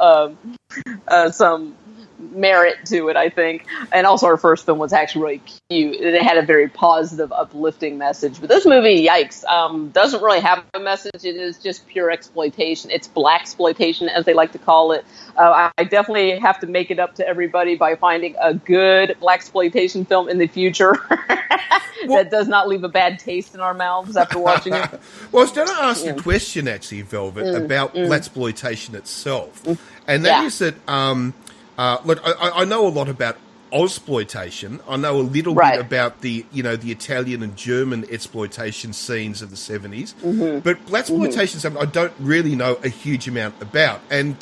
merit to it, I think. And also our first film was actually really cute, and it had a very positive, uplifting message. But this movie, yikes, doesn't really have a message. It is just pure exploitation. It's black exploitation, as they like to call it. I definitely have to make it up to everybody by finding a good black exploitation film in the future that does not leave a bad taste in our mouths after watching it. Well, I was going to ask a question, actually, Velvet, about blaxploitation itself, and that is that. Look, I know a lot about Ozploitation. I know a little bit about the Italian and German exploitation scenes of the 70s. Mm-hmm. But blaxploitation is something I don't really know a huge amount about. And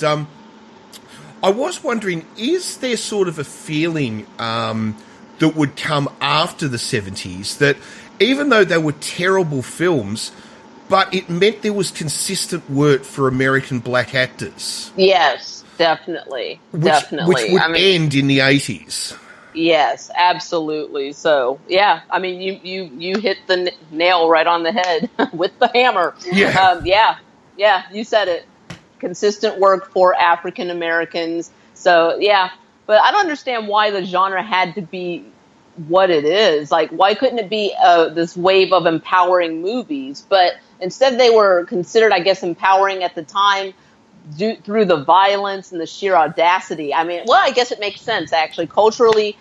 I was wondering, is there sort of a feeling that would come after the 70s that even though they were terrible films, but it meant there was consistent work for American black actors? Yes. Definitely. Which would end in the 80s. Yes, absolutely. So, yeah, I mean, you hit the nail right on the head with the hammer. Yeah. You said it. Consistent work for African Americans. So, yeah, but I don't understand why the genre had to be what it is. Like, why couldn't it be this wave of empowering movies? But instead they were considered, I guess, empowering at the time through the violence and the sheer audacity. I mean, well, I guess it makes sense, actually. Culturally,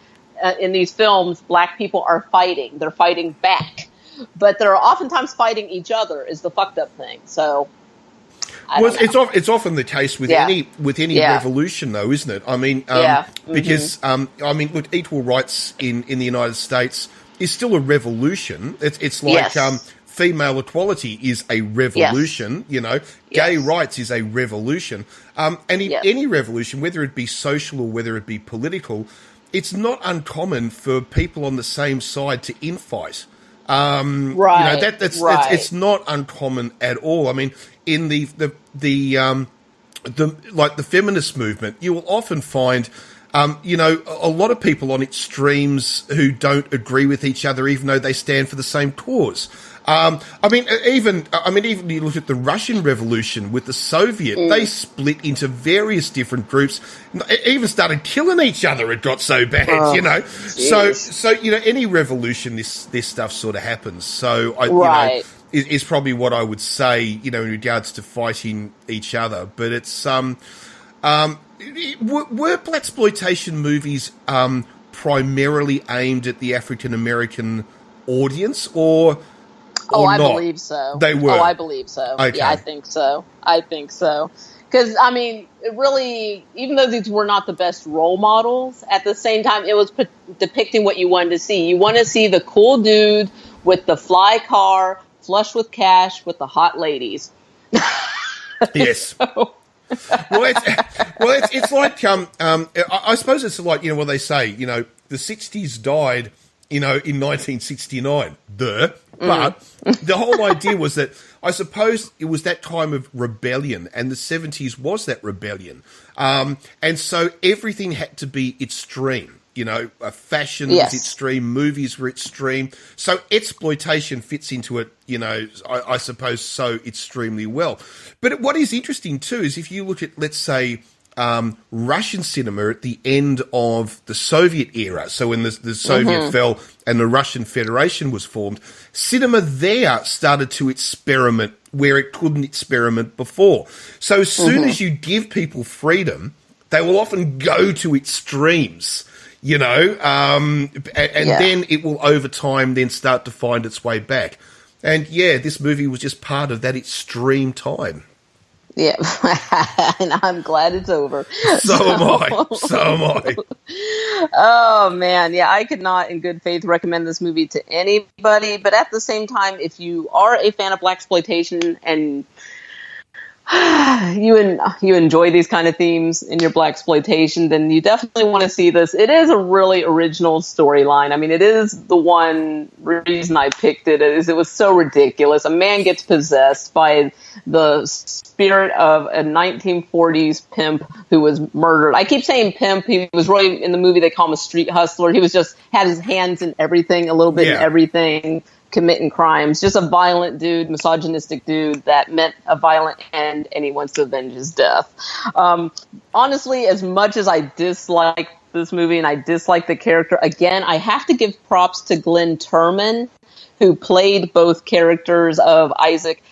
in these films, black people are fighting. They're fighting back. But they're oftentimes fighting each other is the fucked up thing. So, it's often the case with any revolution, though, isn't it? I mean, because, look, equal rights in the United States is still a revolution. It's like... female equality is a revolution, gay rights is a revolution. And in any revolution, whether it be social or whether it be political, it's not uncommon for people on the same side to infight. It's not uncommon at all. I mean, in the feminist movement, you will often find a lot of people on extremes who don't agree with each other, even though they stand for the same cause. Even you look at the Russian Revolution with the Soviet, they split into various different groups, even started killing each other. It got so bad, Geez. So any revolution, this stuff sort of happens. So is probably what I would say, in regards to fighting each other. But it's were blaxploitation movies primarily aimed at the African American audience, or I not? Believe so. They were. Oh, I believe so. Okay. Yeah, I think so. Because, I mean, it really, even though these were not the best role models, at the same time, it was depicting what you wanted to see. You want to see the cool dude with the fly car, flush with cash, with the hot ladies. Yes. It's like, I suppose it's like, what they say, the 60s died, in 1969, but the whole idea was that I suppose it was that time of rebellion, and the 70s was that rebellion. And so everything had to be extreme. Fashion was extreme, movies were extreme. So exploitation fits into it, I suppose so extremely well. But what is interesting too is if you look at, let's say, Russian cinema at the end of the Soviet era, so when the Soviet fell and the Russian Federation was formed, cinema there started to experiment where it couldn't experiment before. So as soon as you give people freedom, they will often go to extremes, you know, and then it will over time then start to find its way back. And yeah, this movie was just part of that extreme time. Yeah, and I'm glad it's over. So am I. Oh, man. Yeah, I could not in good faith recommend this movie to anybody. But at the same time, if you are a fan of blaxploitation and you enjoy these kind of themes in your blaxploitation, then you definitely want to see this. It is a really original storyline. I mean, it is the one reason I picked it is it was so ridiculous. A man gets possessed by the spirit of a 1940s pimp who was murdered. I keep saying pimp. He was really, in the movie, they call him a street hustler. He was just had his hands in everything, a little bit in everything, committing crimes. Just a violent dude, misogynistic dude that meant a violent end, and he wants to avenge his death. Honestly, as much as I dislike this movie and I dislike the character, again, I have to give props to Glenn Turman, who played both characters of Isaac,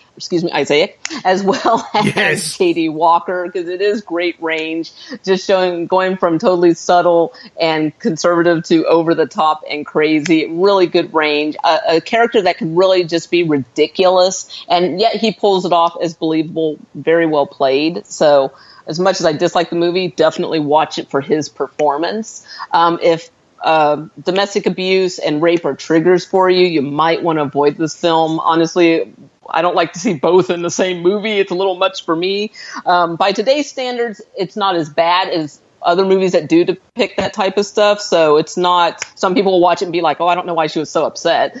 as well as Katie Walker, because it is great range, just going from totally subtle and conservative to over the top and crazy. Really good range. A character that can really just be ridiculous, and yet he pulls it off as believable. Very well played. So as much as I dislike the movie, definitely watch it for his performance. If domestic abuse and rape are triggers for you, you might want to avoid this film. Honestly, I don't like to see both in the same movie. It's a little much for me. By today's standards, it's not as bad as other movies that do depict that type of stuff. So it's not, some people will watch it and be like, oh, I don't know why she was so upset.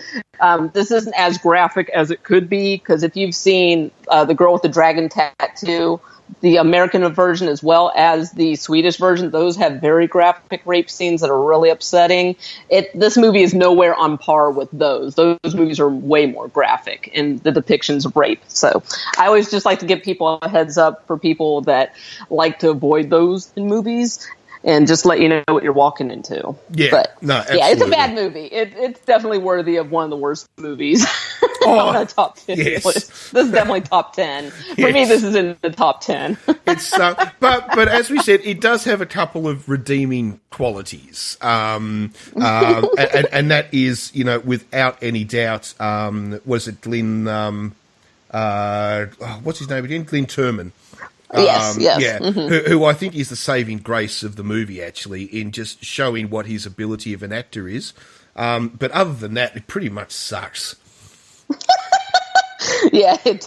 This isn't as graphic as it could be, because if you've seen The Girl with the Dragon Tattoo, the American version as well as the Swedish version, those have very graphic rape scenes that are really upsetting. This movie is nowhere on par with those. Those movies are way more graphic in the depictions of rape. So I always just like to give people a heads up for people that like to avoid those in movies, and just let you know what you're walking into. Yeah, but no, absolutely. Yeah, it's a bad movie. It's definitely worthy of one of the worst movies on a top 10 list. This is definitely top 10. For me, this is in the top 10. It's but as we said, it does have a couple of redeeming qualities, and that is, you know, without any doubt, was it Glenn? What's his name again? Glenn Turman. Yes. Yeah, who I think is the saving grace of the movie, actually, in just showing what his ability of an actor is. But other than that, it pretty much sucks. Yeah, it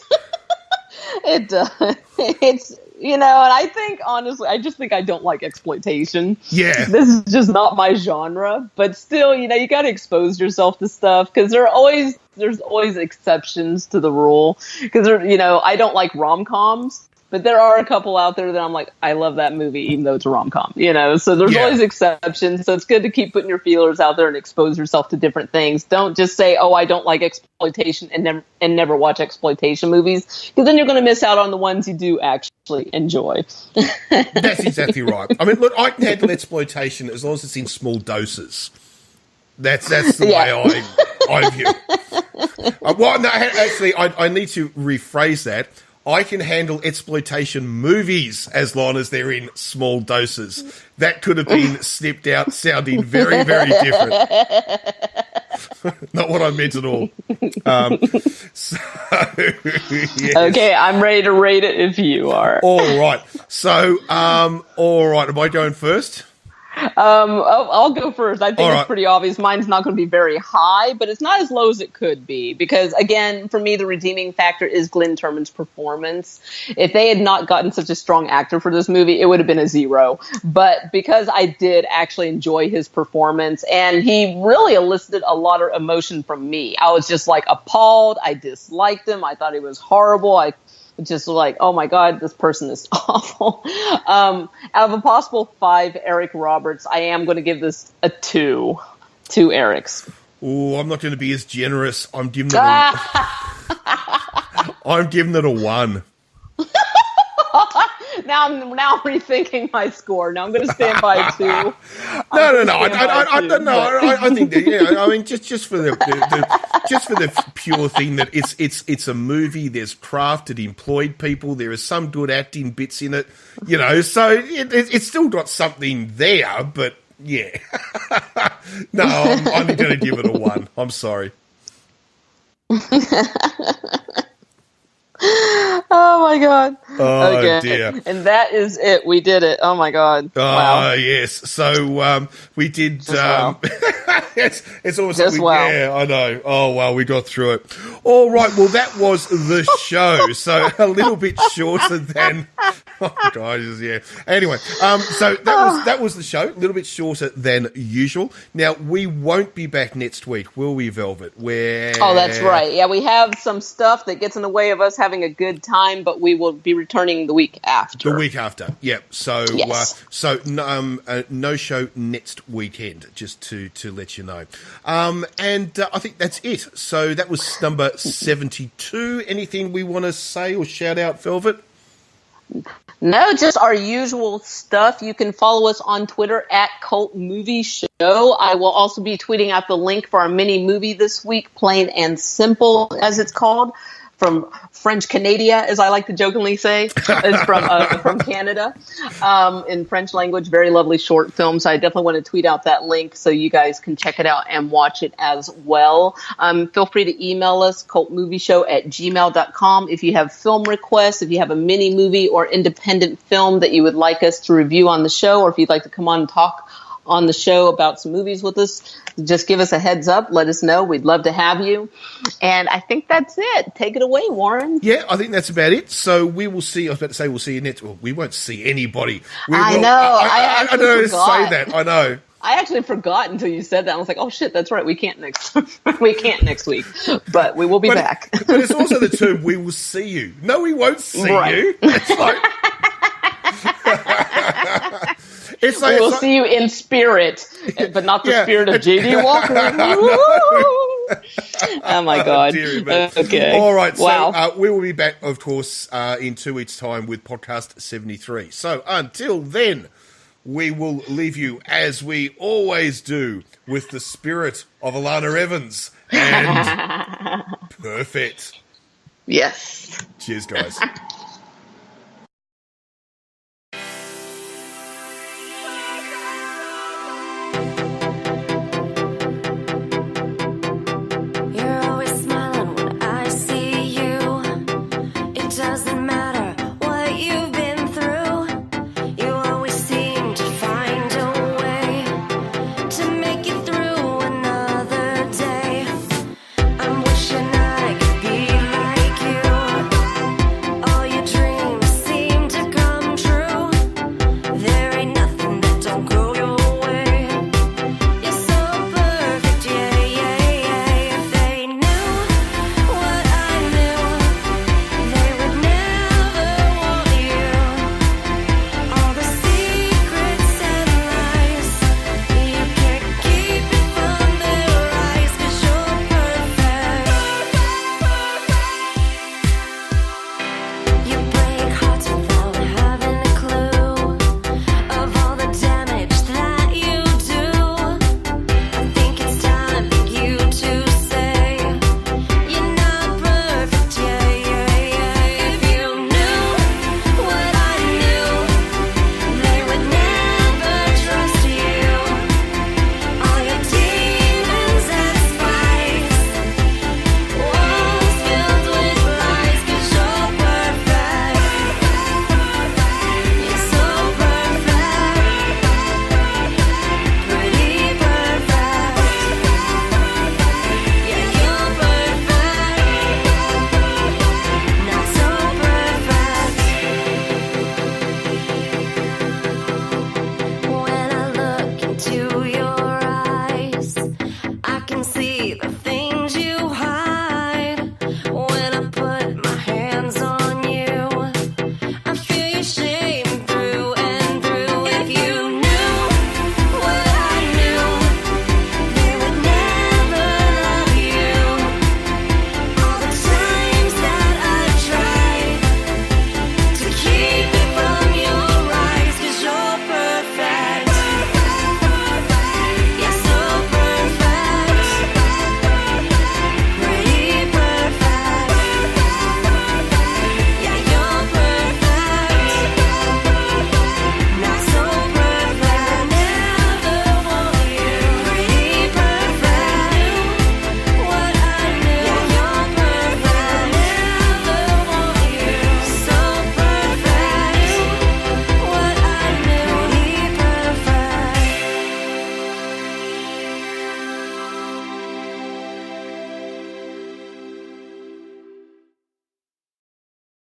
does. It's, you know, and I think, honestly, I just think I don't like exploitation. Yeah. This is just not my genre. But still, you know, you got to expose yourself to stuff, because there's always exceptions to the rule. Because, you know, I don't like rom-coms. But there are a couple out there that I'm like, I love that movie, even though it's a rom-com, you know? So there's always exceptions. So it's good to keep putting your feelers out there and expose yourself to different things. Don't just say, oh, I don't like exploitation, and never watch exploitation movies, because then you're going to miss out on the ones you do actually enjoy. That's exactly right. I mean, look, I can handle exploitation as long as it's in small doses. That's the way I view it. Well, no, actually, I need to rephrase that. I can handle exploitation movies as long as they're in small doses. That could have been snipped out sounding very, very different. Not what I meant at all. Yes. Okay, I'm ready to rate it if you are. All right. So, all right. Am I going first? I'll go first. I think it's pretty obvious. Mine's not going to be very high, but it's not as low as it could be, because, again, for me, the redeeming factor is Glenn Turman's performance. If they had not gotten such a strong actor for this movie, it would have been a 0. But because I did actually enjoy his performance, and he really elicited a lot of emotion from me. I was just like appalled. I disliked him. I thought he was horrible. I just like, oh my God, this person is awful. Out of a possible 5 Eric Roberts, I am going to give this a 2. 2 Erics. Oh, I'm not going to be as generous. I'm giving it I'm giving it a 1. Now now I'm rethinking my score. Now I'm going to stand by 2. No. I think that, yeah. I mean, just for the pure thing that it's a movie. There's crafted, employed people. There is some good acting bits in it. So it's still got something there. But yeah, no, I'm going to give it a 1. I'm sorry. Oh my God. Oh, okay. dear. And that is it. We did it. Oh my God. Wow. Yes. So we did. Wow. it's almost Just like wow. Yeah, I know. Oh wow, we got through it. All right. Well, that was the show. So a little bit shorter than. Oh God, yeah. Anyway, so that was the show. A little bit shorter than usual. Now we won't be back next week, will we, Velvet? Oh, that's right. Yeah, we have some stuff that gets in the way of us having a good time, but we will be returning the week after. The week after, yeah. So, yes. No show next weekend, just to let you know. And I think that's it. So that was number 72. Anything we want to say or shout out, Velvet? No, just our usual stuff. You can follow us on Twitter at Cult Movie Show. I will also be tweeting out the link for our mini movie this week, Plain and Simple, as it's called, from French Canada, as I like to jokingly say. It's from Canada in French language. Very lovely short film. So I definitely want to tweet out that link so you guys can check it out and watch it as well. Feel free to email us, cultmovieshow@gmail.com. If you have film requests, if you have a mini movie or independent film that you would like us to review on the show, or if you'd like to come on and talk on the show about some movies with us, just give us a heads up. Let us know. We'd love to have you. And I think that's it. Take it away, Warren. Yeah, I think that's about it. So we will see. I was about to say we'll see you next. Well, we won't see anybody. I know. I don't know how to say that. I know. I actually forgot until you said that. I was like, "Oh shit, that's right. We can't next week, but we will be back." But it's also the term "we will see you." No, we won't see you. It's like. We will see you in spirit, but not the spirit of J.D. Walker. Oh, my God. Okay. All right. Wow. So we will be back, of course, in 2 weeks' time with podcast 73. So until then, we will leave you, as we always do, with the spirit of Alana Evans. And perfect. Yes. Cheers, guys.